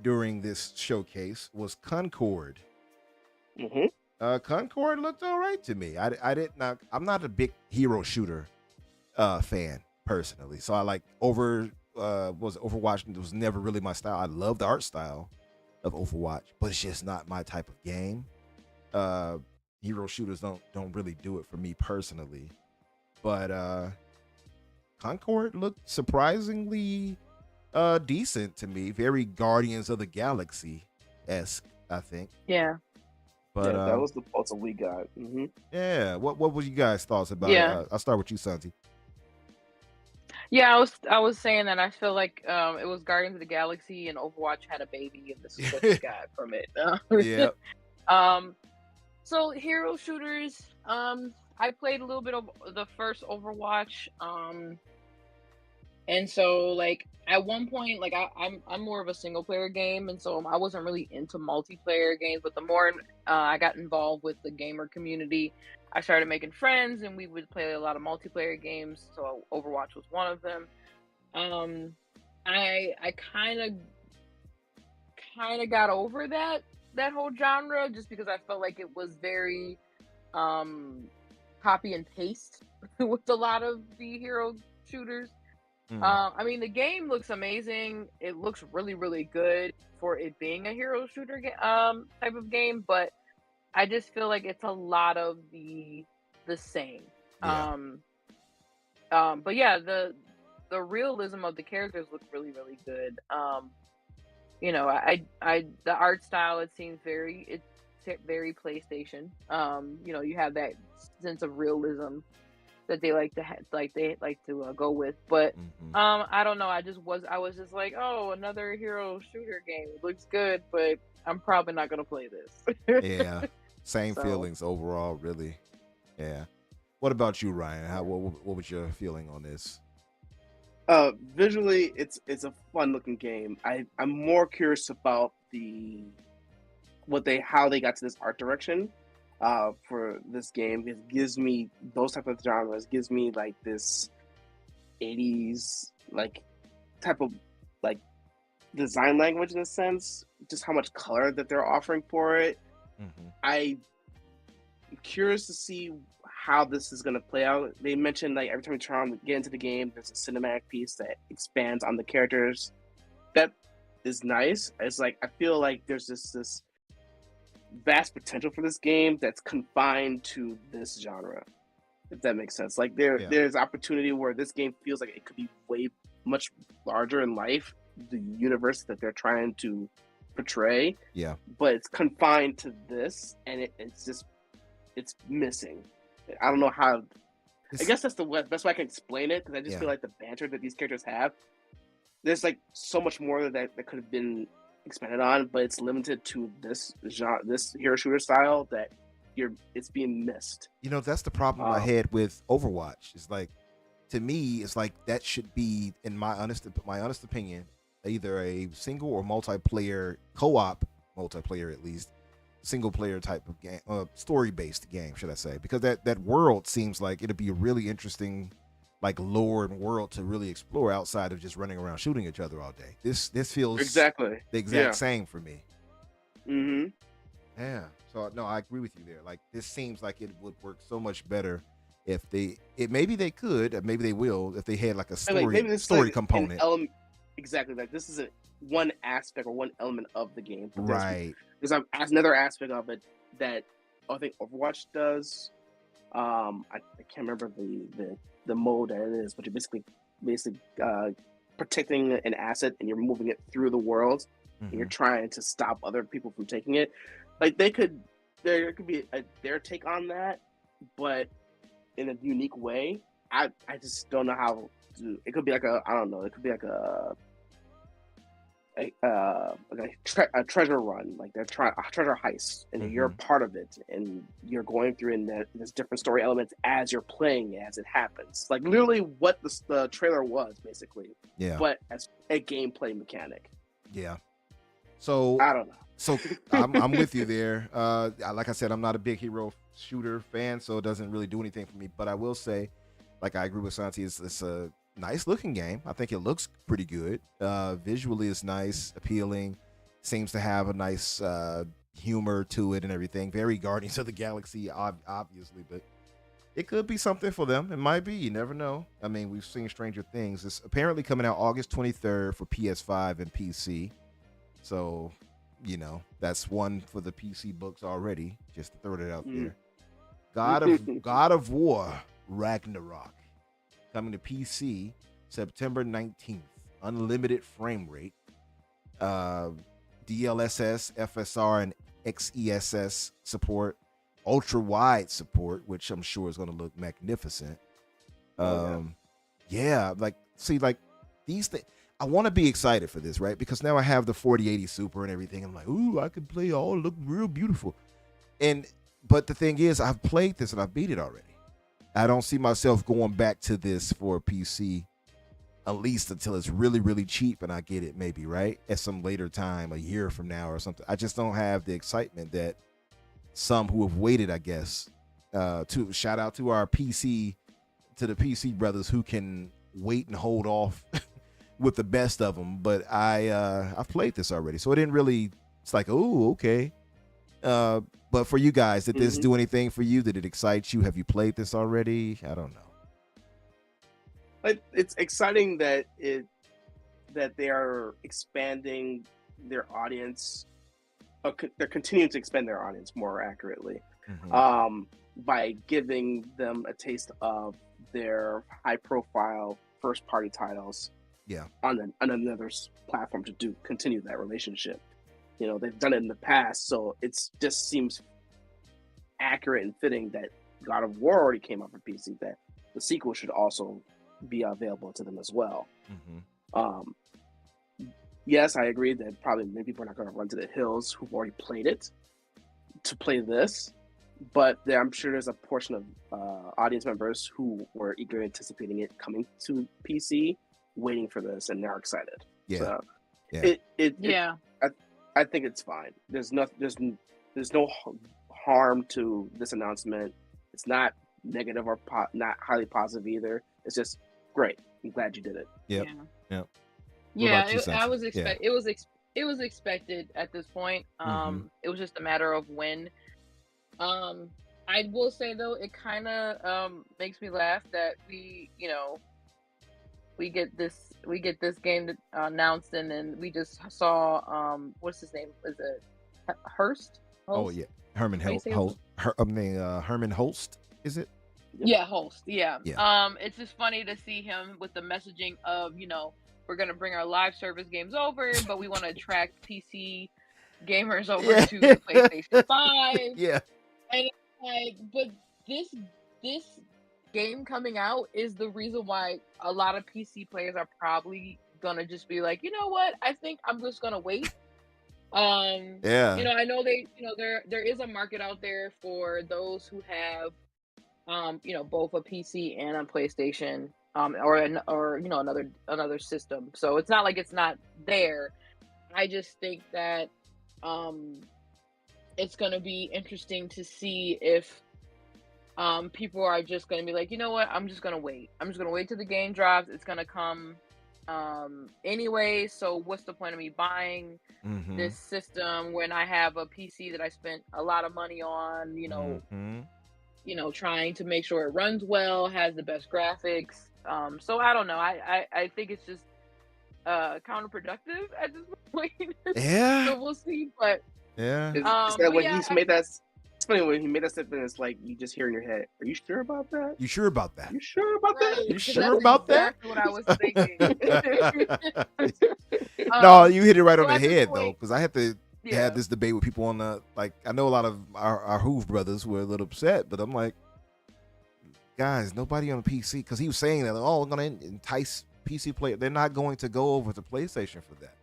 during this showcase was Concord. Concord looked all right to me. I'm not a big hero shooter fan personally, so I like Overwatch was never really my style. I love the art style of Overwatch, but it's just not my type of game. Hero shooters don't really do it for me personally, but Concord looked surprisingly decent to me. Very Guardians of the Galaxy-esque, I think. Yeah. But that was the pulse we got. Yeah. What were you guys' thoughts about it? I'll start with you, Santi. Yeah, I was saying that I feel like it was Guardians of the Galaxy and Overwatch had a baby, and this is what you got from it. Yeah. So hero shooters, I played a little bit of the first Overwatch. And so like at one point, like I'm more of a single player game, and so I wasn't really into multiplayer games. But the more I got involved with the gamer community, I started making friends, and we would play a lot of multiplayer games. So Overwatch was one of them. Um, I kind of got over that whole genre just because I felt like it was very um copy and paste with a lot of the hero shooters. Mm, I mean, the game looks amazing. It looks really, really good for it being a hero shooter type of game, but I just feel like it's a lot of the same. yeah. Um, but yeah, the realism of the characters look really, really good. The art style, it seems very PlayStation. You have that sense of realism that they like to go with. But Hmm. I don't know. I was just like, oh, another hero shooter game. It looks good, but I'm probably not gonna play this. Yeah. Same So feelings overall, really. Yeah. What about you, Ryan? What was your feeling on this? Visually, it's a fun looking game. I'm more curious about how they got to this art direction for this game. It gives me those type of genres. Gives me like this 80s like type of like design language in a sense. Just how much color that they're offering for it. Hmm. I'm curious to see how this is going to play out. They mentioned like every time you try to get into the game, there's a cinematic piece that expands on the characters. That is nice. It's like I feel like there's this vast potential for this game that's confined to this genre. If that makes sense. Like Yeah. there's opportunity where this game feels like it could be way much larger in life, the universe that they're trying to portray, Yeah. but it's confined to this, and it's missing. I don't know how. I It's, guess that's the best way I can explain it, because I just yeah. feel like the banter that these characters have, there's like so much more that could have been expanded on, but it's limited to this genre, this hero shooter style that it's being missed. That's the problem I Um, had with Overwatch. It's like, to me, it's like that should be, in my honest opinion, either a single or multiplayer co-op, multiplayer at least, single player type of game, story based game, should I say? Because that world seems like it'd be a really interesting, like, lore and world to really explore outside of just running around shooting each other all day. This feels exactly. the exact same for me. Mm-hmm. Yeah. So no, I agree with you there. Like, this seems like it would work so much better if maybe they could, or maybe they will, if they had like a And like maybe this is story like an component. element. Exactly. Like this is one aspect or one element of the game. But Right. there's another aspect of it that I think Overwatch does. I can't remember the mode that it is, but you're basically protecting an asset, and you're moving it through the world, and you're Mhm. trying to stop other people from taking it. Like there could be their take on that, but in a unique way. I just don't know how to. It could be like I don't know. It could be like a treasure run, like they're trying a treasure heist, and you're Mhm. part of it, and you're going through and there's different story elements as you're playing as it happens. Like literally what the trailer was basically, Yeah. but as a gameplay mechanic. Yeah. So I don't know. so I'm with you there. Like I said, I'm not a big hero shooter fan, so it doesn't really do anything for me. But I will say, like, I agree with Santi. It's a nice looking game. I think it looks pretty good. Visually, it's nice, appealing. Seems to have a nice humor to it and everything. Very Guardians of the Galaxy, obviously, but it could be something for them. It might be. You never know. I mean, we've seen Stranger Things. It's apparently coming out August 23rd for PS5 and PC. So, that's one for the PC books already. Just to throw it out Mm. there. God of War Ragnarok coming to PC September 19th. Unlimited frame rate. DLSS, FSR, and XESS support. Ultra wide support, which I'm sure is going to look magnificent. Yeah, like, see, like, these things. I want to be excited for this, right? Because now I have the 4080 Super and everything. I'm like, ooh, I could play all look real beautiful. But the thing is, I've played this and I beat it already. I don't see myself going back to this for a PC at least until it's really, really cheap and I get it maybe, right? At some later time, a year from now or something. I just don't have the excitement that some who have waited, I guess. To shout out to our PC, to the PC brothers who can wait and hold off with the best of them. But I've played this already, so it didn't really. It's like, oh, okay. But for you guys, did this do anything for you? Did it excite you? Have you played this already? I don't know. It's exciting that they are expanding their audience. They're continuing to expand their audience more accurately, by giving them a taste of their high-profile first-party titles. Yeah. On another platform to continue that relationship. You know, they've done it in the past, so it just seems accurate and fitting that God of War already came out for PC, that the sequel should also be available to them as well. Yes, I agree that probably many people are not going to run to the hills who've already played it to play this, but I'm sure there's a portion of audience members who were eagerly anticipating it coming to PC, waiting for this, and they're excited. Yeah. So Yeah. I think it's fine. There's no harm to this announcement. It's not negative or not highly positive either. It's just great. I'm glad you did it. Yep. Yeah. Yep. Yeah, about you, I was Santi? expect it was expected at this point. It was just a matter of when. I will say though, it kind of makes me laugh that we get this game announced, and then we just saw what's his name? Is it Hurst? Oh yeah, Herman Holst. Herman Holst, is it? Yeah, Holst. Yeah. Yeah. It's just funny to see him with the messaging of, we're gonna bring our live service games over, but we want to attract PC gamers over to the PlayStation 5. Yeah. And it's like, but this game coming out is the reason why a lot of PC players are probably gonna just be like, you know what? I think I'm just gonna wait. Yeah. I know there is a market out there for those who have both a PC and a PlayStation, or another system. So it's not like it's not there. I just think that it's gonna be interesting to see if people are just gonna be like, you know what, I'm just gonna wait till the game drops. It's gonna come anyway, so what's the point of me buying this system when I have a PC that I spent a lot of money on, trying to make sure it runs well, has the best graphics. So I don't know, I think it's just counterproductive at this point. Yeah. So we'll see. But yeah, it's that when he's made that. It's funny when he made that statement. It's like you just hear in your head, "Are you sure about that? You sure about that? You sure about that? You Because sure that's about that?" exactly what I was thinking. No, you hit it right so on the at this head though, point- because I had to Yeah. have this debate with people on the I know a lot of our Hoove brothers were a little upset, but I'm like, guys, nobody on the PC, because he was saying that, oh, we're gonna entice PC player. They're not going to go over to PlayStation for that.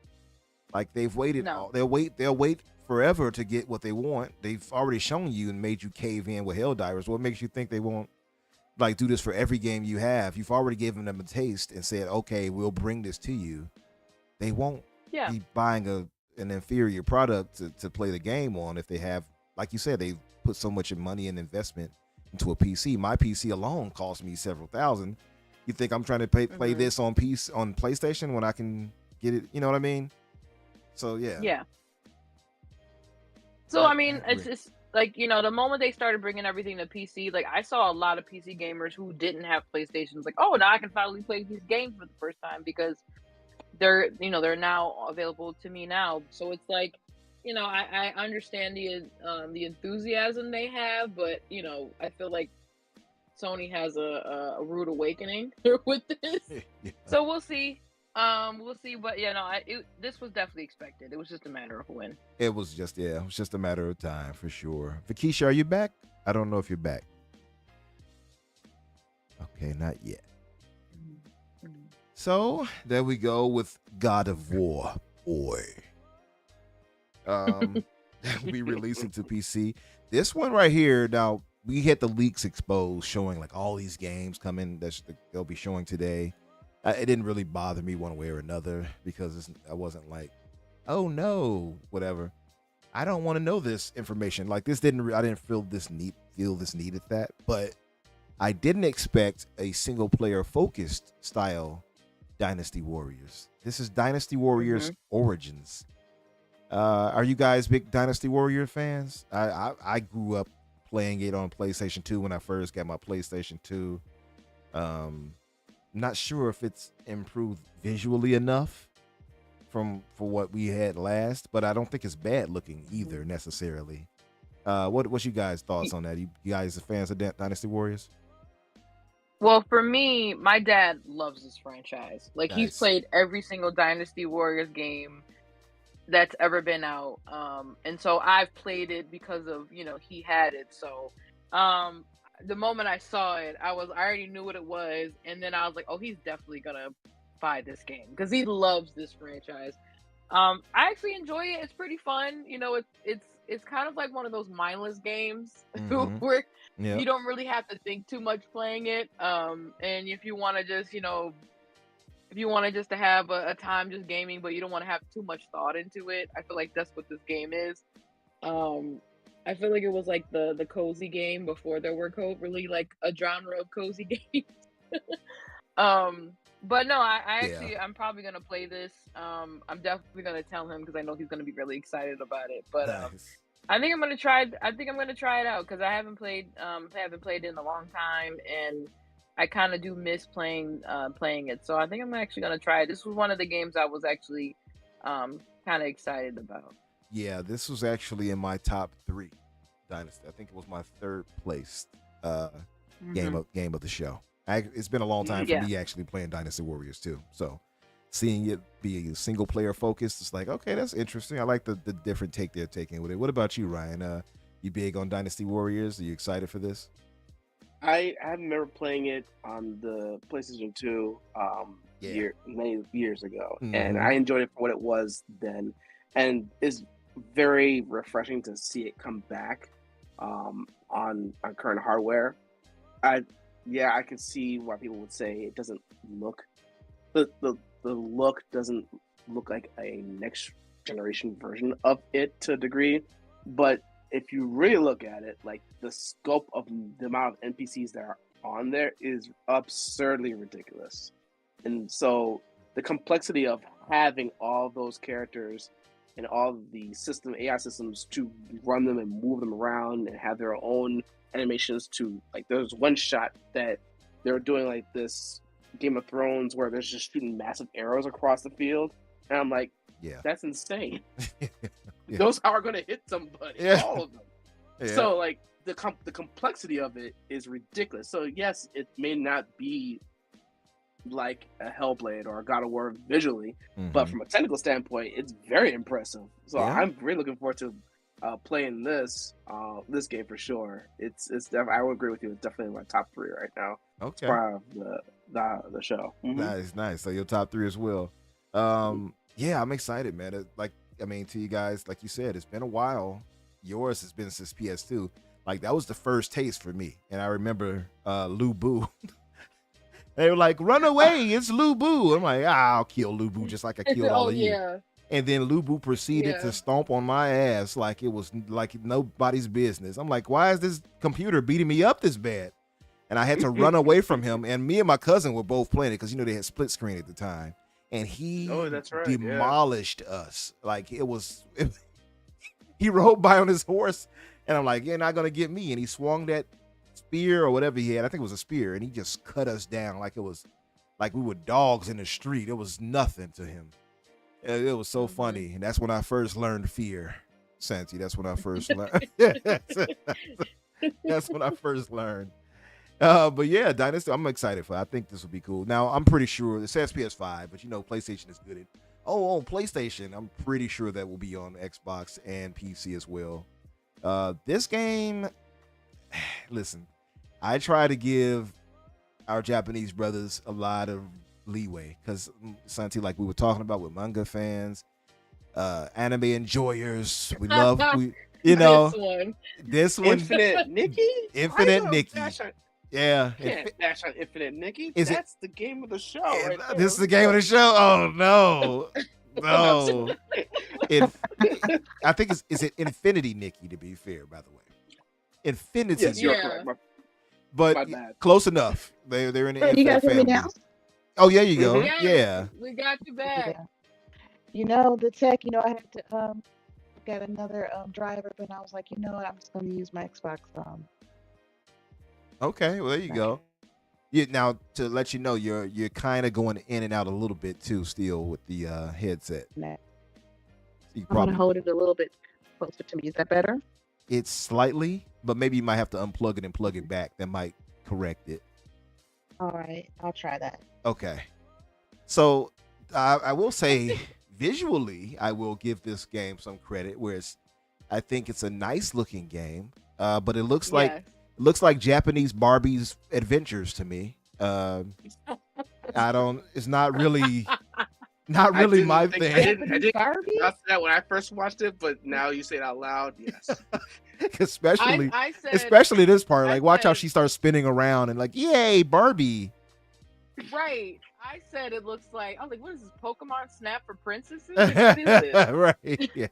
Like they've waited. No. They'll wait forever to get what they want. They've already shown you and made you cave in with Helldivers. What makes you think they won't do this for every game you have? You've already given them a taste and said, okay, we'll bring this to you. They won't be buying an inferior product to play the game on if they have, like you said, they've put so much money and investment into a PC. My PC alone cost me several thousand. You think I'm trying to play this on PlayStation when I can get it? You know what I mean? So yeah. So I mean, it's just like, the moment they started bringing everything to PC, like I saw a lot of PC gamers who didn't have PlayStations, like, oh, now I can finally play these games for the first time because they're now available to me now. So it's like, I understand the enthusiasm they have, but I feel like Sony has a rude awakening with this. Yeah. So we'll see. We'll see, but this was definitely expected. It was just a matter of when. It was just a matter of time for sure. Vakisha, are you back? I don't know if you're back. Okay, not yet. So there we go with God of War. Boy. We releasing to PC. This one right here, now we had the leaks exposed showing like all these games coming that they'll be showing today. It didn't really bother me one way or another because I wasn't like, oh no, whatever. I don't want to know this information. Like this I didn't feel this needed that, but I didn't expect a single player focused style Dynasty Warriors. This is Dynasty Warriors Origins. Are you guys big Dynasty Warrior fans? I grew up playing it on PlayStation 2 when I first got my PlayStation 2. Not sure if it's improved visually enough for what we had last, but I don't think it's bad looking either necessarily. What's you guys' thoughts on that? You guys are fans of Dynasty Warriors? Well, for me, my dad loves this franchise. Like he's Nice. played every single Dynasty Warriors game that's ever been out. And so I've played it because of, he had it. So the moment I saw it, I already knew what it was, and then I was like, oh, he's definitely gonna buy this game because he loves this franchise. I actually enjoy it. It's pretty fun. It's kind of like one of those mindless games where you don't really have to think too much playing it. And if you want to just, if you want to just to have a time just gaming, but you don't want to have too much thought into it, I feel like that's what this game is. I feel like it was like the cozy game before there were really like a genre of cozy games. But no, I'm probably gonna play this. I'm definitely gonna tell him because I know he's gonna be really excited about it. But Nice. I think I'm gonna try. I think I'm gonna try it out because I haven't played it in a long time, and I kind of do miss playing it. So I think I'm actually gonna try it. This was one of the games I was actually kind of excited about. Yeah, this was actually in my top 3 Dynasty. I think it was my 3rd place game of the show. It's been a long time for me actually playing Dynasty Warriors too. So seeing it be single player focused, it's like, okay, that's interesting. I like the different take they're taking with it. What about you, Ryan? You big on Dynasty Warriors? Are you excited for this? I remember playing it on the PlayStation 2 many years ago, and I enjoyed it for what it was then, and it's very refreshing to see it come back on current hardware. I can see why people would say it doesn't look the look doesn't look like a next generation version of it to a degree, but if you really look at it, like the scope of the amount of NPCs that are on there is absurdly ridiculous. And so the complexity of having all those characters and all the AI systems to run them and move them around and have their own animations to, like, there's one shot that they're doing like this Game of Thrones where they're just shooting massive arrows across the field. And I'm like, that's insane. Those are going to hit somebody, all of them. So like the complexity of it is ridiculous. So yes, it may not be like a Hellblade or a God of War visually, but from a technical standpoint, it's very impressive. So I'm really looking forward to playing this game for sure. It's definitely, I would agree with you. It's definitely my top 3 right now. Okay, as part of the show. Nice. So your top 3 as well. Yeah, I'm excited, man. To you guys, like you said, it's been a while. Yours has been since PS2. Like that was the first taste for me, and I remember Lu Bu. They were like, "Run away! It's Lu Bu." I'm like, I'll kill Lu Bu just like I killed all of you. And then Lu Bu proceeded to stomp on my ass like it was like nobody's business. I'm like, why is this computer beating me up this bad? And I had to run away from him. And me and my cousin were both playing it because they had split screen at the time. And he demolished us. Like he rode by on his horse, and I'm like, you're not gonna get me. And he swung that spear or whatever he had. I think it was a spear, and he just cut us down like it was like we were dogs in the street. It was nothing to him. It was so funny, and that's when I first learned fear, Santi. That's when I first learned. That's when I first learned. But yeah, Dynasty, I'm excited for it. I think this will be cool. Now, I'm pretty sure it says PS5, but PlayStation is good at. Oh, PlayStation, I'm pretty sure that will be on Xbox and PC as well. This game, listen, I try to give our Japanese brothers a lot of leeway because, Santi, like we were talking about with manga fans, anime enjoyers, this one, Infinite Nikki. Infinite Nikki. Yeah. Can't bash on Infinite Nikki. Is it- That's the game of the show right there. This is the game of the show. Oh no, no. I think is it Infinity Nikki, to be fair, by the way. Infinity. Yes, you're Yeah. correct. But my bad. close enough. They're in the You Infinite guys hear me family. now? Oh, there you go. Mhm. Yes, Yeah. we got you back. Yeah. You know, the tech, I had to get another driver, but I was like, you know what, I'm just gonna use my Xbox Okay. Well, there you go. Now to let you know, you're kind of going in and out a little bit too, still with the headset. net. You I'm gonna probably hold it a little bit closer to me. Is that better? it's slightly, but maybe you might have to unplug it and plug it back. That might correct it. All right, I'll try that. Okay. So I will say visually, I will give this game some credit. Whereas I think it's a nice looking game, but it looks like Japanese Barbie's adventures to me. I don't. It's not really didn't my think- thing. I didn't Barbie? think that when I first watched it, but now you say it out loud. Yes. especially I said, especially this part. I Like, watch how said- she starts spinning around and like, yay, Barbie. right. I said it looks like. I was like, what is this? Pokemon Snap for princesses? Like, what is this? Right. Yeah.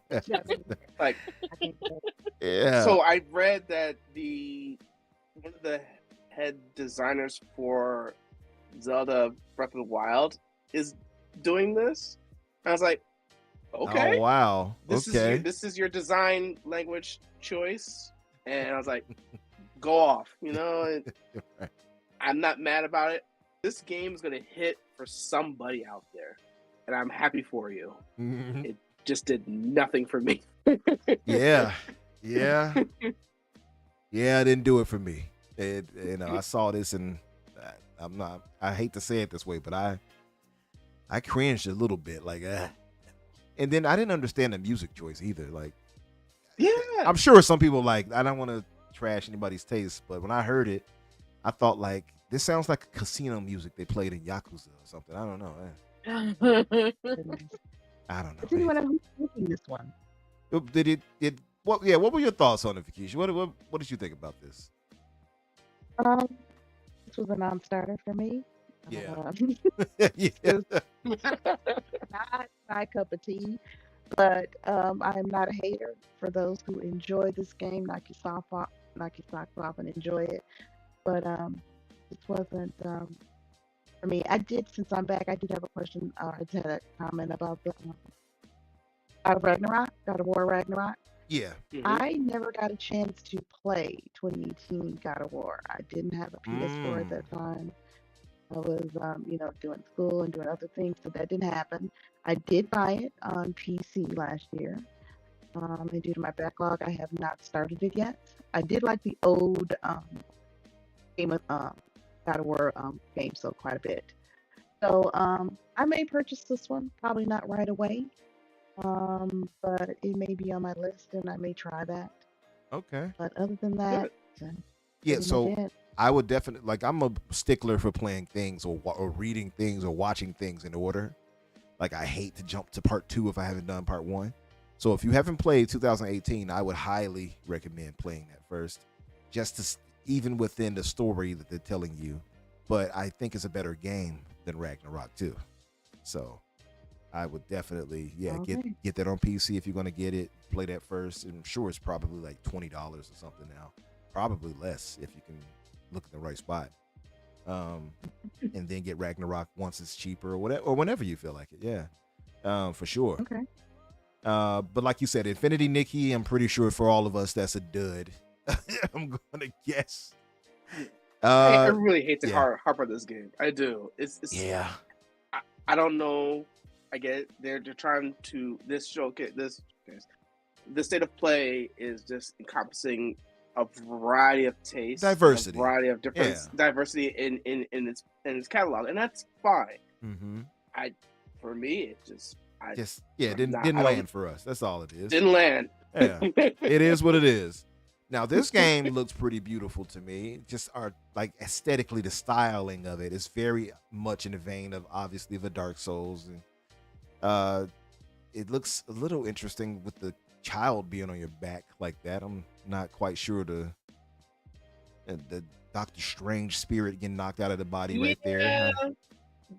Like, I think so. Yeah. so I read that one of the head designers for Zelda Breath of the Wild is doing this. I was like, okay, Oh wow. Okay. this is your design language choice, and I was like, go off. I'm not mad about it. This game is gonna hit for somebody out there, and I'm happy for you. Mhm. It just did nothing for me. Yeah. Yeah. Yeah, it didn't do it for me. I saw this and I hate to say it this way, but I cringed a little bit, like, and then I didn't understand the music choice either. Like, Yeah, I'm sure some people like, I don't want to trash anybody's taste, but when I heard it, I thought like, this sounds like casino music they played in Yakuza or something. I don't know. Goodness. I don't Does know. anyone know who's making this one? What were your thoughts on it, Fakisha? What did you think about this? This was a non-starter for me. Yeah. It's Yeah. not my cup of tea, but I am not a hater. For those who enjoy this game, knock your socks off and enjoy it. But this wasn't for me. Since I'm back, I did have a question. I did have a comment about the God of War Ragnarok. Yeah. I never got a chance to play 2018 God of War. I didn't have a PS4 at that time. I was, doing school and doing other things, so that didn't happen. I did buy it on PC last year, and due to my backlog, I have not started it yet. I did like the old game of God of War game, so quite a bit. So I may purchase this one, probably not right away, but it may be on my list, and I may try that. Okay. But other than that, Yeah. pretty So much it. I would definitely, like, I'm a stickler for playing things or reading things or watching things in order. Like, I hate to jump to part 2 if I haven't done part 1. So if you haven't played 2018, I would highly recommend playing that first, just to even within the story that they're telling you. But I think it's a better game than Ragnarok too. So I would definitely, Okay. get that on PC if you're gonna get it. Play that first. I'm sure it's probably like $20 or something now. Probably less if you can look in the right spot. And then get Ragnarok once it's cheaper or whatever, or whenever you feel like it. Yeah, for sure. Okay. But like you said, Infinity Nikki, I'm pretty sure for all of us that's a dud. I'm gonna guess. I really hate to yeah. harp on this game. I do. It's Yeah. I don't know. I get it. They're trying to this state of play is just encompassing a variety of tastes, Diversity. a variety of different diversity in its catalog, and that's fine. Mm-hmm. For me, it just didn't I don't- land for us. That's all it is. didn't land. Yeah, it is what it is. Now this game looks pretty beautiful to me. Just like aesthetically, the styling of it is very much in the vein of obviously the Dark Souls, and it looks a little interesting with the child being on your back like that. I'm not quite sure And the Doctor Strange spirit getting knocked out of the body Yeah, right there.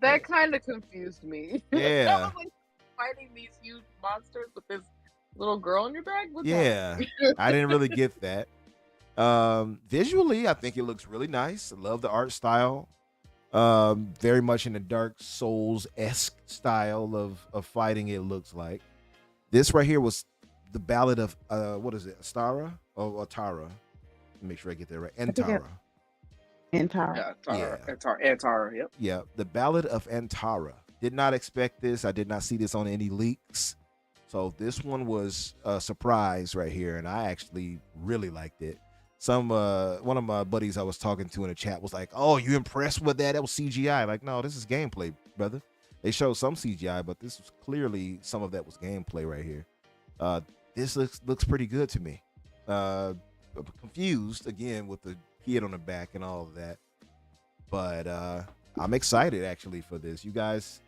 that kind of confused me. I Yeah. was like fighting these huge monsters with this little girl in your back. What's Yeah. happening? I didn't really get that. Visually, I think it looks really nice. I love the art style. Very much in the Dark Souls-esque style of fighting, it looks like. This right here was the Ballad of what is it? Astara or Atara? Make sure I get that right. Antara. Entire. Yeah, Yeah. Antara. Yep. Yeah, the Ballad of Antara. Did not expect this. I did not see this on any leaks. So this one was a surprise right here, and I actually really liked it. One of my buddies I was talking to in the chat was like, "Oh, you impressed with that? That was CGI." Like, no, this is gameplay, brother. They showed some CGI, but this was clearly some of that was gameplay right here. This looks pretty good to me. Confused again with the kid on the back and all of that, but I'm excited actually for this. You guys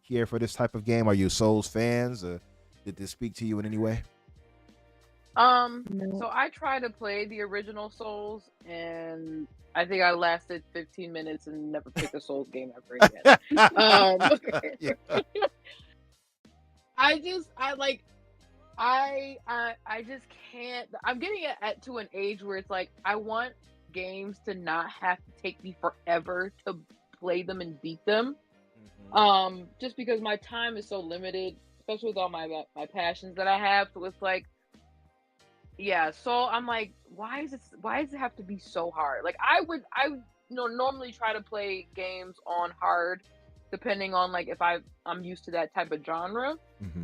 care for this type of game? Are you Souls fans? Or did this speak to you in any way? So I tried to play the original Souls, and I think I lasted 15 minutes and never picked a Souls game ever again. Yeah. I just can't. I'm getting to an age where it's like I want games to not have to take me forever to play them and beat them. Just because my time is so limited, especially with all my passions that I have. So it's like, yeah. So I'm like, why does it have to be so hard? Like I normally try to play games on hard, depending on like if I'm used to that type of genre.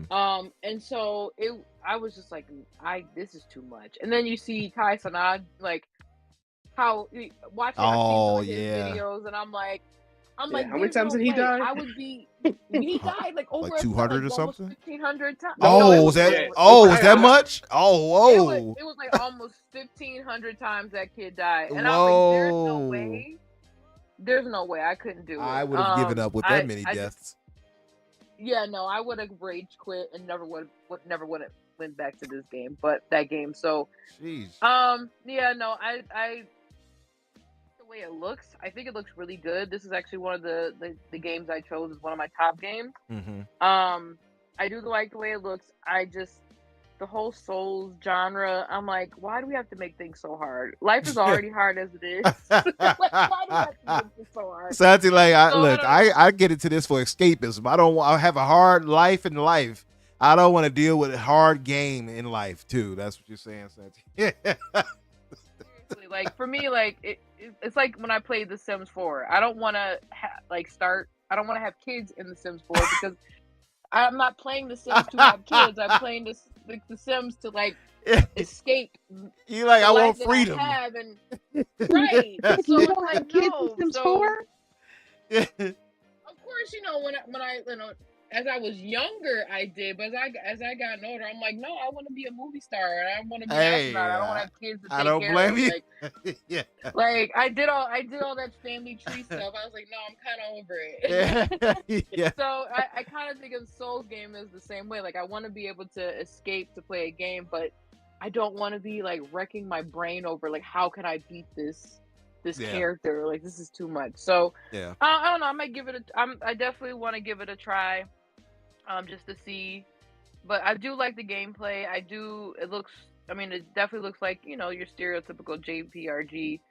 And so I was just like, this is too much. And then you see Kai Sanad, like how watching Oh, I've seen some of his yeah. videos, and I'm like, How many there's times no did he way die? I would be. He died like over Like 200 or almost something? 1,500 times. Oh, was that? yeah. Oh, was that Yeah. much? Oh, It was like almost 1,500 times that kid died, and I was like, there's no way I couldn't do it. I would have given up with that many deaths. I would have rage quit and never would went back to that game. So, jeez. The way it looks, I think it looks really good. This is actually one of the games I chose as one of my top games. I do like the way it looks. The whole Souls genre, I'm like, why do we have to make things so hard? Life is already hard as it is. Like, why do we have to make this so hard? Santi, like, I get into this for escapism. I have a hard life in life. I don't want to deal with a hard game in life too. That's what you're saying, Santi. Seriously, like for me, like it's like when I played The Sims 4. I don't want to I don't want to have kids in The Sims 4 because I'm not playing The Sims to have kids. I'm playing the Sims to like escape. You like, I want freedom. Right. So you don't have kids in Sims 4? Of course, when I as I was younger, I did, but as I got older, I'm like, no, I want to be a movie star, and I want to be an astronaut. I don't want to have kids to take care of. I don't blame you. Like, yeah. Like I did all that family tree stuff. I was like, no, I'm kind of over it. Yeah. So I kind of think of Souls game as the same way. Like I want to be able to escape to play a game, but I don't want to be like wrecking my brain over like how can I beat this character? Like this is too much. So yeah, I don't know. I might give it I definitely want to give it a try, just to see. But I do like the gameplay. It definitely looks like your stereotypical JPRG,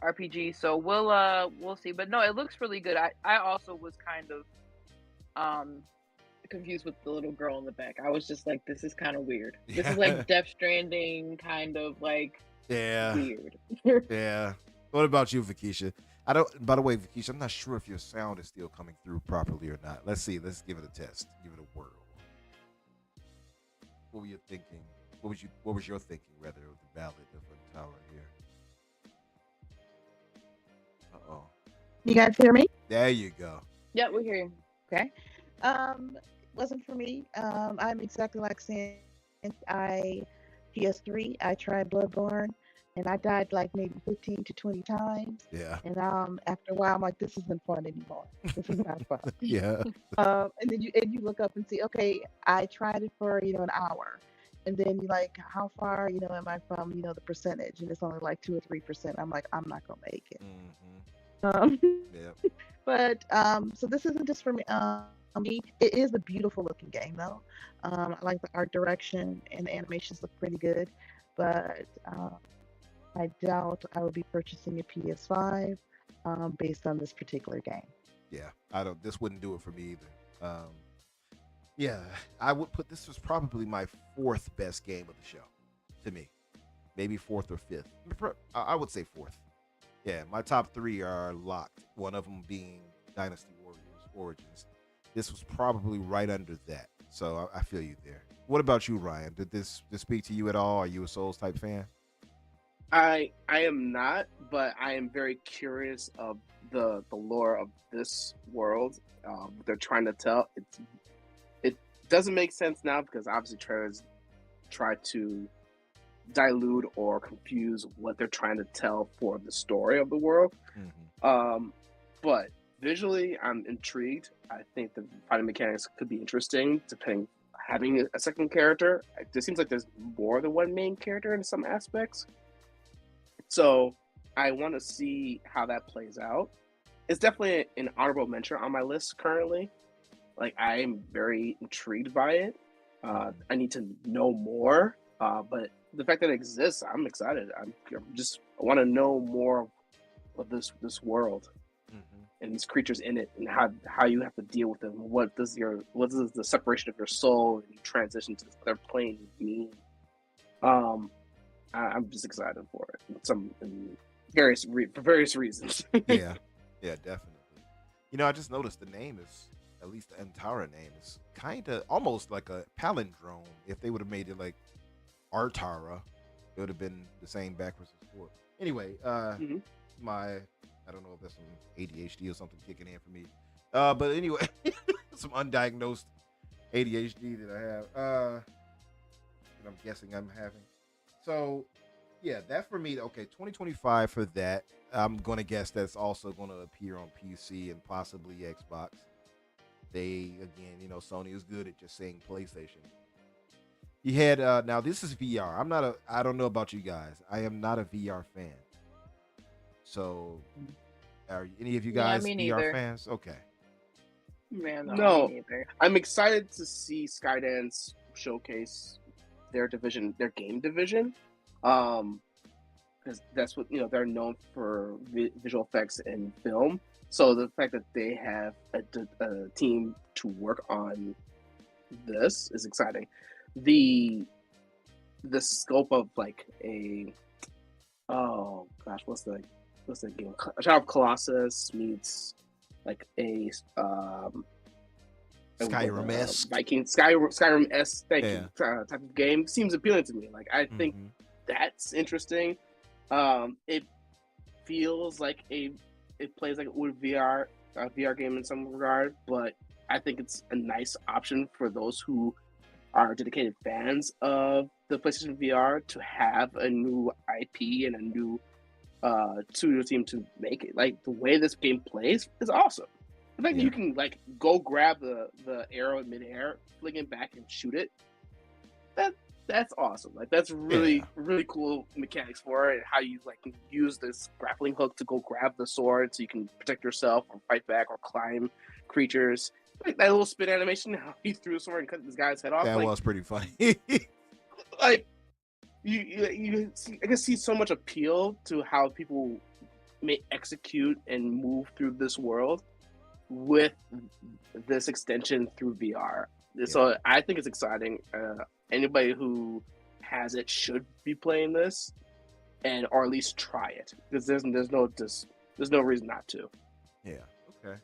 RPG. So we'll see. But no, it looks really good. I also was kind of confused with the little girl in the back. I was just like, this is kind of weird. This is like Death Stranding kind of like weird. Yeah. What about you, Vakisha? By the way, Vakisha, I'm not sure if your sound is still coming through properly or not. Let's see. Let's give it a test. Give it a whirl. What were you thinking? What was your thinking, rather, of the Ballad of a Tower here? Uh-oh. You guys hear me? There you go. Yeah, we hear you. Okay. Wasn't for me. I'm exactly like Santi. PS3, I tried Bloodborne, and I died like maybe 15 to 20 times. Yeah. And after a while, I'm like, this isn't fun anymore. This is not fun. Yeah. And then you look up and see, okay, I tried it for an hour, And then you like, how far, am I from, the percentage? And it's only like 2 or 3%. I'm like, I'm not gonna make it. Um, Yep. but so this isn't just for me. It is a beautiful looking game though. I like the art direction and the animations look pretty good. But I doubt I will be purchasing a PS5 based on this particular game. Yeah. I don't. This wouldn't do it for me either. Yeah, I would put this was probably my fourth best game of the show, to me. Maybe fourth or fifth. I would say fourth. Yeah, my top three are locked. One of them being Dynasty Warriors Origins. This was probably right under that. So I feel you there. What about you, Ryan? Did this speak to you at all? Are you a Souls type fan? I am not, but I am very curious of the lore of this world. What they're trying to tell. It doesn't make sense now because obviously trailers try to dilute or confuse what they're trying to tell for the story of the world. But visually, I'm intrigued. I think the fighting mechanics could be interesting, depending having a second character. It seems like there's more than one main character in some aspects. So I want to see how that plays out. It's definitely an honorable mention on my list currently. Like, I am very intrigued by it. I need to know more, but the fact that it exists, I'm excited. I want to know more of this world and these creatures in it, and how you have to deal with them. What does the separation of your soul and transition to their plane mean? I'm just excited for it. For various reasons. Yeah, definitely. I just noticed the name is, at least the Antara name is kind of almost like a palindrome. If they would have made it like Artara, it would have been the same backwards and forth. Anyway, I don't know if that's some ADHD or something kicking in for me. But anyway, some undiagnosed ADHD that I have. That I'm guessing I'm having. So, yeah, that for me. Okay, 2025 for that. I'm gonna guess that's also gonna appear on PC and possibly Xbox. They again, Sony is good at just saying PlayStation. You had now this is VR. I don't know about you guys. I am not a VR fan. So, are any of you guys me VR neither. fans? Okay. Man, No, me neither. I'm excited to see Skydance showcase their game division, because that's what they're known for, visual effects and film. So the fact that they have a team to work on this is exciting. The scope of like what's the game? Shadow of Colossus meets like a Skyrim-esque. Skyrim-esque Yeah. type of game seems appealing to me. Like, I think that's interesting. It feels like it plays like it would a VR game in some regard, but I think it's a nice option for those who are dedicated fans of the PlayStation VR to have a new IP and a new studio team to make it. Like, the way this game plays is awesome. The fact that you can like go grab the arrow in midair, fling it back and shoot it. That's awesome. Like, that's really cool mechanics for it. How you like use this grappling hook to go grab the sword so you can protect yourself or fight back or climb creatures. Like that little spin animation, how he threw a sword and cut this guy's head off. That like, was pretty funny. like you I can see so much appeal to how people may execute and move through this world with this extension through VR. So I think it's exciting. Anybody who has it should be playing this, or at least try it, because there's no reason not to. Yeah. Okay.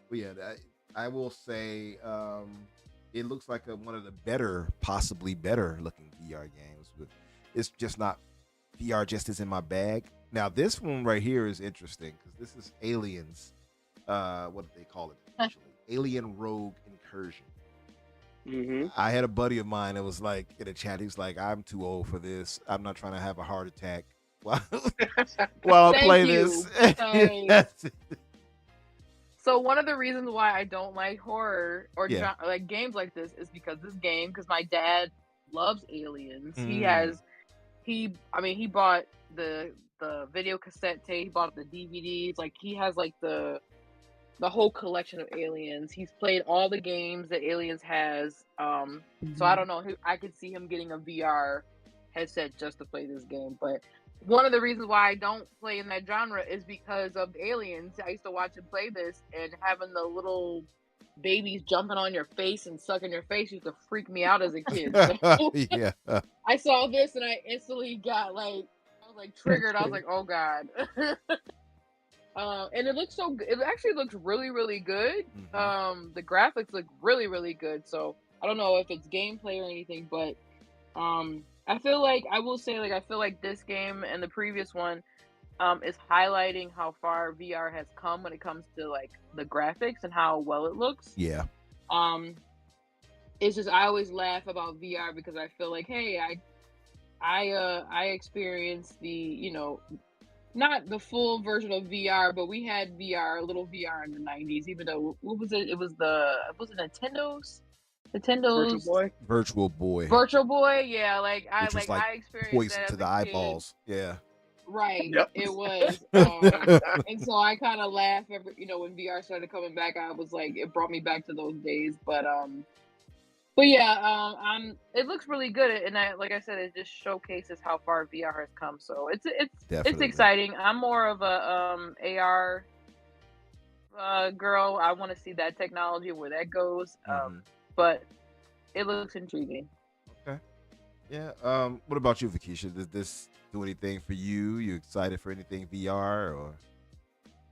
Well, yeah, I will say it looks like one of the possibly better looking VR games, but it's just not VR. Just is in my bag. Now this one right here is interesting because this is Aliens. What did they call it actually? Alien Rogue Incursion. I had a buddy of mine that was like in a chat. He was like, "I'm too old for this. I'm not trying to have a heart attack while I play this." So one of the reasons why I don't like horror or Yeah. like games like this is because my dad loves Aliens. Mm. He bought the video cassette tape, he bought the DVDs, like he has like the whole collection of Aliens. He's played all the games that Aliens has. So I don't know. I could see him getting a VR headset just to play this game. But one of the reasons why I don't play in that genre is because of Aliens. I used to watch him play this, and having the little babies jumping on your face and sucking your face used to freak me out as a kid. So Yeah. I saw this and I instantly got like, I was like triggered. I was like, oh god. And it looks so good. It actually looks really, really good. The graphics look really, really good. So I don't know if it's gameplay or anything, but I feel like I feel like this game and the previous one is highlighting how far VR has come when it comes to like the graphics and how well it looks. Yeah. Um, it's just I always laugh about VR because I feel like, hey, I experienced the not the full version of VR, but we had VR, a little VR in the 90s, even though, what was it? Was it Nintendo's? Virtual Boy. Virtual Boy. Virtual Boy, yeah, Which was like I experienced poison that to as the a kid. eyeballs. Yeah. Right, Yep. it was. And so I kind of laugh every, when VR started coming back, I was like, it brought me back to those days. But yeah, it looks really good, and like I said, it just showcases how far VR has come. So it's Definitely. exciting. I'm more of a AR girl. I want to see that technology where that goes. But it looks intriguing. Okay. Yeah. What about you, Vakisha? Does this do anything for you? You excited for anything VR or?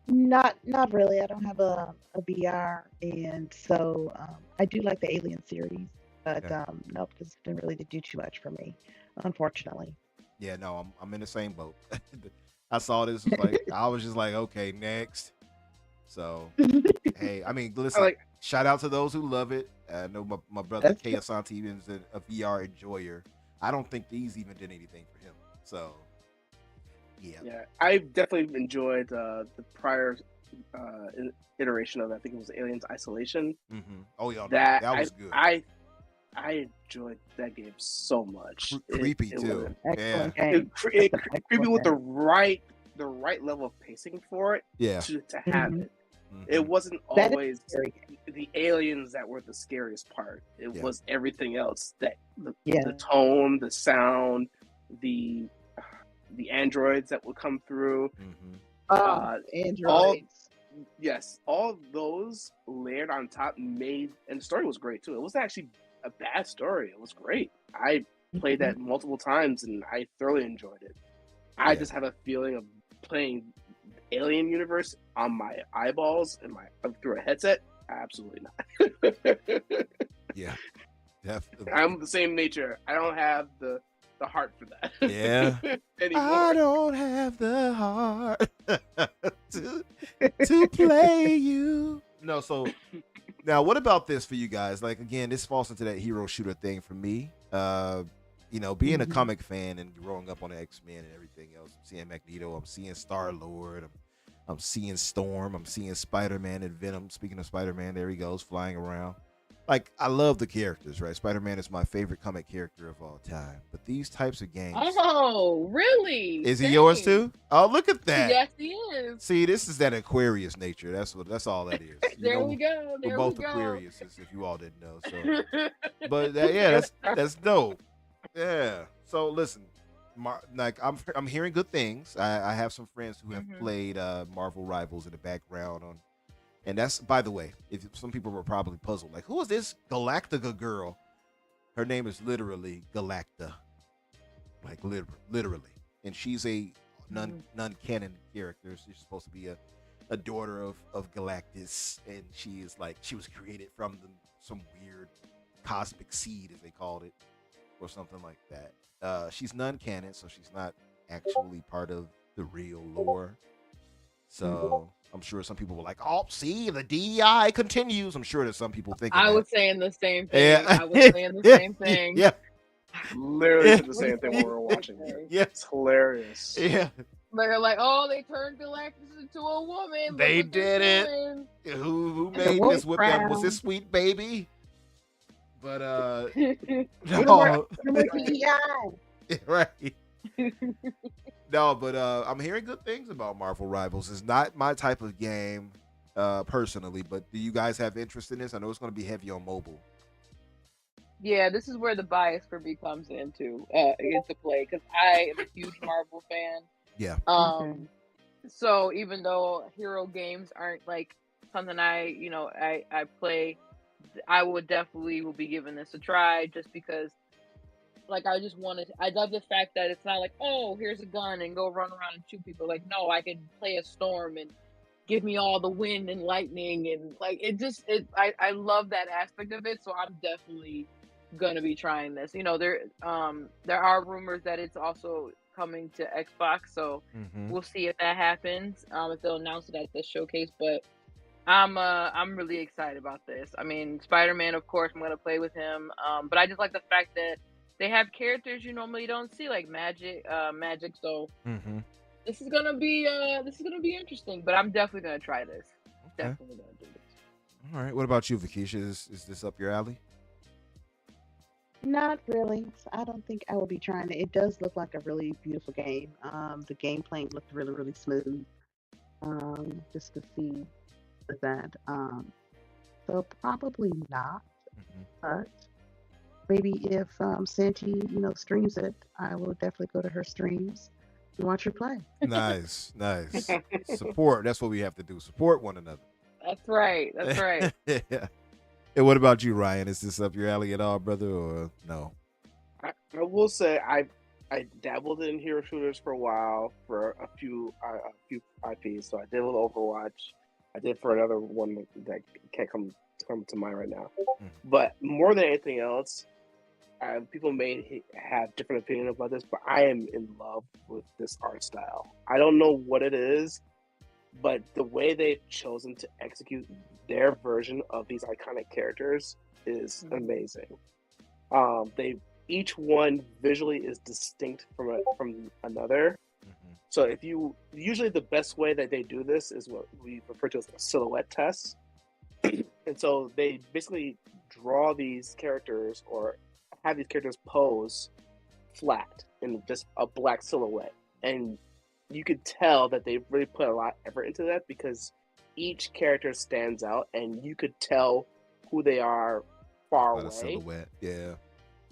Not really. I don't have a VR, and so I do like the Alien series, but Okay. nope, this didn't really do too much for me, unfortunately. Yeah, no, I'm in the same boat. I saw this, like I was just like, okay, next. So hey, I mean, listen, like- shout out to those who love it. I know my brother That's Kaya Santi is a VR enjoyer. I don't think these even did anything for him. So yeah. Yeah, I definitely enjoyed the prior iteration of it. I think it was Aliens Isolation. Oh yeah, That was good. I enjoyed that game so much. Creepy it too. Excellent Yeah. game. creepy Excellent with the game. right level of pacing for it. Yeah. To have Mhm. it. It wasn't That is always scary. the aliens that were the scariest part. It Yeah. was everything else, that Yeah. the tone, the sound, the androids that would come through. Androids. Yes, all of those layered on top made, and the story was great too. It wasn't actually a bad story. It was great. I played that multiple times and I thoroughly enjoyed it. I Yeah. just have a feeling of playing Alien Universe on my eyeballs and through a headset. Absolutely not. Yeah. Definitely. I'm the same nature. I don't have the heart for that. Yeah. Anymore. I don't have the heart to play you. No, so now what about this for you guys? Like again, this falls into that hero shooter thing for me. Being a comic fan and growing up on the X-Men and everything else, I'm seeing Magneto, I'm seeing Star-Lord, I'm seeing Storm, I'm seeing Spider-Man and Venom. Speaking of Spider-Man, there he goes flying around. Like, I love the characters, right? Spider-Man is my favorite comic character of all time. But these types of games... Oh, really? Is he yours too? Oh, look at that. Yes, he is. See, this is that Aquarius nature. That's all that is. There we go. We're both Aquariuses, if you all didn't know. So, but that's dope. Yeah. So listen, I'm hearing good things. I have some friends who have played Marvel Rivals in the background on. And that's, by the way, if some people were probably puzzled, like, who is this Galactica girl? Her name is literally Galacta, like literally, and she's a non-canon character. She's supposed to be a daughter of Galactus, and she was created from some weird cosmic seed, as they called it, or something like that. She's non-canon, so she's not actually part of the real lore. So I'm sure some people were like, "Oh, see, the DEI continues." I'm sure there's some people thinking. I that. was saying the same thing. Yeah. I was saying the same thing. Yeah. Literally said the same thing when we were watching it. Yeah. It's hilarious. Yeah. They're like, "Oh, they turned Galactus into a woman." Look They what they're did it. doing." Who And the made this wolf with them? Was crown. this Sweet Baby? But What no, PEI. right. No, but I'm hearing good things about Marvel Rivals. It's not my type of game, personally. But do you guys have interest in this? I know it's going to be heavy on mobile. Yeah, this is where the bias for me comes into play because I am a huge Marvel fan. Yeah. So even though hero games aren't like something I play, I would definitely will be giving this a try just because like I love the fact that it's not like, oh, here's a gun and go run around and shoot people. Like, no, I can play a storm and give me all the wind and lightning and like I love that aspect of it. So I'm definitely gonna be trying this. There are rumors that it's also coming to Xbox, so Mm-hmm. we'll see if that happens. If they'll announce it at the showcase, but I'm really excited about this. I mean, Spider-Man, of course, I'm gonna play with him. But I just like the fact that they have characters you normally don't see, like Magic. So Mm-hmm. this is gonna be interesting. But I'm definitely gonna try this. Okay. Definitely gonna do this. All right. What about you, Vakisha? Is this up your alley? Not really. So I don't think I will be trying it. It does look like a really beautiful game. The gameplay looked really, really smooth. Just to see with that. So probably not. Mm-hmm. But maybe if Santi, streams it, I will definitely go to her streams and watch her play. Nice, nice. Support. That's what we have to do. Support one another. That's right. That's right. Yeah. And what about you, Ryan? Is this up your alley at all, brother, or no? I will say I dabbled in hero shooters for a while for a few IPs. So I did with Overwatch. I did for another one that can't come to mind right now. But more than anything else, people may have different opinion about this, but I am in love with this art style. I don't know what it is, but the way they've chosen to execute their version of these iconic characters is amazing. They each one visually is distinct from another. Mm-hmm. So usually the best way that they do this is what we refer to as a silhouette test. And so they basically draw these characters or have these characters pose flat in just a black silhouette. And you could tell that they really put a lot of effort into that because each character stands out and you could tell who they are far By the away silhouette, yeah.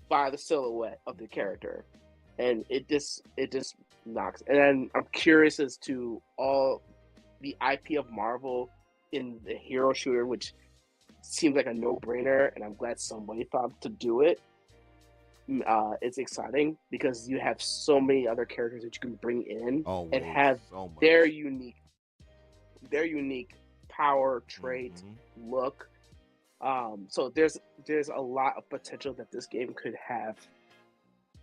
by the silhouette of the character. And it just knocks. And then I'm curious as to all the IP of Marvel in the hero shooter, which seems like a no-brainer, and I'm glad somebody thought to do it. It's exciting because you have so many other characters that you can bring in Always, and have so much. their unique power, trait, Mhm. look. So there's a lot of potential that this game could have.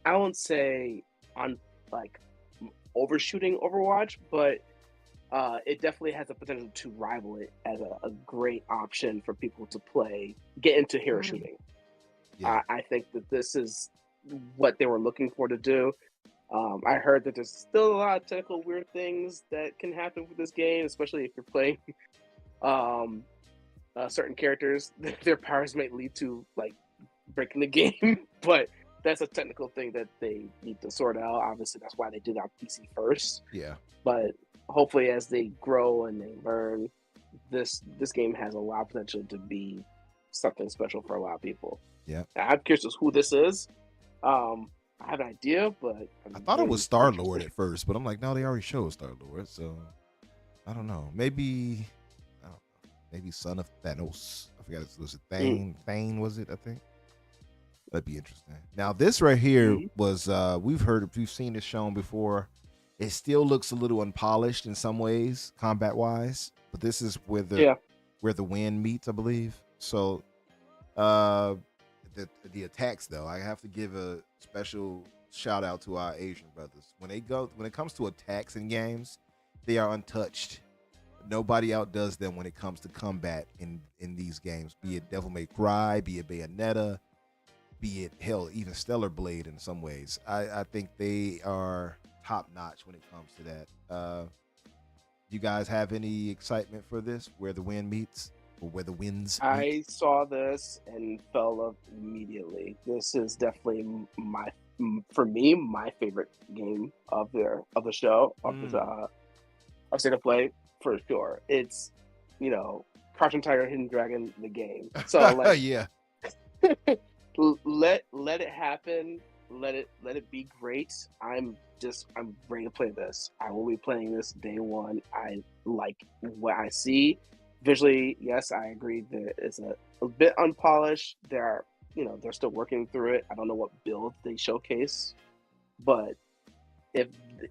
I won't say on like overshooting Overwatch, but it definitely has the potential to rival it as a great option for people to play, get into hero shooting. Yeah. I think that this is what they were looking for to do. I heard that there's still a lot of technical weird things that can happen with this game, especially if you're playing certain characters. Their powers might lead to like breaking the game, but that's a technical thing that they need to sort out. Obviously, that's why they did it on PC first. Yeah. But hopefully, as they grow and they learn, this game has a lot of potential to be something special for a lot of people. Yeah. I'm curious as who this is. I have an idea, but I thought it was Star Lord at first, but I'm like, no, they already showed Star Lord, so I don't know. Maybe I don't know. Maybe son of Thanos. I forgot it was Thane. Thane was it? I think that'd be interesting. Now this right here was we've seen this shown before. It still looks a little unpolished in some ways, combat wise, but this is where the wind meets, I believe. So the attacks though, I have to give a special shout out to our Asian brothers. When it comes to attacks in games, they are untouched. Nobody outdoes them when it comes to combat in these games, be it Devil May Cry, be it Bayonetta, be it hell, even Stellar Blade in some ways. I think they are top notch when it comes to that. You guys have any excitement for this, where the wind meets? or where the winds meet? I saw this and fell in love immediately. This is definitely for me, my favorite game of the show of State of Play for sure. It's, Crouching Tiger, Hidden Dragon, the game. So like, Yeah. let it happen. Let it be great. I'm ready to play this. I will be playing this day one. I like what I see visually. Yes, I agree that it's a bit unpolished. They're still working through it. I don't know what build they showcase, but if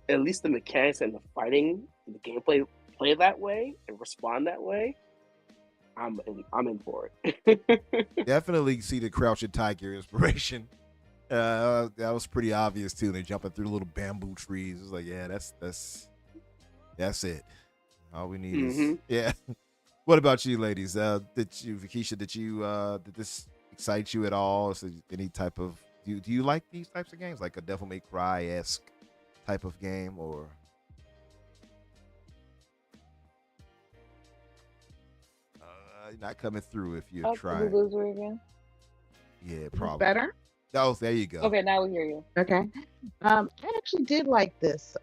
at least the mechanics and the fighting, and the gameplay play that way and respond that way, I'm in for it. Definitely see the Crouching Tiger inspiration. That was pretty obvious too. They're jumping through little bamboo trees. It's like, yeah, that's it. All we need is yeah. What about you, ladies? Vakisha, did this excite you at all? Is there any type of do you like these types of games, like a Devil May Cry-esque type of game, or? Not coming through if you try. Again? Yeah, probably. Better? Oh, there you go. Okay, now we hear you. Okay. I actually did like this.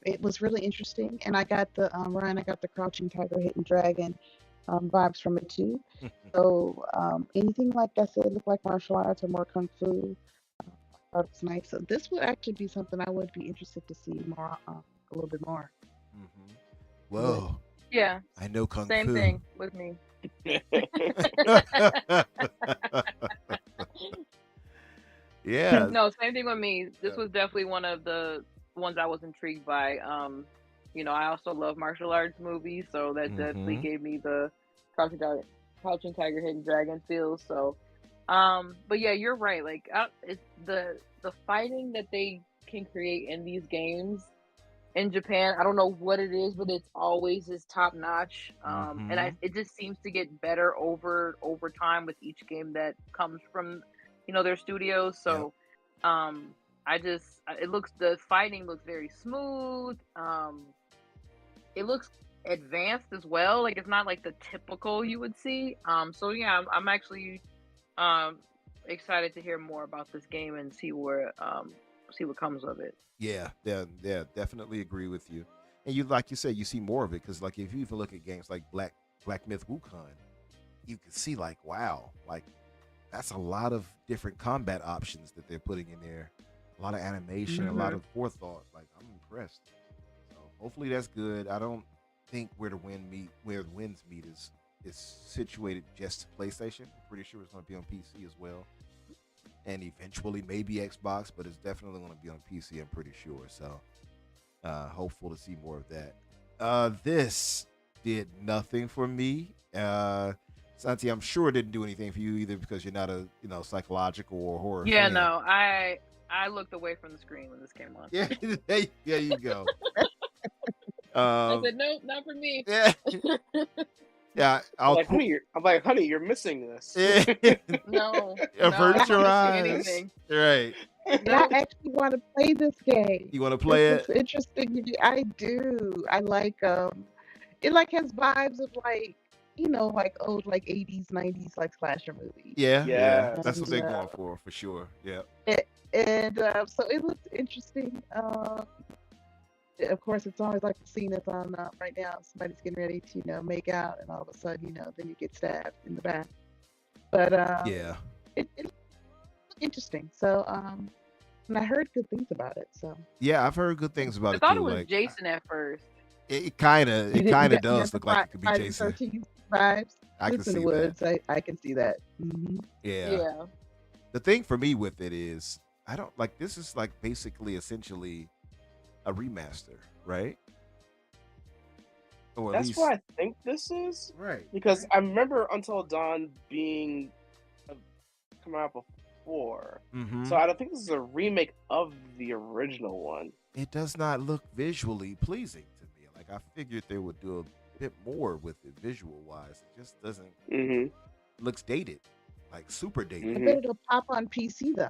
It was really interesting, and I got the Ryan. I got the Crouching Tiger, Hidden Dragon vibes from it too. So anything like I said, looked like martial arts or more kung fu. I thought it was nice. So this would actually be something I would be interested to see more, a little bit more. Mm-hmm. Whoa. Yeah. I know kung fu. Same thing with me. Yeah. No, same thing with me. This was definitely one of the ones I was intrigued by. I also love martial arts movies, so that definitely gave me the Crouching Tiger, Hidden Dragon feel. So, but yeah, you're right. Like, it's the fighting that they can create in these games in Japan. I don't know what it is, but it's always is top notch. And it just seems to get better over time with each game that comes from their studios. So the fighting looks very smooth. It looks advanced as well. Like, it's not like the typical you would see. So yeah, I'm actually excited to hear more about this game and see what comes of it. Yeah, definitely agree with you. And like you said, you see more of it because, like, if you even look at games like Black Myth Wukong, you can see, like, wow, like, that's a lot of different combat options that they're putting in there. A lot of animation, a lot of forethought. Like, I'm impressed. So hopefully that's good. I don't think where the winds meet is situated just to PlayStation. I'm pretty sure it's going to be on PC as well, and eventually maybe Xbox, but it's definitely going to be on PC. I'm pretty sure. So hopeful to see more of that. This did nothing for me. Santi, I'm sure it didn't do anything for you either because you're not a psychological or horror fan. No, I looked away from the screen when this came on. Yeah, there you go. I said, nope, not for me. Yeah, yeah. I'm like, honey, you're missing this. No, avert your I don't eyes. see anything. Right. And I actually want to play this game. You want to play it? It's interesting. I do. I like it like has vibes of like like old like 80s, 90s like slasher movies. Yeah. That's what they're going for sure. Yeah. And so it looks interesting. Of course, it's always like the scene that's on right now. Somebody's getting ready to make out, and all of a sudden, then you get stabbed in the back. But yeah, it interesting. So and I heard good things about it. So yeah, I've heard good things about it too. I thought it was like, Jason at first. It kind of does look like it could be Jason. 13 vibes. I can Lives in see the woods. that. I can see that. Yeah. The thing for me with it is I don't like this is like basically essentially a remaster, right? Or That's what I think this is. Right. Because I remember Until Dawn being coming out before. So I don't think this is a remake of the original one. It does not look visually pleasing to me. Like, I figured they would do a bit more with it visual wise. It just doesn't looks dated. Like super dated. I bet it'll pop on PC though.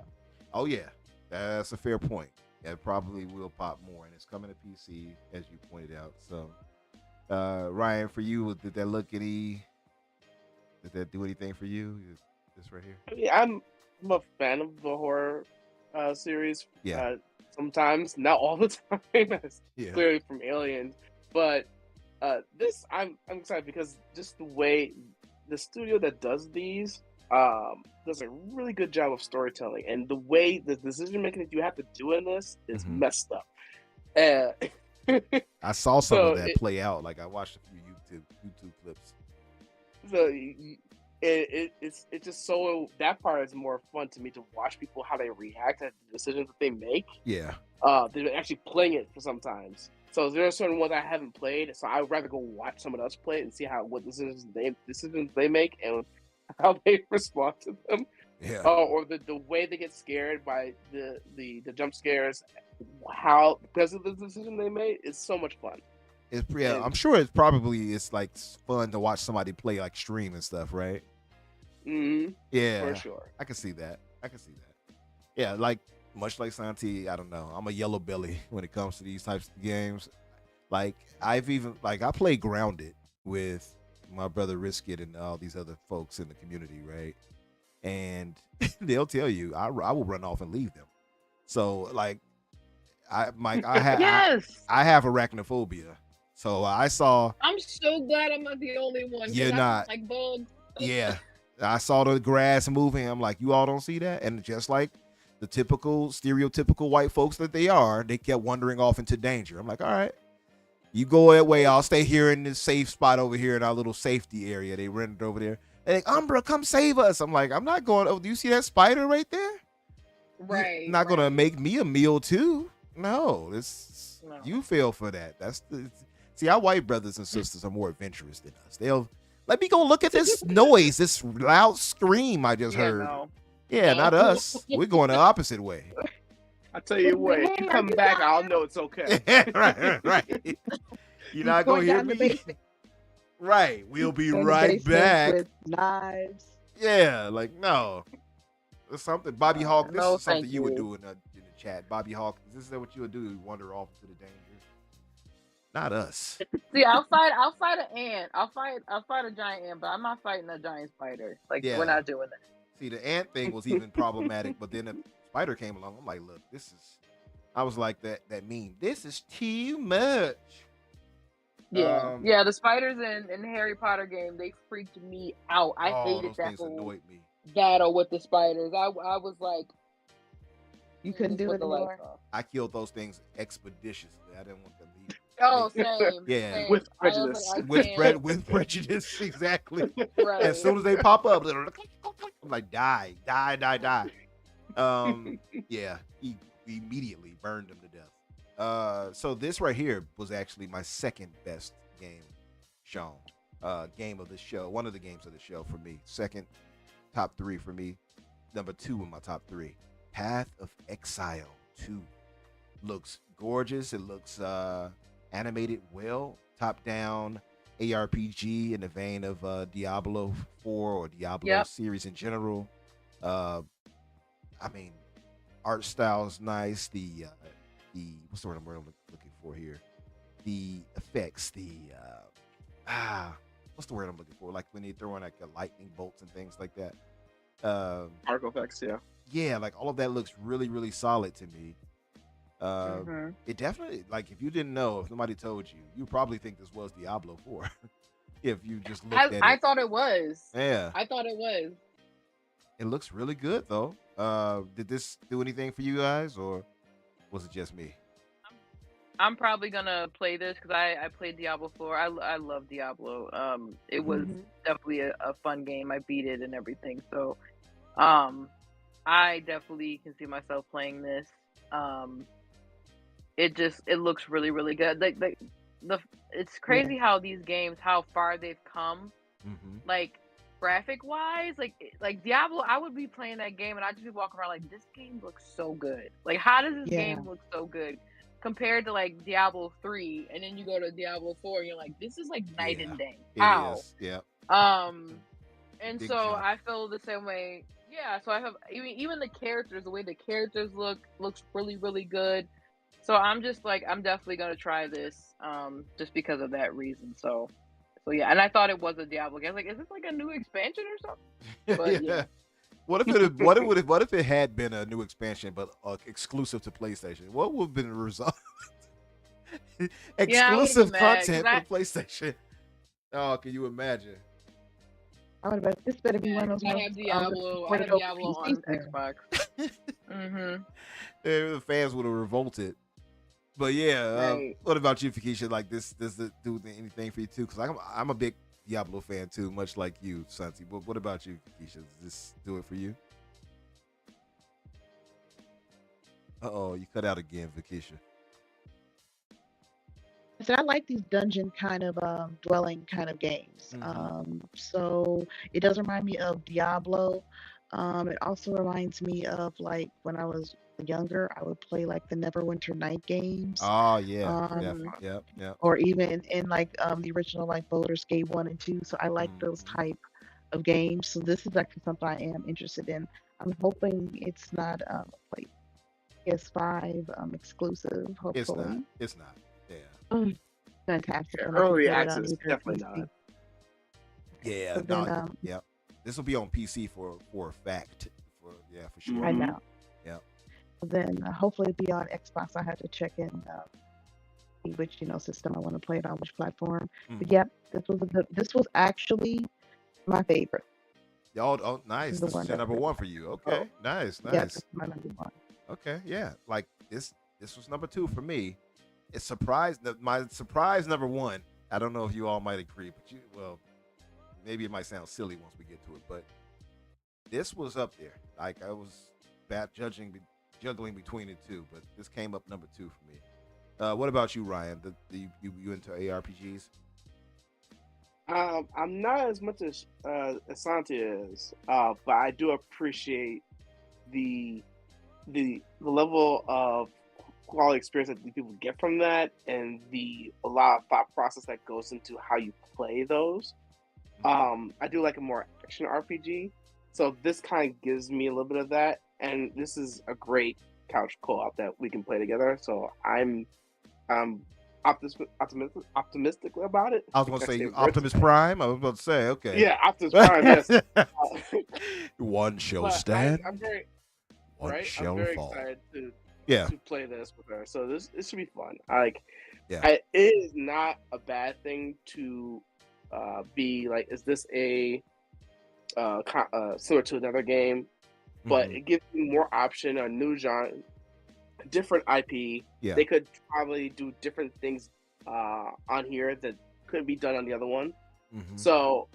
Oh yeah. That's a fair point. It probably will pop more, and it's coming to PC, as you pointed out. So, Ryan, for you, did that look any Did that do anything for you? This right here? I mean, I'm a fan of the horror series. Yeah. Sometimes, not all the time, as Yeah. clearly from Alien, but this I'm excited because just the way the studio that does these does a really good job of storytelling, and the way the decision making that you have to do in this is Mhm. messed up. Uh, I saw some So of that it- play out. Like I watched a few YouTube clips. so it's just so that part is more fun to me to watch people how they react to the decisions that they make. Yeah. They're actually playing it for sometimes. So there are certain ones I haven't played, so I'd rather go watch someone else play it and see what decisions they make and how they respond to them. Yeah. Or the way they get scared by the jump scares, how because of the decision they made is so much fun. Yeah, I'm sure it's like fun to watch somebody play like stream and stuff, right? Mm-hmm. Yeah, For sure. I can see that. Yeah, like much like Santi, I don't know. I'm a yellow belly when it comes to these types of games. Like I play Grounded with my brother Riskit and all these other folks in the community, right? And they'll tell you I will run off and leave them. So like I Yes. I have arachnophobia. So I saw. I'm so glad I'm not the only one. 'cause You're I not. don't like bugs. Yeah, I saw the grass moving. I'm like, you all don't see that? And just like the typical stereotypical white folks that they are, they kept wandering off into danger. I'm like, all right, you go that way. I'll stay here in this safe spot over here in our little safety area. They rented over there. They're like, Umbra, come save us. I'm like, I'm not going. Oh, do you see that spider right there? Right. You're not gonna make me a meal too. No, No. you feel for that. See, our white brothers and sisters are more adventurous than us. They'll let me go look at this noise, this loud scream I just heard. No. Yeah, No. not us. We're going the opposite way. I tell you what, if you come back, I'll know it's okay. right. You're not gonna Going hear down the me. basement. Right. We'll be In the right basement back. with knives. Yeah, like no. There's something. Bobby Hawk, this no, is something thank you would you. do in the chat. Bobby Hawk, this is what you would do. You wander off into the danger. Not us. See, I'll fight an ant. I'll fight a giant ant, but I'm not fighting a giant spider. Like Yeah. we're not doing that. See, the ant thing was even problematic, but then a spider came along. I'm like, look, I was like that meme. This is too much. Yeah. Yeah, the spiders in Harry Potter game, they freaked me out. I hated those that things whole annoyed me. battle with the spiders. I was like, You couldn't do put it the lights anymore. off. I killed those things expeditiously. I didn't want them to eat. Oh, same. Yeah. same. With I was prejudice. like, I can't. With prejudice, exactly. Right. As soon as they pop up, I'm like, die. Yeah, he immediately burned them to death. So this right here was actually my second best game shown. Game of the show, one of the games of the show for me. Second, top 3 for me. Number 2 in my top 3. Path of Exile 2 looks gorgeous. It looks animated well, top down ARPG in the vein of Diablo 4 or Diablo series in general. I mean, art style is nice. The what's the word I'm looking for here? The effects, what's the word I'm looking for? Like when they throw in like lightning bolts and things like that. Arc effects, yeah. Yeah, like all of that looks really, really solid to me. Mhm. It definitely, like, if you didn't know, if nobody told you, you probably think this was Diablo 4. If you just looked at I it. thought it was. Yeah, I thought it was. it looks really good though. Did this do anything for you guys, or was it just me? I'm probably gonna play this because I played Diablo 4. I love Diablo. It was definitely a fun game. I beat it and everything. So, I definitely can see myself playing this. It looks really, really good. It's crazy how these games, how far they've come. Mm-hmm. Like graphic wise, like Diablo, I would be playing that game and I'd just be walking around like, this game looks so good. Like, how does this game look so good compared to like Diablo 3? And then you go to Diablo 4 and you're like, this is like night and day. How? It is, yeah. And Big so jump. I feel the same way. Yeah, so I have even the characters, the way the characters looks really, really good. So I'm definitely gonna try this, just because of that reason. So So yeah, and I thought it was a Diablo game. I was like, is this like a new expansion or something? But yeah. What if it had been a new expansion but exclusive to PlayStation? What would have been the result? Yeah, I would have been Exclusive mad content because for PlayStation. Oh, can you imagine? I would have been, this better be one of those I ones have that's Diablo. I ported have over Diablo PC on soon. Xbox. Mm-hmm. The fans would have revolted. But yeah, Right. what about you, Fakisha? Like this, does it do anything for you too? Because I'm a big Diablo fan too, much like you, Santi. But what about you, Fakisha? Does this do it for you? Uh-oh, you cut out again, Fakisha. So I like these dungeon kind of dwelling kind of games. So it does remind me of Diablo. It also reminds me of like when I was younger, I would play like the Neverwinter Night games. Oh yeah, Um, yep. or even in like the original like Boulder Skate 1 and 2. So I like those type of games. So this is actually something I am interested in. I'm hoping it's not like PS5 exclusive, It's not. hopefully. It's not. Yeah. Fantastic. Yeah, And I can early get it on access, either definitely PC. not. Yeah. So then, No. Yep. This will be on PC for a fact. For sure. I know. Yep. Then hopefully it'll be on Xbox. I have to check in which system I want to play it on, which platform. But yep, this was actually my favorite. Oh, nice. This is your number one for you. Okay. Nice. Yeah, this is my number one. Okay. Yeah. Like this was number 2 for me. It's surprised that my surprise number 1. I don't know if you all might agree, but maybe it might sound silly once we get to it, but this was up there. Like I was juggling between the two, but this came up number 2 for me. What about you, Ryan? You into ARPGs? I'm not as much as Santi is, but I do appreciate the level of quality experience that people get from that, and a lot of thought process that goes into how you play those. I do like a more action RPG, so this kind of gives me a little bit of that, and this is a great couch co-op that we can play together. So I'm optimistic about it. I was going to say Optimus Prime. I was about to say, okay. Yeah, Optimus Prime. Yes. One shall stand. I'm very shall fall. excited to play this with her. So this should be fun. It is not a bad thing to be like, is this a similar to another game? But it gives you more option, a new genre, different IP. Yeah. They could probably do different things on here that couldn't be done on the other one. So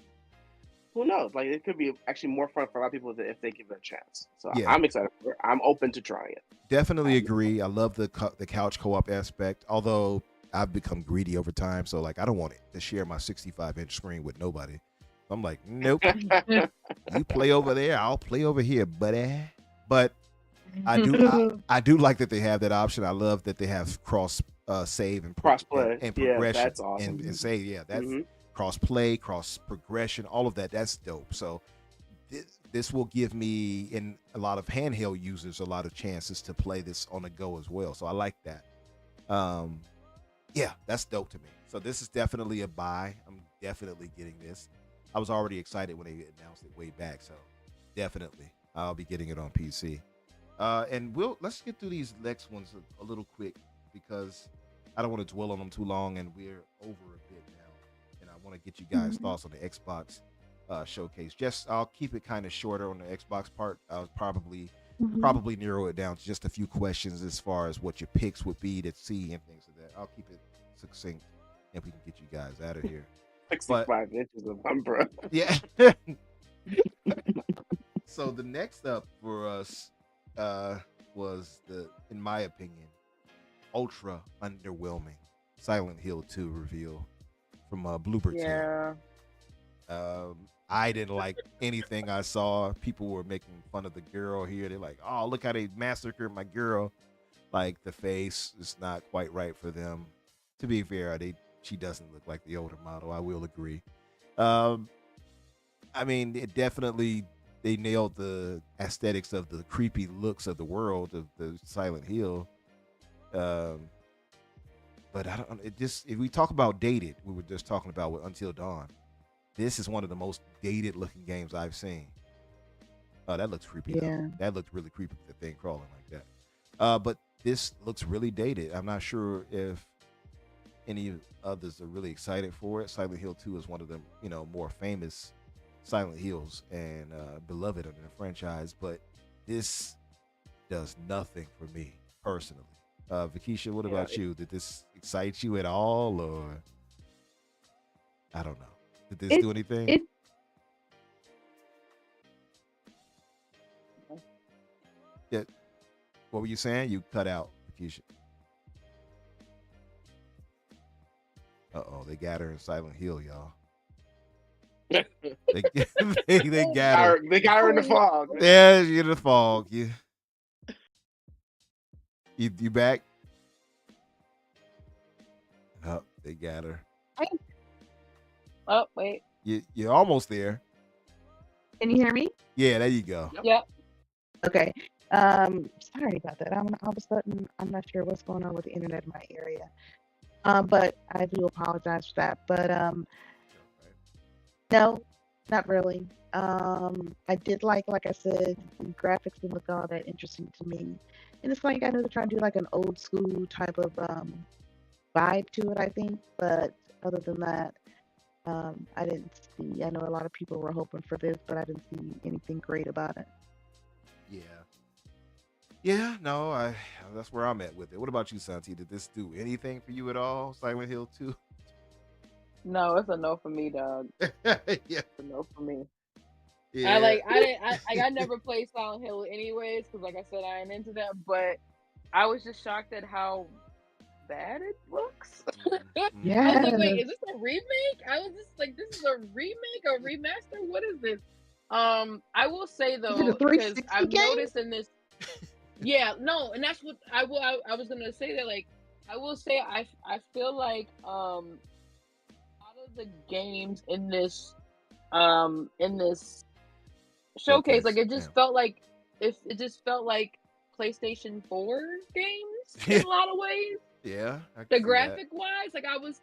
who knows? Like, it could be actually more fun for a lot of people if they give it a chance. So I'm excited for it. I'm open to trying it. Definitely agree. I love the couch co-op aspect, although I've become greedy over time. So like, I don't want it to share my 65-inch screen with nobody. I'm like, nope. You play over there, I'll play over here, buddy. But I do like that they have that option. I love that they have cross save and cross-play and progression. Yeah, that's awesome. And save, that's cross play, cross progression, all of that. That's dope. So this will give me and a lot of handheld users a lot of chances to play this on the go as well. So I like that. Yeah, that's dope to me. So this is definitely a buy. I'm definitely getting this. I was already excited when they announced it way back. So definitely I'll be getting it on PC. And let's get through these next ones a little quick because I don't want to dwell on them too long, and we're over a bit now. And I want to get you guys' thoughts on the Xbox showcase. I'll keep it kind of shorter on the Xbox part. I'll probably narrow it down to just a few questions as far as what your picks would be to see and things like that. I'll keep it succinct, and we can get you guys out of here. 65 inches of Umbra. Yeah. So the next up for us was in my opinion, ultra underwhelming Silent Hill 2 reveal from Bloober Team. I didn't like anything I saw. People were making fun of the girl here. They're like, oh, look how they massacred my girl. Like, the face is not quite right for them. To be fair, she doesn't look like the older model. I will agree. I mean, it definitely, they nailed the aesthetics of the creepy looks of the world of the Silent Hill. But I don't. It just if we talk about dated, we were just talking about with Until Dawn. This is one of the most dated looking games I've seen. Oh, that looks creepy though. Yeah. That looked really creepy with the thing crawling like that. But this looks really dated. I'm not sure if any others are really excited for it. Silent Hill 2 is one of the more famous Silent Hills and beloved in the franchise, but this does nothing for me personally. Vakisha, what about you? Did this excite you at all, or I don't know? Did this do anything? It Yeah. What were you saying? You cut out, Vakisha. They got her in Silent Hill, y'all. they, they got her. They got her in the fog. Yeah, you're in the fog. You back? Oh, they got her. Oh, wait. You're almost there. Can you hear me? Yeah, there you go. Yep. Okay. Sorry about that. All of a sudden, I'm not sure what's going on with the internet in my area. But I do apologize for that. But no, not really. I did like I said, the graphics didn't look all that interesting to me. And it's like I know they're trying to do like an old school type of vibe to it, I think. But other than that, I didn't see. I know a lot of people were hoping for this, but I didn't see anything great about it. Yeah, no, that's where I'm at with it. What about you, Santi? Did this do anything for you at all? Silent Hill 2? No, it's a no for me, dog. Yeah. It's a no for me. Yeah. I never played Silent Hill anyways, because like I said, I ain't into that. But I was just shocked at how bad it looks. Yeah. I was like, wait, is this a remake? I was just like, this is a remake, a remaster? What is this? I will say though, Is it a because 360 I've game? noticed in this. Yeah, no, and that's what I was gonna say that like I will say I feel like a lot of the games in this showcase, like it just felt like it just felt like PlayStation 4 games in a lot of ways. Yeah. The graphic wise, like I was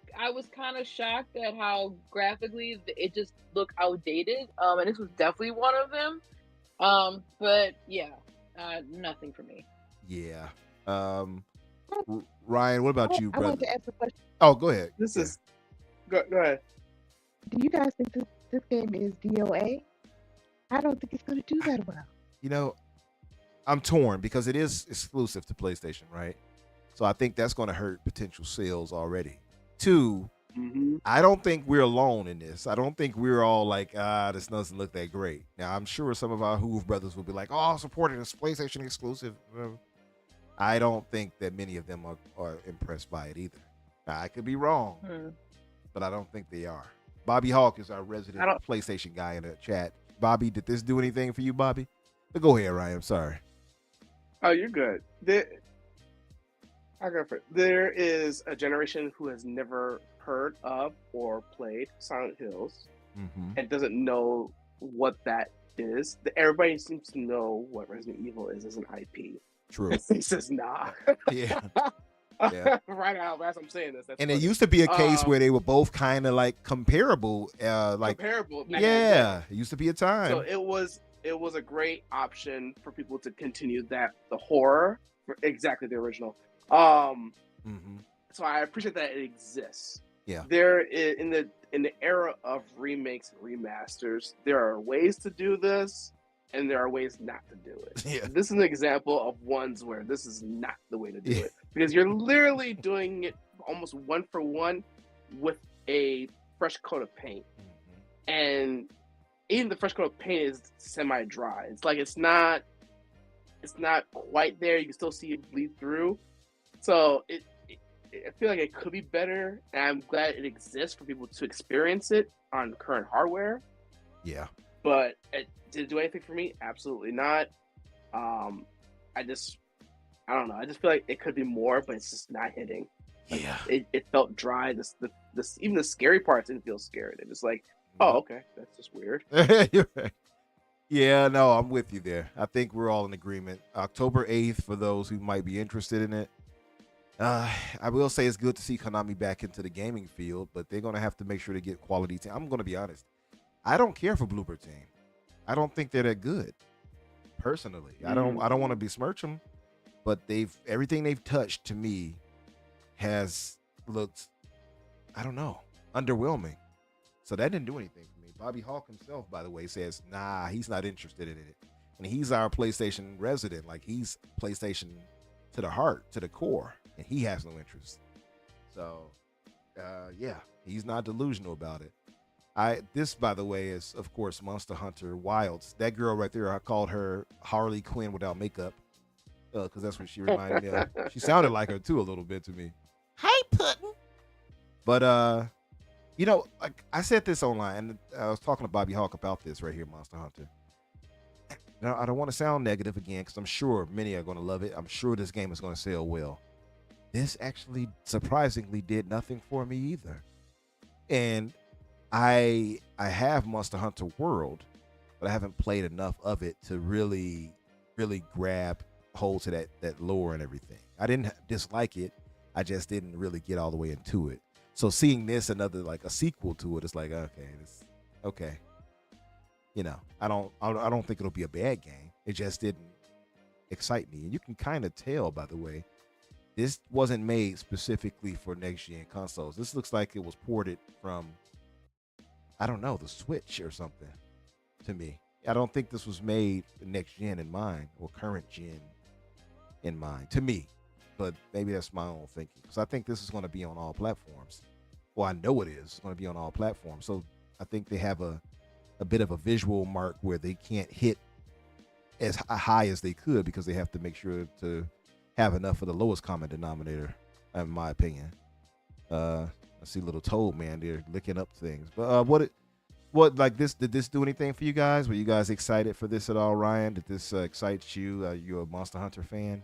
kind of shocked at how graphically it just looked outdated. And this was definitely one of them. But yeah, nothing for me. Yeah. Ryan, what about you, I brother? wanted to ask a question. Oh, go ahead. Go ahead. Do you guys think this game is DOA? I don't think it's going to do that well. I'm torn because it is exclusive to PlayStation, right? So I think that's going to hurt potential sales already. Two, I don't think we're alone in this. I don't think we're all like, this doesn't look that great. Now, I'm sure some of our Hoove brothers will be like, oh, I'll support it. It's PlayStation exclusive. I don't think that many of them are impressed by it either. Now, I could be wrong, but I don't think they are. Bobby Hawk is our resident PlayStation guy in the chat. Bobby, did this do anything for you, Bobby? But go ahead, Ryan. I'm sorry. Oh, you're good. There is a generation who has never heard of or played Silent Hills and doesn't know what that is. Everybody seems to know what Resident Evil is as an IP. True. He says, nah. Yeah. Right now, as I'm saying this. That's and funny. it used to be a case where they were both kind of like comparable. Comparable. Yeah. It used to be a time. So it was a great option for people to continue the horror for exactly the original. So I appreciate that it exists. Yeah. There is, in the era of remakes and remasters, there are ways to do this, and there are ways not to do it. Yeah. This is an example of ones where this is not the way to do it, because you're literally doing it almost one for one with a fresh coat of paint, and even the fresh coat of paint is semi-dry. It's like it's not quite there. You can still see it bleed through. So I feel like it could be better, and I'm glad it exists for people to experience it on current hardware. Yeah. But did it do anything for me? Absolutely not. I don't know. I just feel like it could be more, but it's just not hitting. Like, Yeah. It felt dry. This even the scary parts didn't feel scary. They're just like, oh, okay, that's just weird. You're right. Yeah, no, I'm with you there. I think we're all in agreement. October 8th, for those who might be interested in it. I will say it's good to see Konami back into the gaming field, but they're gonna have to make sure to get quality team. I'm gonna be honest. I don't care for Bloober Team. I don't think they're that good. Personally, I don't want to besmirch them, but everything they've touched to me has looked, I don't know, underwhelming. So that didn't do anything for me. Bobby Hawk himself, by the way, says, nah, he's not interested in it. And he's our PlayStation resident. Like, he's PlayStation to the heart, to the core, and he has no interest. So, yeah, he's not delusional about it. This, by the way, is, of course, Monster Hunter Wilds. That girl right there, I called her Harley Quinn without makeup, because that's what she reminded me of. She sounded like her, too, a little bit to me. Hey, Puddin'. But, you know, like I said this online, and I was talking to Bobby Hawk about this right here, Monster Hunter. Now, I don't want to sound negative again, because I'm sure many are going to love it. I'm sure this game is going to sell well. This actually, surprisingly, did nothing for me either. And I have Monster Hunter World, but I haven't played enough of it to really grab hold to that lore and everything. I didn't dislike it. I just didn't really get all the way into it. So seeing this, another like a sequel to it, it's like, okay. You know, I don't think it'll be a bad game. It just didn't excite me. And you can kind of tell, by the way, this wasn't made specifically for next gen consoles. This looks like it was ported from, I don't know, the Switch or something to me. I don't think this was made next gen in mind or current gen in mind to me. But maybe that's my own thinking, because I think this is going to be on all platforms. Well, I know it is. It's going to be on all platforms. So I think they have a bit of a visual mark where they can't hit as high as they could, because they have to make sure to have enough of the lowest common denominator, in my opinion. I see little Toad man there licking up things. But what like this? Did this do anything for you guys? Were you guys excited for this at all, Ryan? Did this excite you? You're a Monster Hunter fan?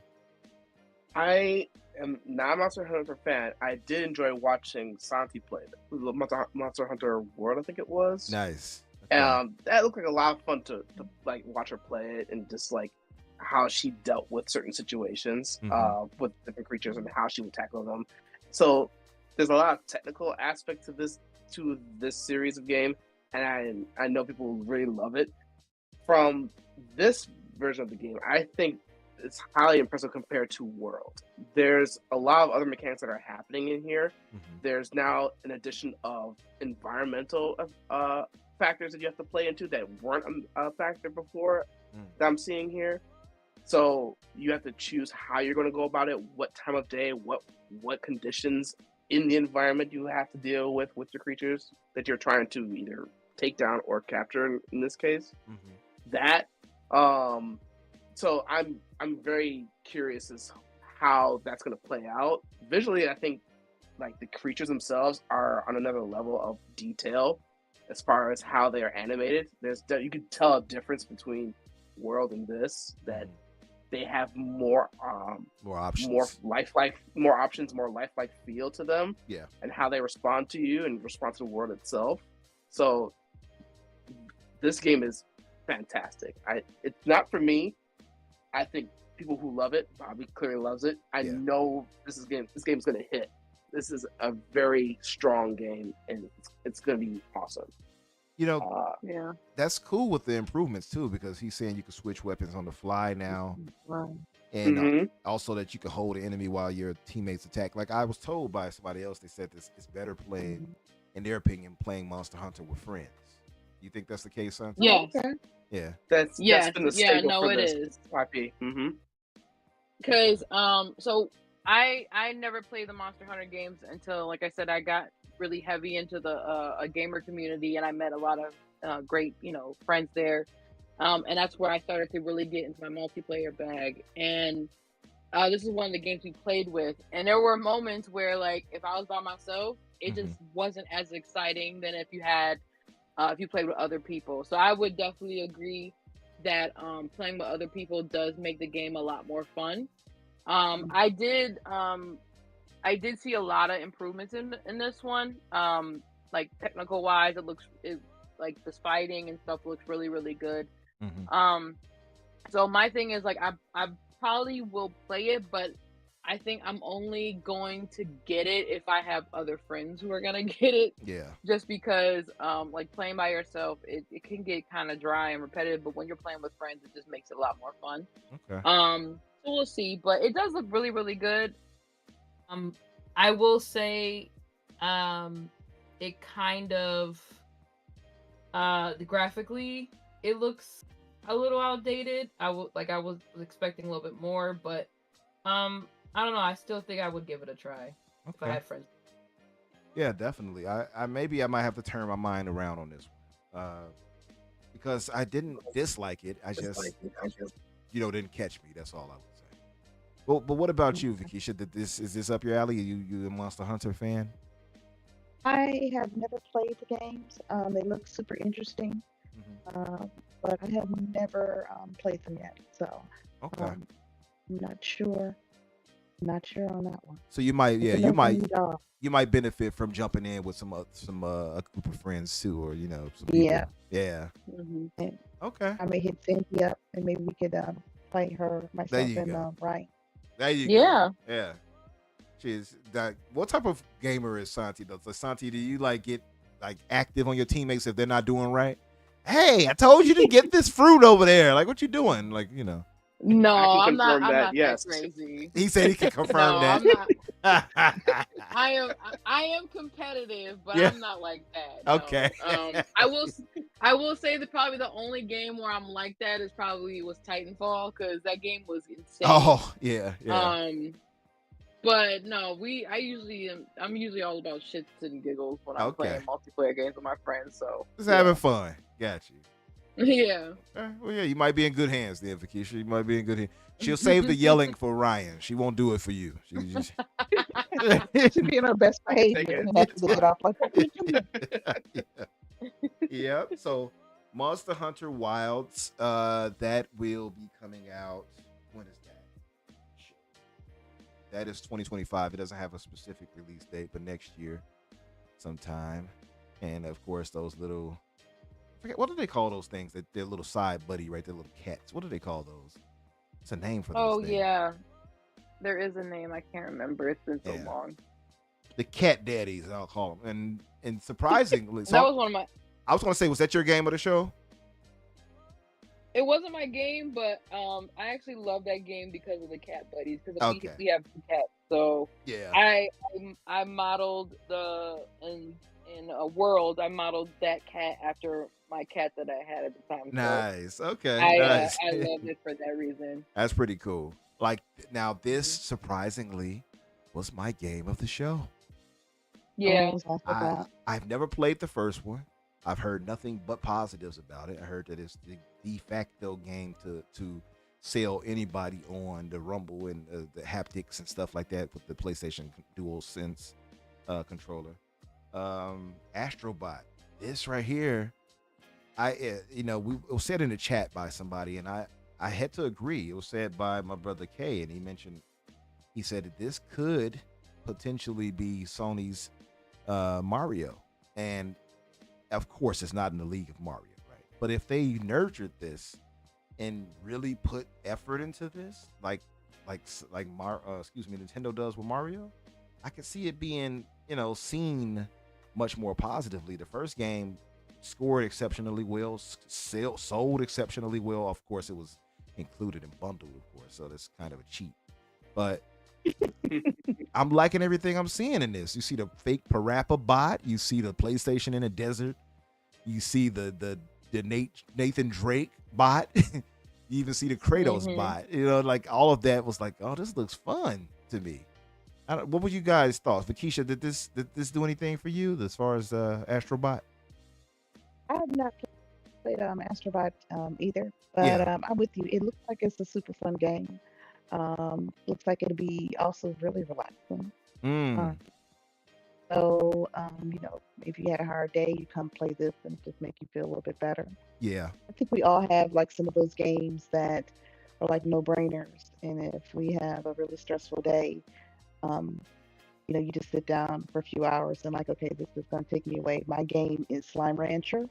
I am not a Monster Hunter fan. I did enjoy watching Santi play Monster Hunter World, I think it was. Nice. Okay. That looked like a lot of fun to like watch her play it, and just like how she dealt with certain situations with different creatures and how she would tackle them. So there's a lot of technical aspect to this series of game, and I know people really love it. From this version of the game, I think it's highly impressive compared to World. There's a lot of other mechanics that are happening in here. There's now an addition of environmental factors that you have to play into that weren't a factor before that I'm seeing here. So you have to choose how you're going to go about it, what time of day, what conditions in the environment you have to deal with your creatures that you're trying to either take down or capture in this case. That so I'm very curious as how that's going to play out. Visually, I think like the creatures themselves are on another level of detail as far as how they are animated. You can tell a difference between World and this, that they have more options, more lifelike feel to them. Yeah. And how they respond to you and respond to the world itself. So this game is fantastic. It's not for me. I think people who love it, Bobby clearly loves it. I know this game's going to hit. This is a very strong game, and it's going to be awesome. You know, Yeah. that's cool with the improvements too, because he's saying you can switch weapons on the fly now, Right. and also that you can hold an enemy while your teammates attack. Like I was told by somebody else, they said this is better playing, in their opinion, playing Monster Hunter with friends. You think that's the case, Santi? Yes. Okay. Yeah. That's been the staple no, for it this is. IP. Because so I never played the Monster Hunter games until, like I said, I got really heavy into the a gamer community, and I met a lot of great friends there, and that's where I started to really get into my multiplayer bag. And this is one of the games we played with, and there were moments where, like, if I was by myself, it just wasn't as exciting than if you played with other people. So I would definitely agree that playing with other people does make the game a lot more fun. I did see a lot of improvements in this one. Like technical wise, like this fighting and stuff looks really, really good. So my thing is, like, I probably will play it, but I think I'm only going to get it if I have other friends who are gonna get it. Yeah. Just because, like playing by yourself, it can get kind of dry and repetitive. But when you're playing with friends, it just makes it a lot more fun. Okay. So we'll see. But it does look really, really good. I will say, it kind of, graphically, it looks a little outdated. I was expecting a little bit more, but I don't know. I still think I would give it a try if I Okay. had friends. Yeah, definitely. I maybe I might have to turn my mind around on this one. Because I didn't dislike it. I just didn't catch me. That's all I would say. But what about you, Vikisha? Is this up your alley? You a Monster Hunter fan? I have never played the games. They look super interesting, Mm-hmm. but I have never played them yet. So Okay. I'm not sure. Not sure on that one. So you might, It's yeah, a you no for might, me, dog. you might benefit from jumping in with some a group of friends too, or some people. Yeah, Yeah. Hmm. and Okay. I may hit Santi up, and maybe we could play her, There myself, you and go. Ryan. There you go. Yeah. Yeah. She's that. What type of gamer is Santi though? So Santi, do you get active on your teammates if they're not doing right? Hey, I told you to get this fruit over there. Like, what you doing? No, I can I'm not. confirm I'm that, not yes. that crazy. He said he can confirm No, that. I'm not. I am competitive, but Yeah. I'm not like that. No. Okay. I will say that probably the only game where I'm like that was Titanfall, because that game was insane. Oh yeah, yeah. But no, I'm usually all about shits and giggles when I'm Okay. playing multiplayer games with my friends. So Just having fun. Got you. yeah. Well, yeah, you might be in good hands then, Vakisha. You might be in good hands. She'll save the yelling for Ryan. She won't do it for you. To be in her best behavior and have to get off like, Yep. So, Monster Hunter Wilds, that will be coming out. When is that? That is 2025. It doesn't have a specific release date, but next year, sometime. And of course, those little. I forget, what do they call those things? Their little side buddy, right? Their little cats. What do they call those? It's a name for those Oh things. yeah, there is a name I can't remember. It's been so Yeah. long. The cat daddies, I'll call them. And surprisingly, That was one of my. I was going to say, was that your game of the show? It wasn't my game, but I actually love that game because of the cat buddies. Because Okay. we have two cats, so Yeah. I modeled in a world. I modeled that cat after my cat that I had at the time. Nice. Okay. So Nice. I love it for that reason. That's pretty cool. Now this surprisingly was my game of the show. Yeah. what was I about? I've never played the first one. I've heard nothing but positives about it. I heard that it's the de facto game to sell anybody on the Rumble and the haptics and stuff like that with the PlayStation DualSense controller. Astrobot, this right here, it was said in the chat by somebody, and I had to agree. It was said by my brother Kay, and he said that this could potentially be Sony's Mario, and of course it's not in the league of Mario, right? But if they nurtured this and really put effort into this, Nintendo does with Mario, I could see it being seen much more positively. The first game scored exceptionally well, sold exceptionally well. Of course, it was included and bundled, of course, so that's kind of a cheat. But I'm liking everything I'm seeing in this. You see the fake Parappa bot. You see the PlayStation in a desert. You see the Nathan Drake bot. You even see the Kratos bot. All of that was like, oh, this looks fun to me. What were you guys' thoughts? Vakisha, did this do anything for you as far as Astrobot? I have not played Astrobot either, but Yeah. I'm with you. It looks like it's a super fun game. Looks like it'll be also really relaxing. Mm. So, if you had a hard day, you come play this and just make you feel a little bit better. Yeah. I think we all have some of those games that are like no-brainers. And if we have a really stressful day, you just sit down for a few hours and okay, this is going to take me away. My game is Slime Rancher.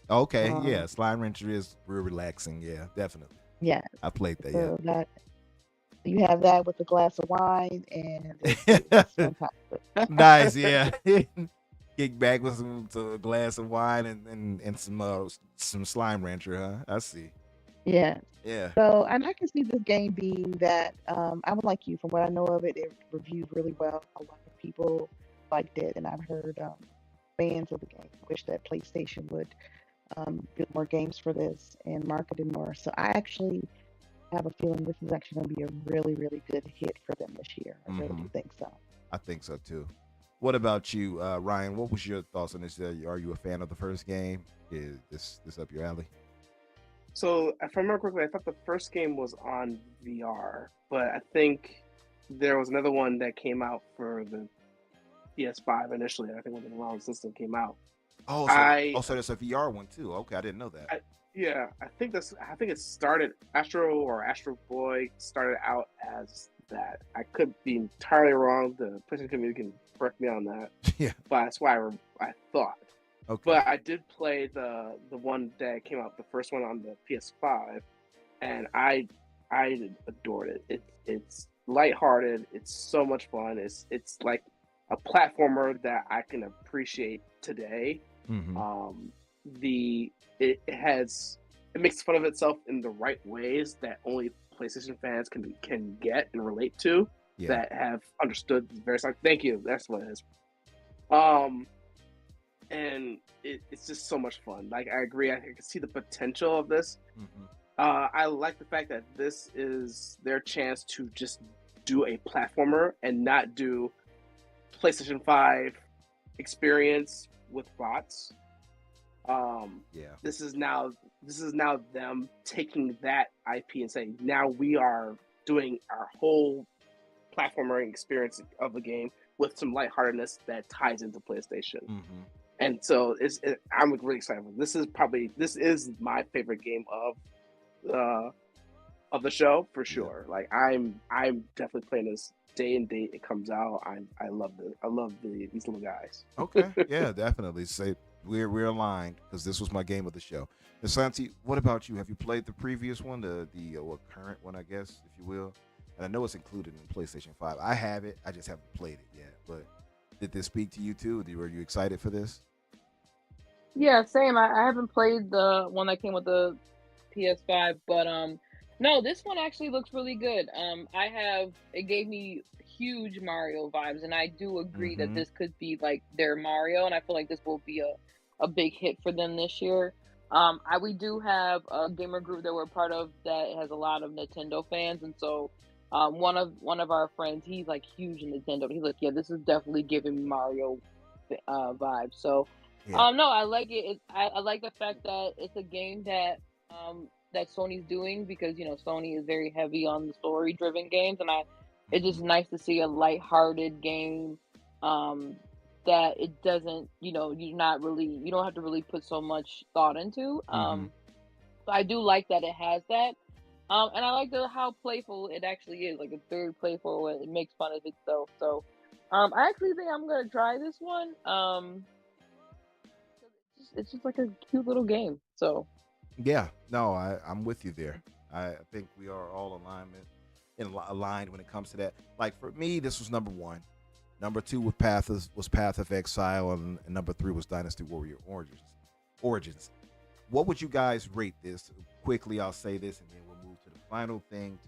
Okay. Um, Yeah. Slime Rancher is real relaxing. Yeah, definitely. Yeah. I played that. So Yeah. You have that with a glass of wine, and it's fantastic. Nice, yeah. Kick back with a glass of wine and some slime rancher, huh? I see. Yeah. Yeah. So, and I can see this game being that I would like you. From what I know of it, it reviewed really well. A lot of people liked it, and I've heard fans of the game wish that PlayStation would build more games for this and market it more. So I actually have a feeling this is actually going to be a really, really good hit for them this year. I really do think so. I think so too. What about you, Ryan? What was your thoughts on this? Are you a fan of the first game? Is this up your alley? So if I remember correctly, I thought the first game was on VR, but I think there was another one that came out for the PS5 initially. I think when the wrong system came out. Oh, so there's a VR one too. Okay, I didn't know that. I think it started Astro Boy started out as that. I could be entirely wrong. The PlayStation community can correct me on that. Yeah, but that's why I thought. okay. But I did play the one that came out, the first one on the PS5, and I adored it. It's lighthearted. It's so much fun. It's like a platformer that I can appreciate today. It makes fun of itself in the right ways that only PlayStation fans can get and relate to. Yeah. That have understood the various. Thank you. That's what it is. And it's just so much fun. Like, I agree. I can see the potential of this. I like the fact that this is their chance to just do a platformer and not do PlayStation 5 experience with bots. This is now them taking that IP and saying, now we are doing our whole platforming experience of the game with some lightheartedness that ties into PlayStation. And so I'm really excited. This is my favorite game of the show for sure. Yeah. Like, I'm definitely playing this day and date it comes out. I love these little guys. Okay, yeah, definitely. Say we're aligned because this was my game of the show. And Santi, what about you? Have you played the previous one, the current one, I guess, if you will? And I know it's included in PlayStation 5. I have it. I just haven't played it yet. But did this speak to you too? Were you excited for this? Yeah, same. I haven't played the one that came with the PS5, but no, this one actually looks really good. It gave me huge Mario vibes, and I do agree that this could be like their Mario, and I feel like this will be a big hit for them this year. We do have a gamer group that we're part of that has a lot of Nintendo fans, and so one of our friends, he's like huge in Nintendo. He's like, yeah, this is definitely giving me Mario vibes. So. Yeah. No, I like it. I like the fact that it's a game that that Sony's doing, because Sony is very heavy on the story-driven games, and it's just nice to see a light-hearted game that it doesn't, you don't have to really put so much thought into. So I do like that it has that, and I like how playful it actually is. Like, it's very playful, and it makes fun of itself. So I actually think I'm gonna try this one. It's just like a cute little game. So yeah, no, I'm with you there. I think we are all aligned when it comes to that. Like, for me, this was number 1. Number 2 was Path of Exile, and number 3 was Dynasty Warrior Origins. What would you guys rate this? Quickly, I'll say this, and then we'll move to the final thing.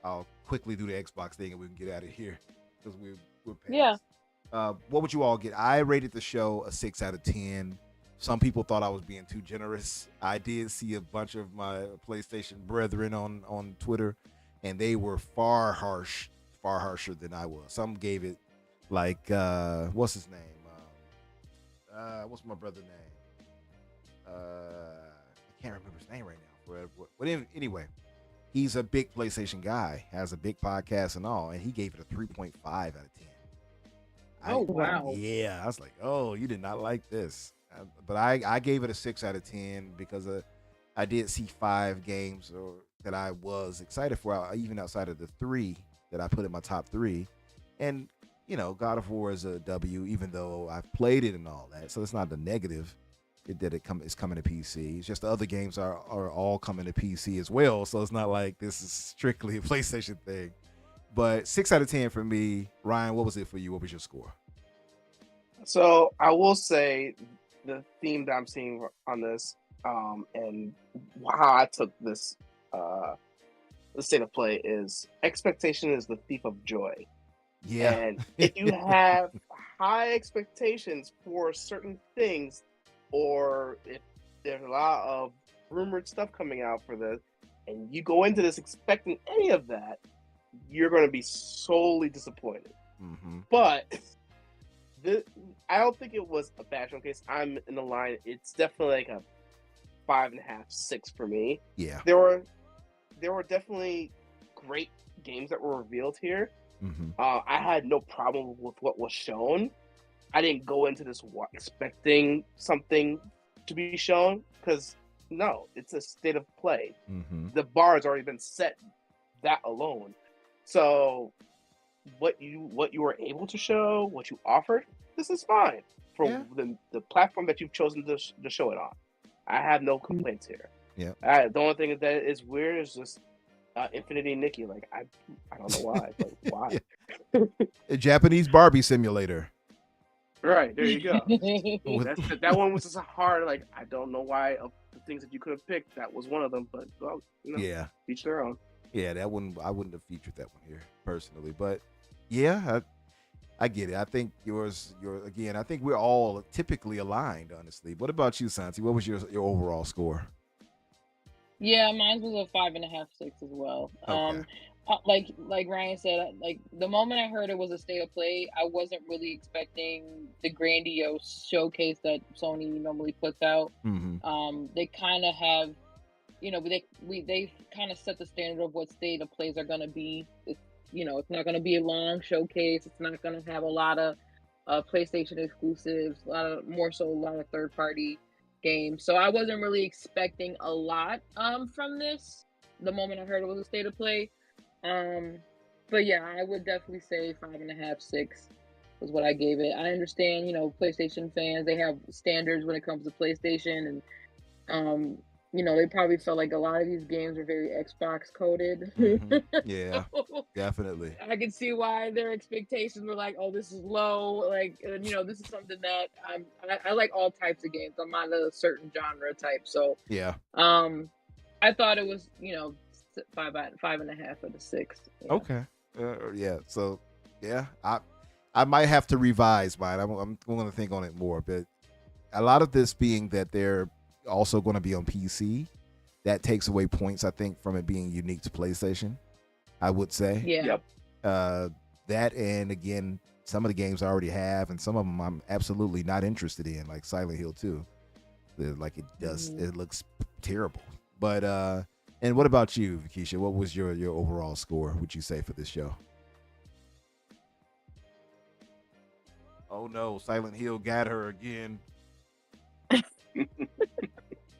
I'll quickly do the Xbox thing, and we can get out of here because we're past. Yeah. What would you all get? I rated the show a 6 out of 10. Some people thought I was being too generous. I did see a bunch of my PlayStation brethren on Twitter, and they were far harsher than I was. Some gave it like, what's his name? What's my brother's name? I can't remember his name right now. But anyway, he's a big PlayStation guy, has a big podcast and all, and he gave it a 3.5 out of 10. Oh, wow. Yeah, I was like, oh, you did not like this. But I gave it a 6 out of 10 because I did see 5 games that I was excited for, even outside of the 3 that I put in my top 3. And, God of War is a W, even though I've played it and all that. So it's not the negative. It's coming to PC. It's just the other games are all coming to PC as well. So it's not like this is strictly a PlayStation thing. But 6 out of 10 for me. Ryan, what was it for you? What was your score? So I will say the theme that I'm seeing on this, and how I took this, the state of play is expectation is the thief of joy. Yeah. And if you have high expectations for certain things, or if there's a lot of rumored stuff coming out for this, and you go into this expecting any of that, you're going to be solely disappointed. Mm-hmm. But I don't think it was a bad showcase. I'm in the line. It's definitely like a 5.5, 6 for me. Yeah. There were definitely great games that were revealed here. Mm-hmm. I had no problem with what was shown. I didn't go into this expecting something to be shown, because no, it's a state of play. Mm-hmm. The bar has already been set, that alone. So what you were able to show, what you offered, this is fine for the platform that you've chosen to show it on. I have no complaints here. Yeah. The only thing that is weird is just Infinity Nikki. Like I don't know why, but why? A Japanese Barbie simulator. Right, there you go. That one was just a hard. Like I don't know why of the things that you could have picked, that was one of them. But well, yeah, each their own. Yeah, that one I wouldn't have featured that one here personally, but yeah, I get it. I think yours again. I think we're all typically aligned, honestly. What about you, Santi? What was your overall score? Yeah, mine was a 5.5, 6 as well. Okay. Like Ryan said, like the moment I heard it was a state of play, I wasn't really expecting the grandiose showcase that Sony normally puts out. Mm-hmm. They kind of have, they kind of set the standard of what state of plays are going to be. It's not going to be a long showcase. It's not going to have a lot of PlayStation exclusives, a lot of third-party games. So I wasn't really expecting a lot from this. The moment I heard it was a state of play. But yeah, I would definitely say 5.5, 6 was what I gave it. I understand, PlayStation fans, they have standards when it comes to PlayStation, and they probably felt like a lot of these games are very Xbox coded. Mm-hmm. Yeah, so, definitely. I can see why their expectations were like, oh, this is low. Like, this is something that I like all types of games. I'm not a certain genre type. So yeah. I thought it was, 5.5 out of 6. Yeah. Okay. Yeah. So yeah, I might have to revise mine. I'm going to think on it more, but a lot of this being that they're also going to be on PC, that takes away points, I think, from it being unique to PlayStation, I would say. Yeah. Yep. That, and again, some of the games I already have, and some of them I'm absolutely not interested in, like Silent Hill 2. Like it does, it looks terrible. But and what about you, Keisha? What was your overall score, would you say, for this show? Oh no, Silent Hill got her again.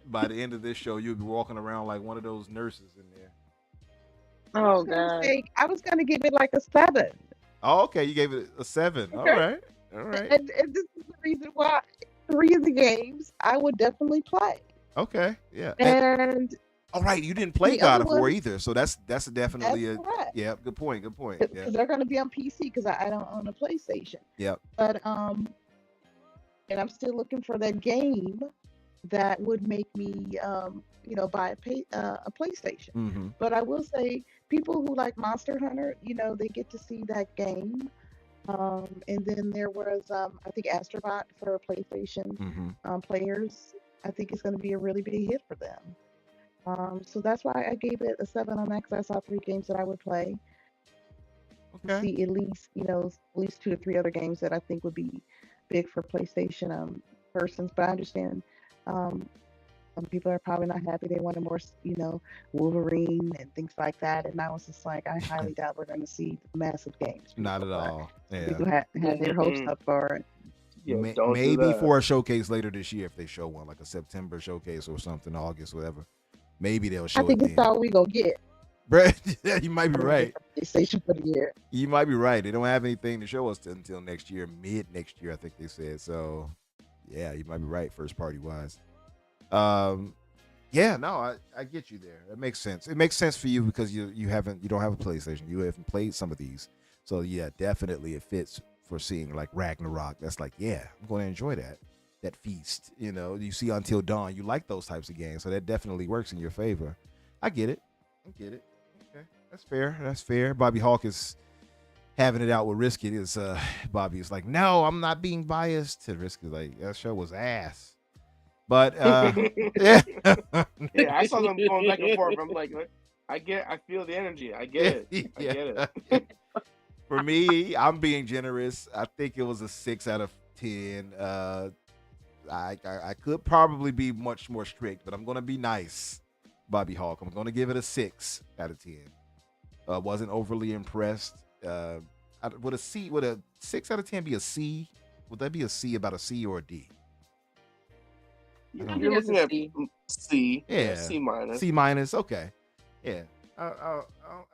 By the end of this show, you'll be walking around like one of those nurses in there. Oh God! I was gonna give it like a 7. Oh, okay. You gave it a 7. Okay. All right. And this is the reason why 3 of the games I would definitely play. Okay. Yeah. And all right, you didn't play God of War either, so that's definitely that's correct. Yeah. Good point. Good point. Because Yeah. they're going to be on PC because I don't own a PlayStation. Yep. But and I'm still looking for that game that would make me buy a PlayStation. Mm-hmm. But I will say, people who like Monster Hunter, they get to see that game. And then there was I think Astrobot for PlayStation players. I think it's going to be a really big hit for them. So that's why I gave it a 7 on that, because I saw 3 games that I would play. Okay. See at least 2 or 3 other games that I think would be big for PlayStation persons. But I understand some people are probably not happy. They wanted more, Wolverine and things like that. And I was just like, I highly doubt we're going to see massive games. Not at all. Yeah. People had their hopes up for it. Yeah, maybe for a showcase later this year, if they show one, like a September showcase or something, August, whatever. Maybe they'll show it. I think it's all we gonna get. Brett, you might be right. PlayStation for the year. You might be right. They don't have anything to show us until next year, mid next year, I think they said. So, yeah, you might be right, first party wise. Yeah, no, I get you there. It makes sense. It makes sense for you because you don't have a PlayStation. You haven't played some of these. So yeah, definitely it fits for seeing like Ragnarok. That's like, yeah, I'm going to enjoy that feast. You see Until Dawn. You like those types of games, so that definitely works in your favor. I get it. Okay, that's fair. That's fair. Bobby Hawk is having it out with Risky. Is Bobby is like, no, I'm not being biased. To Risky, like that show was ass. But yeah. Yeah, I saw them going back and forth. I'm like, I feel the energy. I get it. I get it. For me, I'm being generous. I think it was a 6 out of 10. I could probably be much more strict, but I'm gonna be nice, Bobby Hawk. I'm gonna give it a 6 out of 10. Wasn't overly impressed. Would a 6 out of 10 be a C? Would that be a C, about a C or a D? You're looking at C. Yeah, C minus. C minus. Okay. Yeah, I'll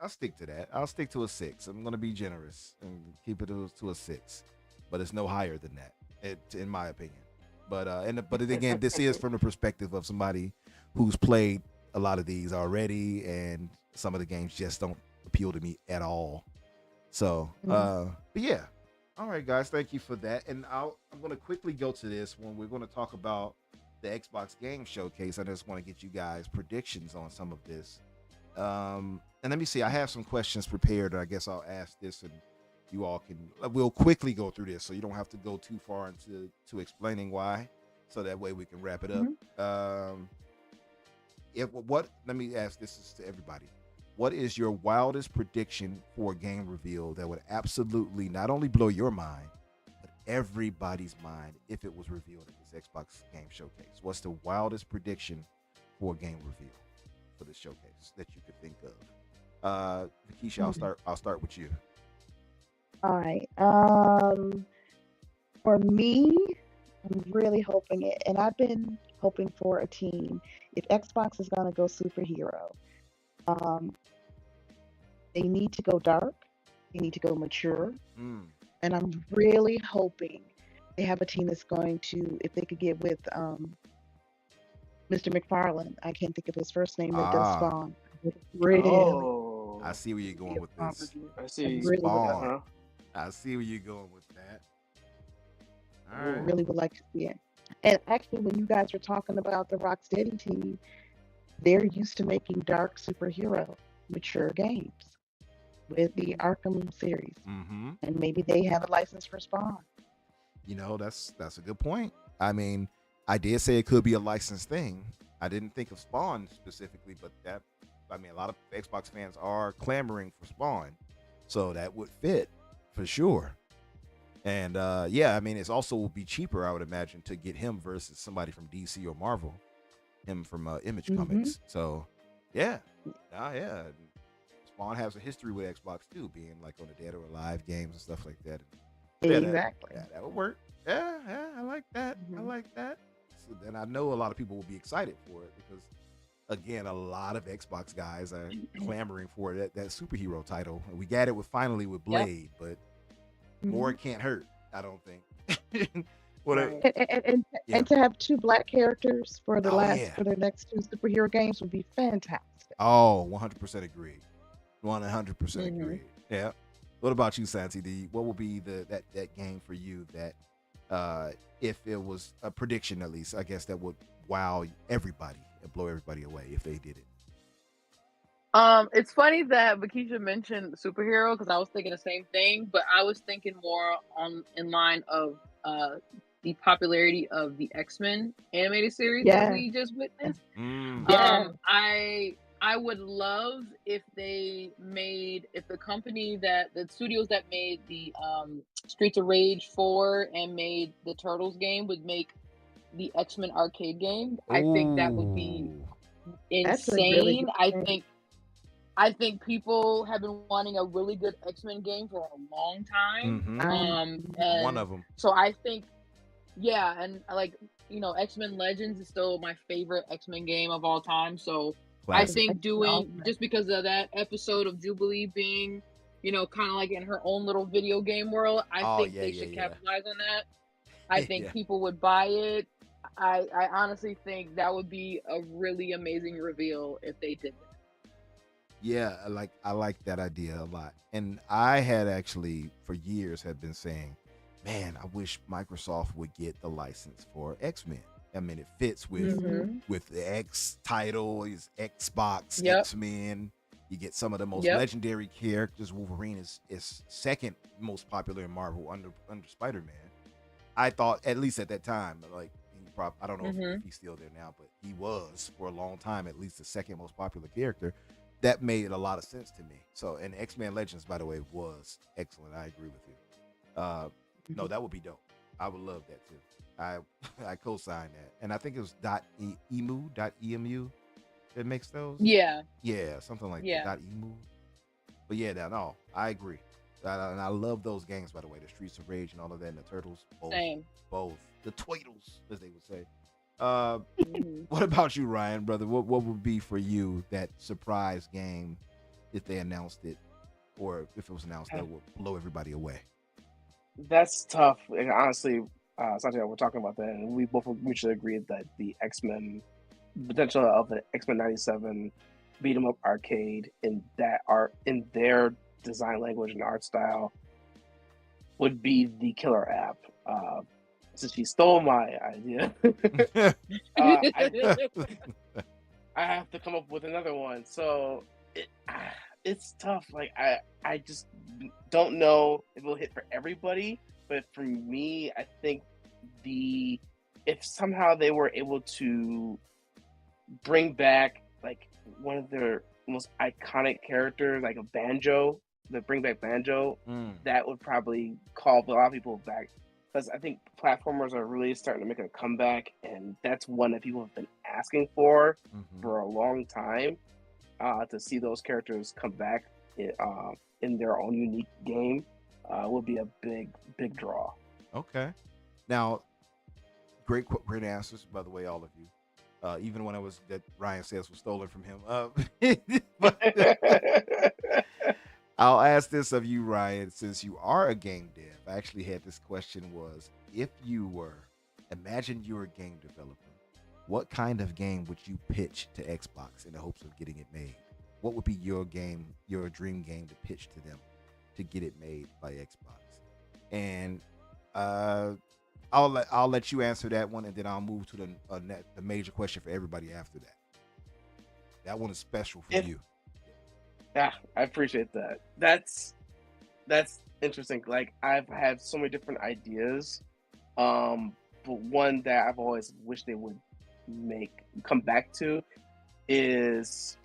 stick to that. I'll stick to a 6. I'm gonna be generous and keep it to a 6, but it's no higher than that, in my opinion. But again, this is from the perspective of somebody who's played a lot of these already, and some of the games just don't appeal to me at all. So, but yeah. All right, guys, thank you for that. And I'm gonna quickly go to this when we're gonna talk about the Xbox Game Showcase. I just want to get you guys predictions on some of this. And let me see. I have some questions prepared. I guess I'll ask this, and you all we'll quickly go through this, so you don't have to go too far into explaining why. So that way we can wrap it up. Let me ask this to everybody. What is your wildest prediction for a game reveal that would absolutely not only blow your mind, but everybody's mind if it was revealed at this Xbox Game Showcase? What's the wildest prediction for a game reveal for this showcase that you could think of? Vakisha, I'll start with you. All right. For me, I'm really hoping it, and I've been hoping for a team. If Xbox is gonna go superhero, they need to go dark. They need to go mature. And I'm really hoping they have a team that's going to, if they could get with Mr. McFarlane. I can't think of his first name that does Spawn. I see where you're going with this. I see Spawn. I see where you're going with that. All right. I really would like to see it. And actually, when you guys were talking about the Rocksteady team, they're used to making dark superhero mature games with the Arkham series. And maybe they have a license for Spawn. That's a good point. I mean, I did say it could be a licensed thing. I didn't think of Spawn specifically, but a lot of Xbox fans are clamoring for Spawn, so that would fit for sure. And it's also will be cheaper, I would imagine, to get him versus somebody from DC or Marvel, him from Image Comics. So yeah. Spawn has a history with Xbox too, being like on the Dead or Alive games and stuff like that. Exactly. That would work. Yeah, I like that. I like that. So then I know a lot of people will be excited for it because, again, a lot of Xbox guys are clamoring for that superhero title. And we got it finally with Blade, but more can't hurt, I don't think. And to have 2 black characters for their next 2 superhero games would be fantastic. Oh, 100% agree. 100% agree. Yeah. What about you, Santi? What will be that game for you that, if it was a prediction at least, I guess that would wow everybody and blow everybody away if they did it? It's funny that Vakisha mentioned superhero because I was thinking the same thing, but I was thinking more in line of the popularity of the X-Men animated series that we just witnessed. I would love if the studios that made the Streets of Rage 4 and made the Turtles game would make the X-Men arcade game. I think that would be insane. I think people have been wanting a really good X-Men game for a long time. And one of them. So I think, and X-Men Legends is still my favorite X-Men game of all time. So classic. I think just because of that episode of Jubilee being, kind of like in her own little video game world, I think they should capitalize on that. I think people would buy it. I honestly think that would be a really amazing reveal if they did that. Yeah, I like that idea a lot. And I had actually for years had been saying, man, I wish Microsoft would get the license for X-Men. I mean, it fits with the X title, is Xbox, Yep. X-Men. You get some of the most Yep. legendary characters. Wolverine is second most popular in Marvel under Spider-Man. I thought, at least at that time, like I don't know if he's still there now, but he was for a long time at least the second most popular character. That made a lot of sense to me. So, and X-Men Legends, by the way, was excellent. I agree with you. No, that would be dope. I would love that too. I co-sign that, and I think it was .emu that makes those. Yeah. Something like Yeah. that. .emu. But yeah, no, I agree. And I love those games, by the way, the Streets of Rage and all of that, and the Turtles. Both. The Tweedles, as they would say. What about you, Ryan, brother? What would be for you that surprise game if they announced it, or if it was announced that would blow everybody away? That's tough. And honestly, Santi and I were talking about that, and we both mutually agreed that the X-Men potential of the X-Men '97 beat 'em up arcade in that art, in their design language and art style, would be the killer app. Since she stole my idea, I have to come up with another one. So it's tough. Like I just don't know if it'll hit for everybody, but for me, I think if somehow they were able to bring back like one of their most iconic characters, like a Banjo, bring back Banjo, that would probably call a lot of people back. Because I think platformers are really starting to make a comeback, and that's one that people have been asking for a long time. To see those characters come back in their own unique game will be a big draw. Okay. Now, great answers, by the way, all of you. Even when that Ryan says was stolen from him. I'll ask this of you, Ryan, since you are a game dev. I actually had this question was, imagine you're a game developer, what kind of game would you pitch to Xbox in the hopes of getting it made? What would be your dream game to pitch to them to get it made by Xbox? And I'll let you answer that one, and then I'll move to the major question for everybody after that. That one is special for you. Yeah, I appreciate that. That's interesting. Like I've had so many different ideas, but one that I've always wished they would come back to is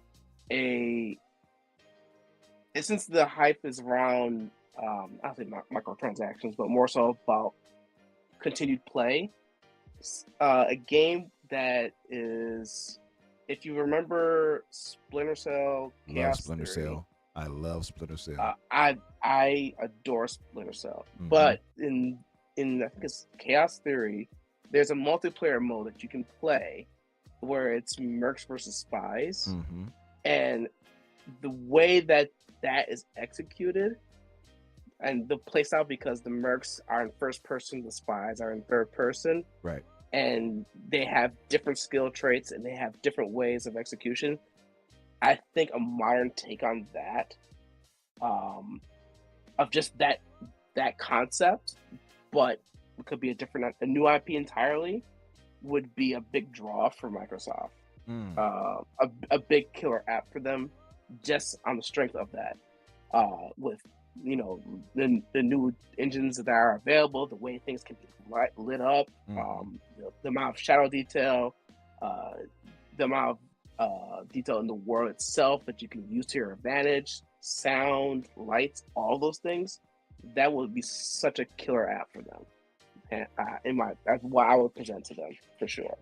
since the hype is around I don't think microtransactions, but more so about continued play. A game that is, if you remember Splinter Cell, Chaos Splinter Theory, Cell. I love Splinter Cell. I adore Splinter Cell, but in I think it's Chaos Theory, there's a multiplayer mode that you can play where it's mercs versus spies, and the way that is executed and the playstyle, because the mercs are in first person, the spies are in third person, right? And they have different skill traits and they have different ways of execution. I think a modern take on that, of just that concept, but it could be a new IP entirely, would be a big draw for Microsoft. A big killer app for them, just on the strength of that. With the new engines that are available, the way things can be lit up, the amount of shadow detail, the amount of detail in the world itself that you can use to your advantage, sound, lights, all those things, that would be such a killer app for them. And that's what I would present to them for sure.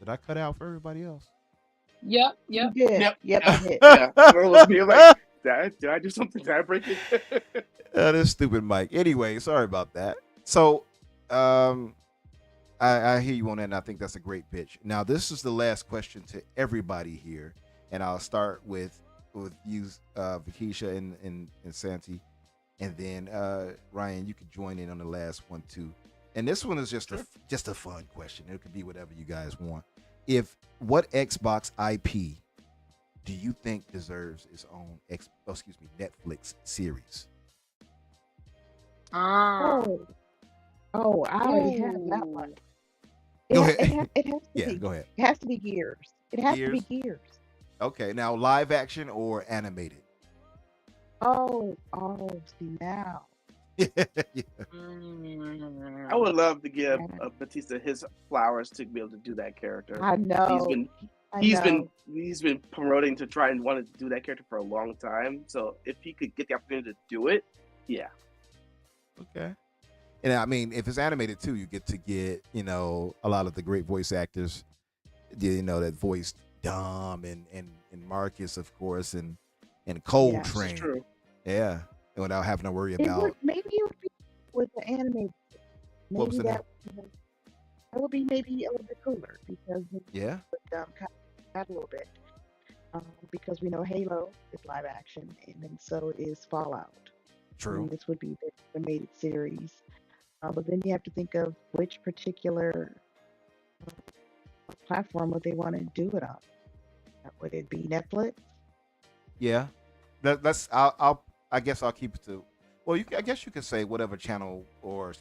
Did I cut out for everybody else? Yep. You did. Yep. Yeah. Did I do something? Did I break it? This stupid mic. Anyway, sorry about that. So, I hear you on that, and I think that's a great pitch. Now, this is the last question to everybody here, and I'll start with with you, Vakisha and Santi, and then Ryan, you could join in on the last one too. And this one is just a fun question. It could be whatever you guys want. What Xbox IP do you think deserves its own Netflix series? Oh, I already have that one. Go ahead. It has to Yeah, be. go ahead. It has to be Gears. It has to be Gears? Gears. Okay, now live action or animated? Oh, see now. Yeah. I would love to give Yeah. Batista his flowers to be able to do that character. I know. He's been promoting to try and want to do that character for a long time. So if he could get the opportunity to do it, yeah. Okay. And I mean, if it's animated too, you get a lot of the great voice actors, that voiced Dom and Marcus, of course, and Coltrane. That's true. Yeah. And without having to worry about Maybe it would be with the animated. What was Maybe the that would be maybe a little bit cooler because it yeah. would kind of add a little bit. Because we know Halo is live action, and then so is Fallout. True. And this would be the animated series. But then you have to think of which particular platform would they want to do it on. Would it be Netflix? Yeah. I guess I'll keep it to. Well, I guess you could say whatever channel or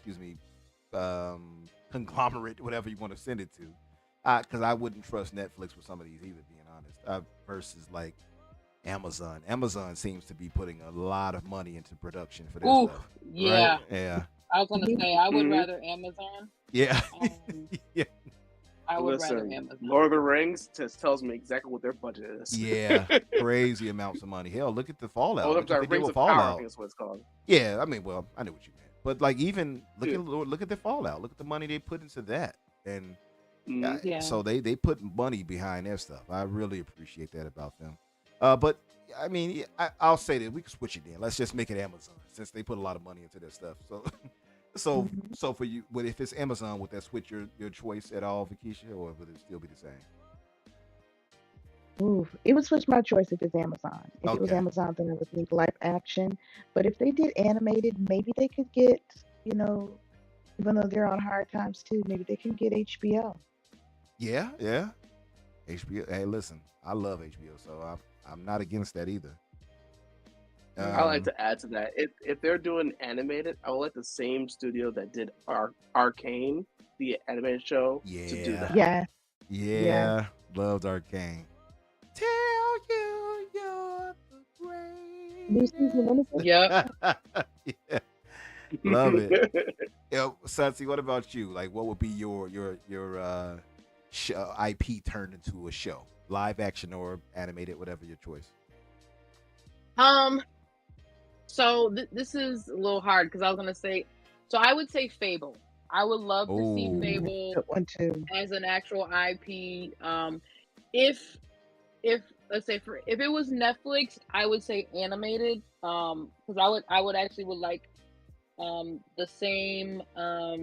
conglomerate, whatever you want to send it to. Because I wouldn't trust Netflix with some of these either, being honest. Versus like Amazon. Amazon seems to be putting a lot of money into production for this stuff. Yeah. Right? Yeah. I was gonna say I would rather Amazon. Yeah. Yeah. I would rather Amazon. Lord of the Rings just tells me exactly what their budget is. Yeah, crazy amounts of money. Hell, look at the Fallout. Oh, Look I'm what sorry, they did Rings with of Power, I Fallout. think is what it's called. Yeah, I mean, well, I knew what you meant, but like even look at the Fallout. Look at the money they put into that, and Yeah. so they put money behind their stuff. I really appreciate that about them. But I mean, I'll say that we can switch it then. Let's just make it Amazon since they put a lot of money into their stuff. So for you, but if it's Amazon, would that switch your choice at all, Vakisha, or would it still be the same? Ooh, it would switch my choice if it's Amazon. If it was Okay. Amazon, then I would think live action. But if they did animated, maybe they could get, even though they're on hard times too, maybe they can get HBO. Yeah. HBO. Hey, listen, I love HBO, so I'm not against that either. I like to add to that. If they're doing animated, I would like the same studio that did Arcane, the animated show, to do that. Yeah. Loved Arcane. Tell you you're the New season, when is it? Yep. yeah, love it. Santi, what about you? Like, what would be your IP turned into a show, live action or animated, whatever your choice? So this is a little hard because I was gonna say, so I would say Fable. I would love to see Ooh. Fable Good one too. as an actual IP. If let's say if it was Netflix, I would say animated. Because I would actually would like the same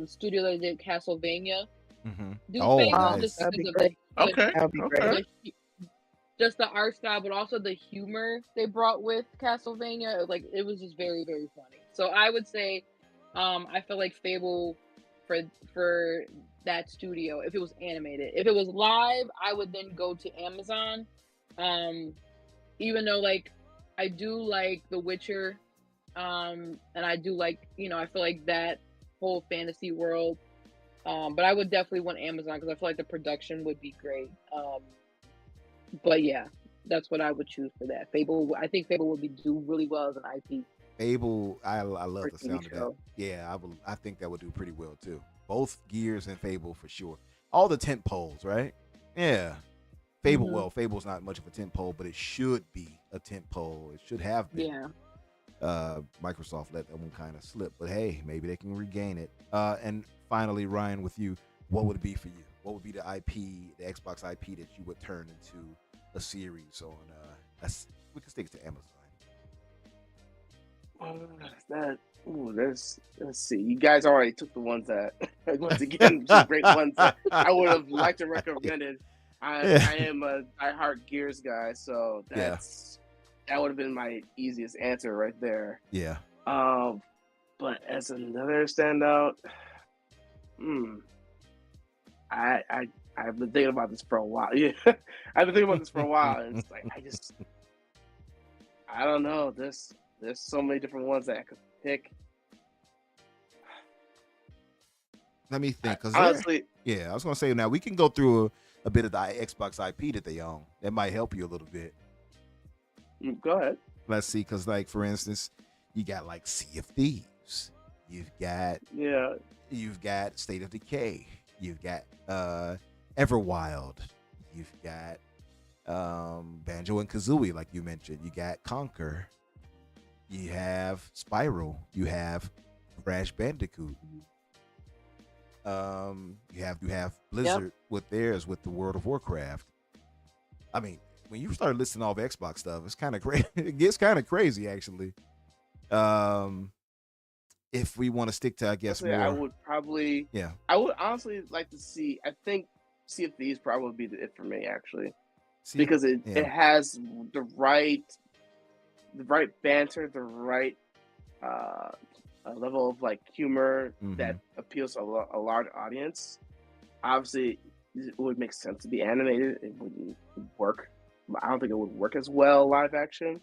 studio that did Castlevania Mm-hmm. do Oh, Fable nice. just That'd be because of great. Okay. That would be great. just the art style, but also the humor they brought with Castlevania. Like it was just very, very funny. So I would say, I feel like Fable for that studio if it was animated. If it was live, I would then go to Amazon. Even though like I do like The Witcher, and I do like I feel like that whole fantasy world. But I would definitely want Amazon because I feel like the production would be great. But yeah, that's what I would choose for that. Fable, I think Fable would do really well as an IP. Fable, I love For the TV sound of that. show. Yeah, I think that would do pretty well too. Both Gears and Fable for sure. All the tent poles, right? Yeah. Fable, Mhm. well, Fable's not much of a tent pole, but it should be a tent pole. It should have been. Yeah. Microsoft let that one kind of slip, but hey, maybe they can regain it. And finally, Ryan, with you, what would it be for you? What would be the IP, the Xbox IP that you would turn into a series on? We can stick to Amazon. Let's see. You guys already took the ones that once again some great ones that I would have liked to recommend it. I am a diehard Gears guy, so that's that would have been my easiest answer right there. Yeah. But as another standout, I've been thinking about this for a while. Yeah, I've been thinking about this for a while, and it's like I don't know. There's so many different ones that I could pick. Let me think. Cause Honestly, yeah, I was gonna say now we can go through a bit of the Xbox IP that they own. That might help you a little bit. go ahead. Let's see, because like for instance, you got like Sea of Thieves. You've got State of Decay. You've got Everwild. You've got Banjo and Kazooie, like you mentioned. You got Conquer. You have Spiral. You have Crash Bandicoot. You have Blizzard with theirs with the World of Warcraft. I mean, when you start listing all the Xbox stuff, it's kind of crazy. It gets kind of crazy, actually. If we want to stick to, I guess, Honestly, more. I would probably. Yeah. I would honestly like to see. I think Sea of Thieves probably would be it for me, actually, because it has the right banter, the right level of like humor that appeals to a large audience. Obviously, it would make sense to be animated. It wouldn't work. I don't think it would work as well live action.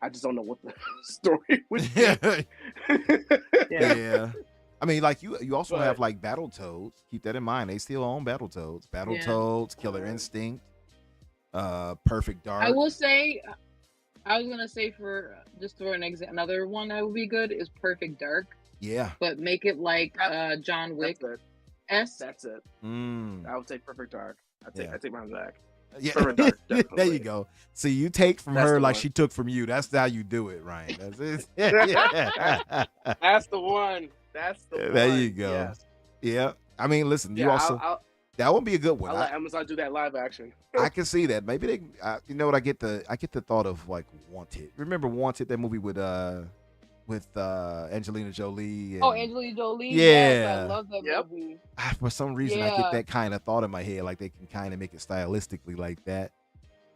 I just don't know what the story would be. Yeah. I mean, like you also have like Battletoads. Keep that in mind. They still own Battletoads. Battletoads, Killer Instinct, Perfect Dark. I will say, I was gonna say for just for another one that would be good is Perfect Dark. Yeah. But make it like John Wick. That's it. I would take Perfect Dark. I take mine back. Yeah. Perfect Dark, There you go. So you take from her like she took from you. That's how you do it, Ryan. That's it. That's the one. That's the one. There you go. Yes. Yeah. I mean, listen, you also that would be a good one. I'll let Amazon do that live action. I can see that. Maybe they, you know what? I get the thought of like Wanted. Remember Wanted, that movie with Angelina Jolie? And, Angelina Jolie. Yeah, yes, I love that movie. For some reason, I get that kind of thought in my head, like they can kind of make it stylistically like that.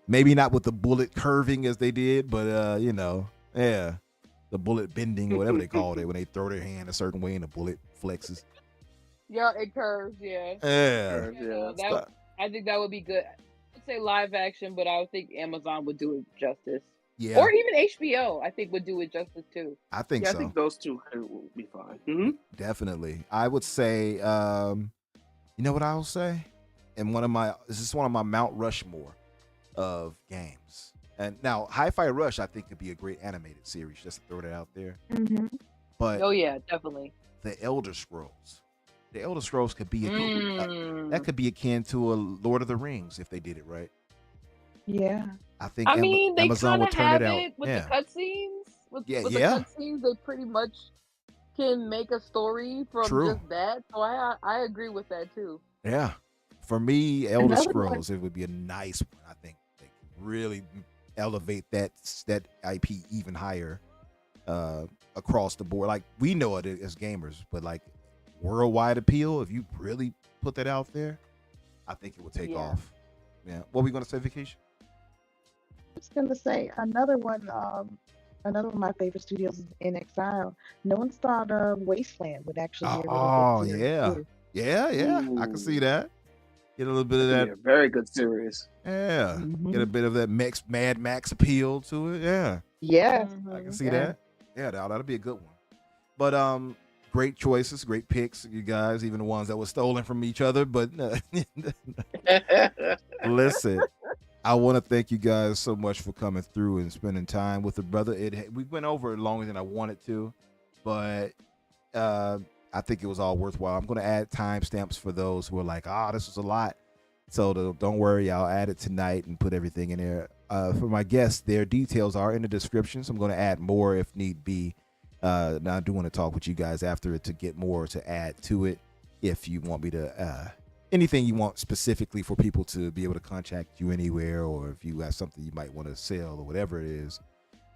Maybe not with the bullet curving as they did, but you know, the bullet bending, whatever they called it, when they throw their hand a certain way and the bullet flexes. Yeah, it curves. Yeah. I think that would be good. I'd say live action, but I would think Amazon would do it justice. Yeah. Or even HBO, I think would do it justice too. I think so. I think those two would be fine. Definitely. I would say, you know what I'll say? And this is one of my Mount Rushmore of games. And now Hi-Fi Rush, I think, could be a great animated series, just to throw that out there. But yeah, definitely. The Elder Scrolls. The Elder Scrolls could be that could be akin to a Lord of the Rings if they did it right. Yeah. I think they Amazon would turn it out. With the cutscenes. With the cutscenes, they pretty much can make a story from just that. So I agree with that too. Yeah. For me, Elder Scrolls, it would be a nice one. I think they could really elevate that IP even higher across the board. Like, we know it as gamers, but like worldwide appeal, if you really put that out there, I think it would take off. Yeah. What were we going to say, Vacation? I was going to say another one of my favorite studios is In Exile. No one's thought Wasteland would actually be a really good series too. Yeah. I can see that. Get a little bit of that. Very good series. Yeah. Get a bit of that Mad Max appeal to it. Yeah. Yeah. I can see that. Yeah, that'll be a good one. But great choices, great picks, you guys, even the ones that were stolen from each other. But listen, I want to thank you guys so much for coming through and spending time with the brother. We went over it longer than I wanted to, but I think it was all worthwhile. I'm going to add timestamps for those who are like, this was a lot. So don't worry, I'll add it tonight and put everything in there. For my guests, their details are in the description, so I'm going to add more if need be. Now I do want to talk with you guys after it to get more to add to it. If you want me to, anything you want specifically for people to be able to contact you anywhere, or if you have something you might want to sell or whatever it is,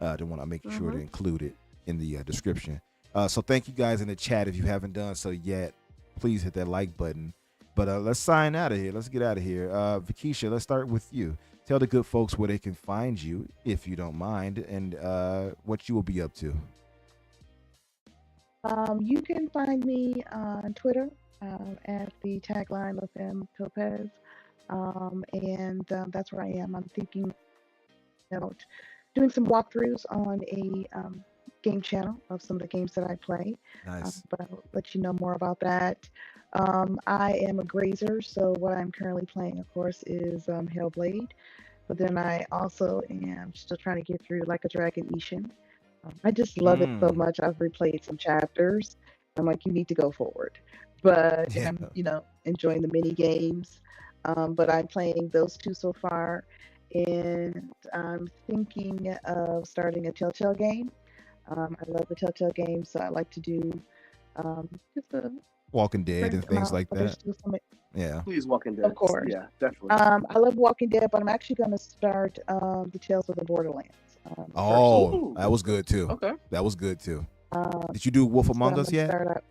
I want to make sure to include it in the description. So thank you guys in the chat. If you haven't done so yet, please hit that like button. But let's sign out of here. Let's get out of here. Vakisha, let's start with you. tell the good folks where they can find you, if you don't mind, and what you will be up to. You can find me on Twitter at the tagline of M Topaz, and that's where I am. I'm thinking about doing some walkthroughs on a game channel of some of the games that I play, Nice. but I'll let you know more about that. I am a grazer, so what I'm currently playing, of course, is Hellblade. But then I also am still trying to get through Like a Dragon Ishin. I just love it so Mm. much. I've replayed some chapters. I'm like, you need to go forward. But and Yeah. I'm, enjoying the mini games. But I'm playing those two so far, and I'm thinking of starting a Telltale game. I love the Telltale games, so I like to do just a Walking Dead and different things amount. like But there's that. still some, Yeah. Please, Walking of Dead. course. Yeah, definitely. I love Walking Dead, but I'm actually going to start the Tales of the Borderlands first. Oh, Ooh, that was good too. okay. That was good too. Um, Did you do Wolf so Among I'm Us going to yet? start out.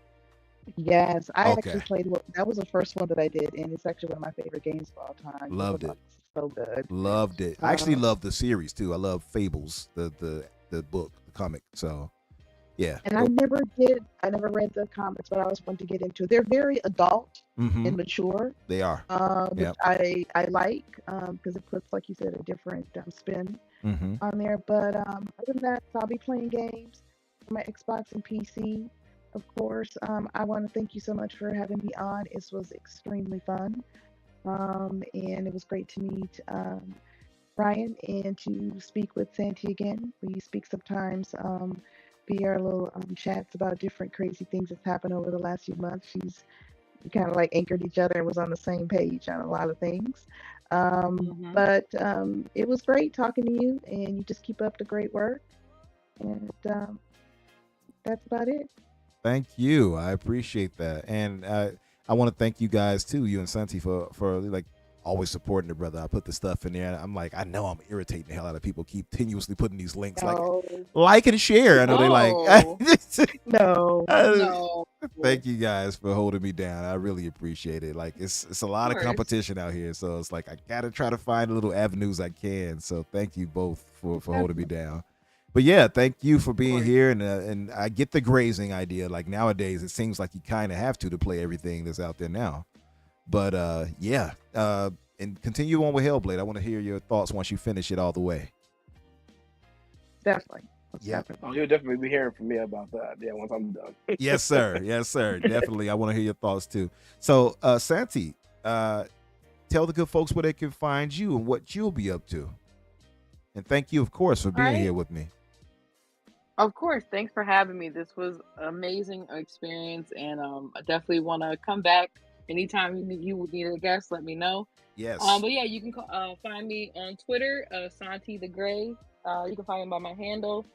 Yes, I Okay. actually played. That was the first one that I did, and it's actually one of my favorite games of all time. Loved Wolf it. is so good. Loved it. I actually Um, love the series too. I love Fables, the book, the comic. So yeah. and I never read the comics, but I always wanted to get into it. They're very adult Mm-hmm. and mature, They are. which Yep. I like because it puts, like you said, a different spin Mm-hmm. on there. But other than that, so I'll be playing games on my Xbox and PC. Of course, I want to thank you so much for having me on. It was extremely fun, and it was great to meet Ryan and to speak with Santi again. We speak sometimes via our little chats about different crazy things that's happened over the last few months. We kind of like anchored each other and was on the same page on a lot of things. But it was great talking to you, and you just keep up the great work. And that's about it. Thank you. I appreciate that, and I want to thank you guys too, you and Santi, for like always supporting the brother. I put the stuff in there. I'm like, I know I'm irritating the hell out of people continuously putting these links, No, like and share. I know they like. no. No. Thank you guys for holding me down. I really appreciate it. Like it's a lot of course. competition out here, so it's like I gotta try to find little avenues I can. So thank you both for holding me down. But yeah, thank you for being here, and I get the grazing idea. Like nowadays, it seems like you kind of have to play everything that's out there now. But yeah, and continue on with Hellblade. I want to hear your thoughts once you finish it all the way. Definitely. Yeah. Definitely. Oh, you'll definitely be hearing from me about that. Yeah, once I'm done. Yes, sir. Yes, sir. Definitely. I want to hear your thoughts too. So, Santi, tell the good folks where they can find you and what you'll be up to. And thank you, of course, for being right. here with me. Of course, thanks for having me. This was an amazing experience, and I definitely want to come back anytime you would need a guest. Let me know. Yes. But yeah, you can find me on Twitter, Santi the Gray. You can find me by my handle.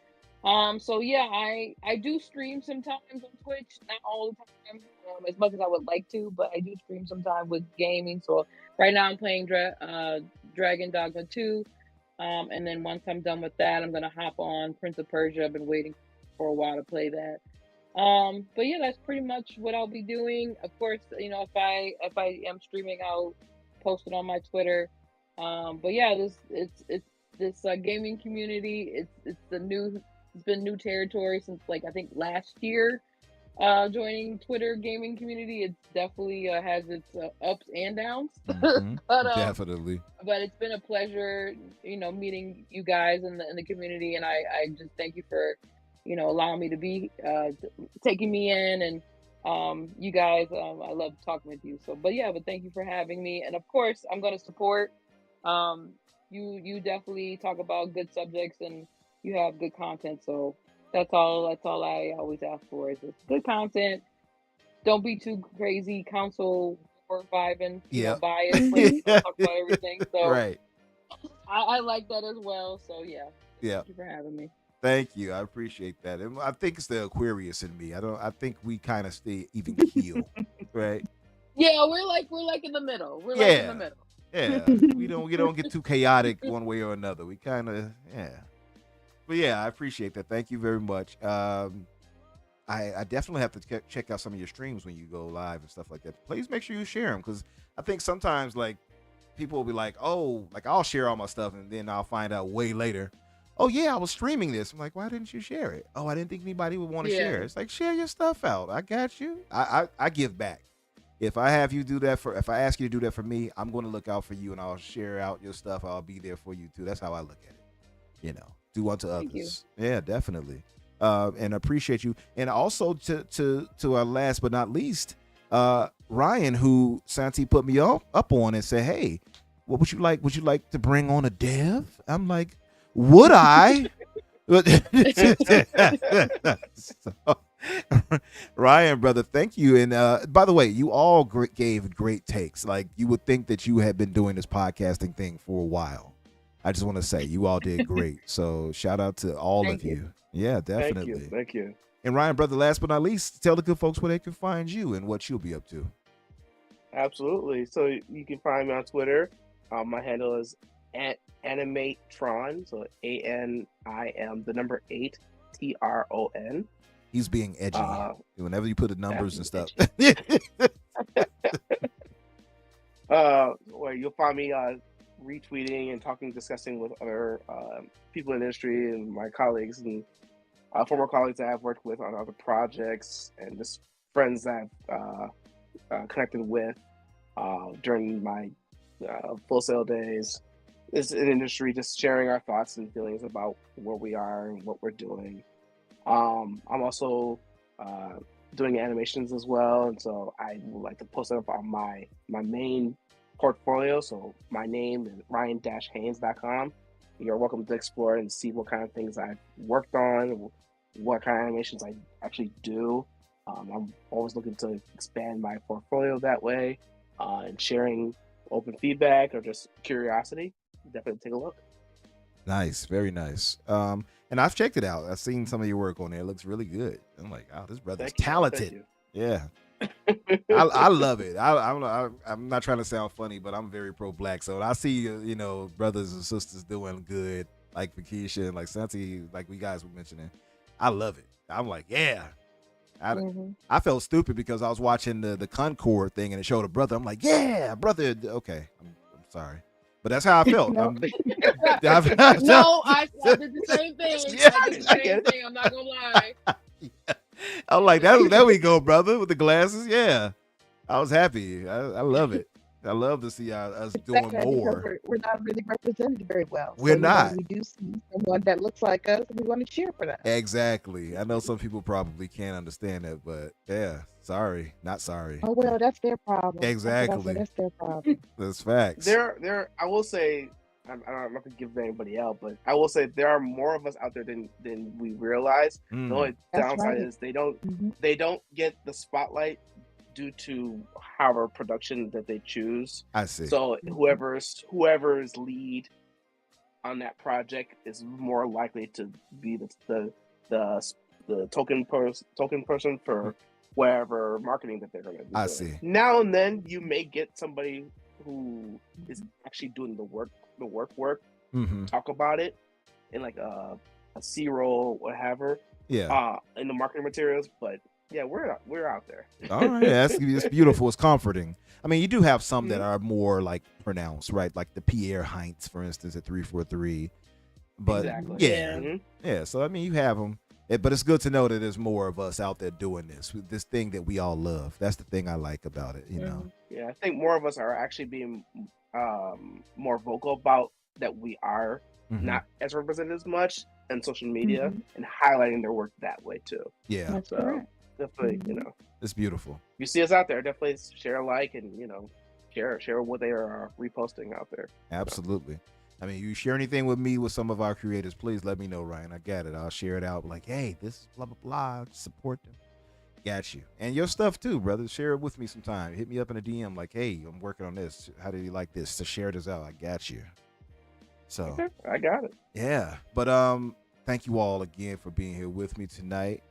So yeah, I do stream sometimes on Twitch, not all the time, as much as I would like to, but I do stream sometimes with gaming. So right now I'm playing Dragon Dogma 2. And then once I'm done with that, I'm gonna hop on Prince of Persia. I've been waiting for a while to play that. But yeah, that's pretty much what I'll be doing. Of course, if I am streaming, I'll post it on my Twitter. But yeah, this gaming community. It's been new territory since like I think last year. Joining Twitter gaming community, it's definitely has its ups and downs. Mhm. But Definitely. but it's been a pleasure, meeting you guys in the community, and I just thank you for, allowing me to be, taking me in, and you guys, I love talking with you. So, but thank you for having me, and of course, I'm gonna support. You definitely talk about good subjects, and you have good content. So that's all. That's all I always ask for is just good content. Don't be too crazy council or vibing, Yep. bias. Like, talk about everything. So Right. I like that as well. So yeah. Yeah. Thank you for having me. Thank you. I appreciate that. And I think it's the Aquarius in me. I think we kind of stay even keel, right? Yeah, we're like in the middle. We're like in the middle. Yeah. we don't get too chaotic one way or another. We kind of But yeah, I appreciate that. Thank you very much. I definitely have to check out some of your streams when you go live and stuff like that. Please make sure you share them because I think sometimes like people will be like, oh, like I'll share all my stuff, and then I'll find out way later, oh yeah, I was streaming this. I'm like, why didn't you share it? Oh, I didn't think anybody would want to share it. It's like, share your stuff out. I got you. I give back. If I have you do that if I ask you to do that for me, I'm going to look out for you, and I'll share out your stuff. I'll be there for you too. That's how I look at it. Do unto Thank others. Yeah, definitely. And appreciate you. And also to our last but not least, Ryan, who Santi put me up on and said, hey, what would you like? Would you like to bring on a dev? I'm like, would I? So, Ryan, brother, thank you. And by the way, you all gave great takes. Like, you would think that you had been doing this podcasting thing for a while. I just want to say you all did great. So shout out to all of you. Yeah, definitely. Thank you. And Ryan, brother, last but not least, tell the good folks where they can find you and what you'll be up to. Absolutely. So you can find me on Twitter. My handle is @AnimateTron. So ANIM the number 8 TRON. He's being edgy. Whenever you put the numbers and stuff. Where you'll find me retweeting and discussing with other people in the industry and my colleagues and former colleagues that I've worked with on other projects, and just friends that I've connected with during my Full Sail days. It's an industry, just sharing our thoughts and feelings about where we are and what we're doing. I'm also doing animations as well, and so I would like to post it up on my main portfolio. So my name is ryan-haynes.com. You're welcome to explore and see what kind of things I've worked on, what kind of animations I actually do. I'm always looking to expand my portfolio that way, and sharing open feedback or just curiosity. Definitely take a look. Nice, very nice. And I've checked it out. I've seen some of your work on there. It looks really good. I'm like, oh, this brother's talented. Yeah. I love it. I'm not trying to sound funny, but I'm very pro-black. So when I see brothers and sisters doing good, like Vakisha and like Santi, like we guys were mentioning, I love it. I'm like, yeah. I felt stupid because I was watching the Concord thing and it showed a brother. I'm like, yeah, brother. Okay, I'm sorry, but that's how I felt. No, I did the same thing. Yeah. I did the same thing. I'm not gonna lie. Yeah. I'm like, there we go, brother, with the glasses. Yeah, I was happy. I love it. I love to see us doing more. We're not really represented very well. We're not. We do see someone that looks like us, and we want to cheer for that. Exactly. I know some people probably can't understand that, but yeah, sorry, not sorry. Oh well, that's their problem. Exactly. That's their problem. That's facts. There. I will say, I'm not gonna give anybody out, but I will say there are more of us out there than we realize. The only downside is they don't get the spotlight due to however production that they choose. I see. So whoever's lead on that project is more likely to be the token person for whatever marketing that they're going to do. I see. Now and then you may get somebody who is actually doing the work, talk about it in like a C-roll, whatever. Yeah. In the marketing materials, but yeah, we're out there. All right, that's beautiful. It's comforting. I mean, you do have some that are more like pronounced, right? Like the Pierre Heinz, for instance, at 343. But exactly. Yeah. So I mean, you have them, but it's good to know that there's more of us out there doing this thing that we all love. That's the thing I like about it, you know. Yeah, I think more of us are actually being more vocal about that we are not as represented as much in social media and highlighting their work that way too. Yeah. That's So correct. definitely, It's beautiful. if you see us out there, definitely share a like and share what they are reposting out there. Absolutely. I mean, you share anything with me with some of our creators, please let me know, Ryan. I got it. I'll share it out. Like, hey, this is blah blah blah. Support them. Got you. And your stuff too, brother. Share it with me sometime. Hit me up in a DM. Like, hey, I'm working on this. How do you like this? To share this out. I got you. So Okay, I got it. yeah. But thank you all again for being here with me tonight.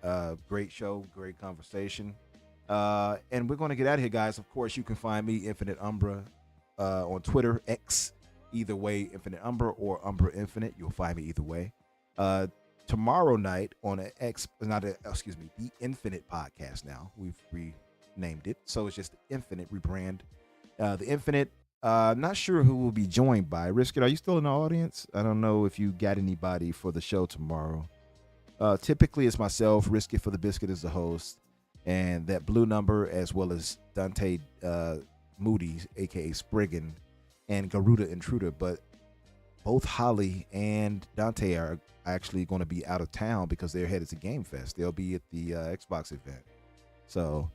Great show, great conversation. And we're gonna get out of here, guys. Of course, you can find me, Infinite Umbra, on Twitter, X. Either way, Infinite Umbra or Umbra Infinite. You'll find me either way. Tomorrow night on the Infinite podcast now. We've renamed it. So it's just the Infinite rebrand. The Infinite Not sure who will be joined by. Risket, are you still in the audience? I don't know if you got anybody for the show tomorrow. Typically, it's myself. Risket for the Biscuit is the host, and that blue number, as well as Dante Moody, aka Spriggan, and Garuda Intruder. But both Holly and Dante are actually going to be out of town because they're headed to Game Fest. They'll be at the Xbox event. So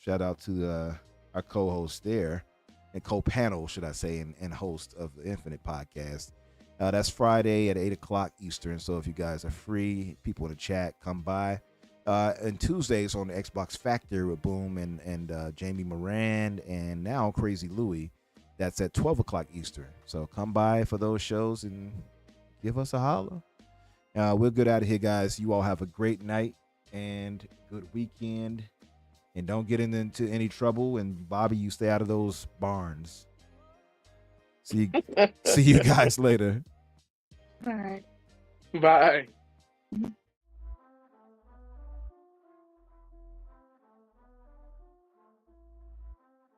shout out to our co-host there, and co-panel, should I say, and host of the Infinite podcast. That's Friday at 8 o'clock Eastern. So if you guys are free, people in the chat, come by. And Tuesdays on the Xbox Factor with Boom and Jamie Moran and now Crazy Louie. That's at 12 o'clock Eastern. So come by for those shows and give us a holler. We're good out of here, guys. You all have a great night and good weekend. And don't get into any trouble. And Bobby, you stay out of those barns. See you guys later. All right. Bye.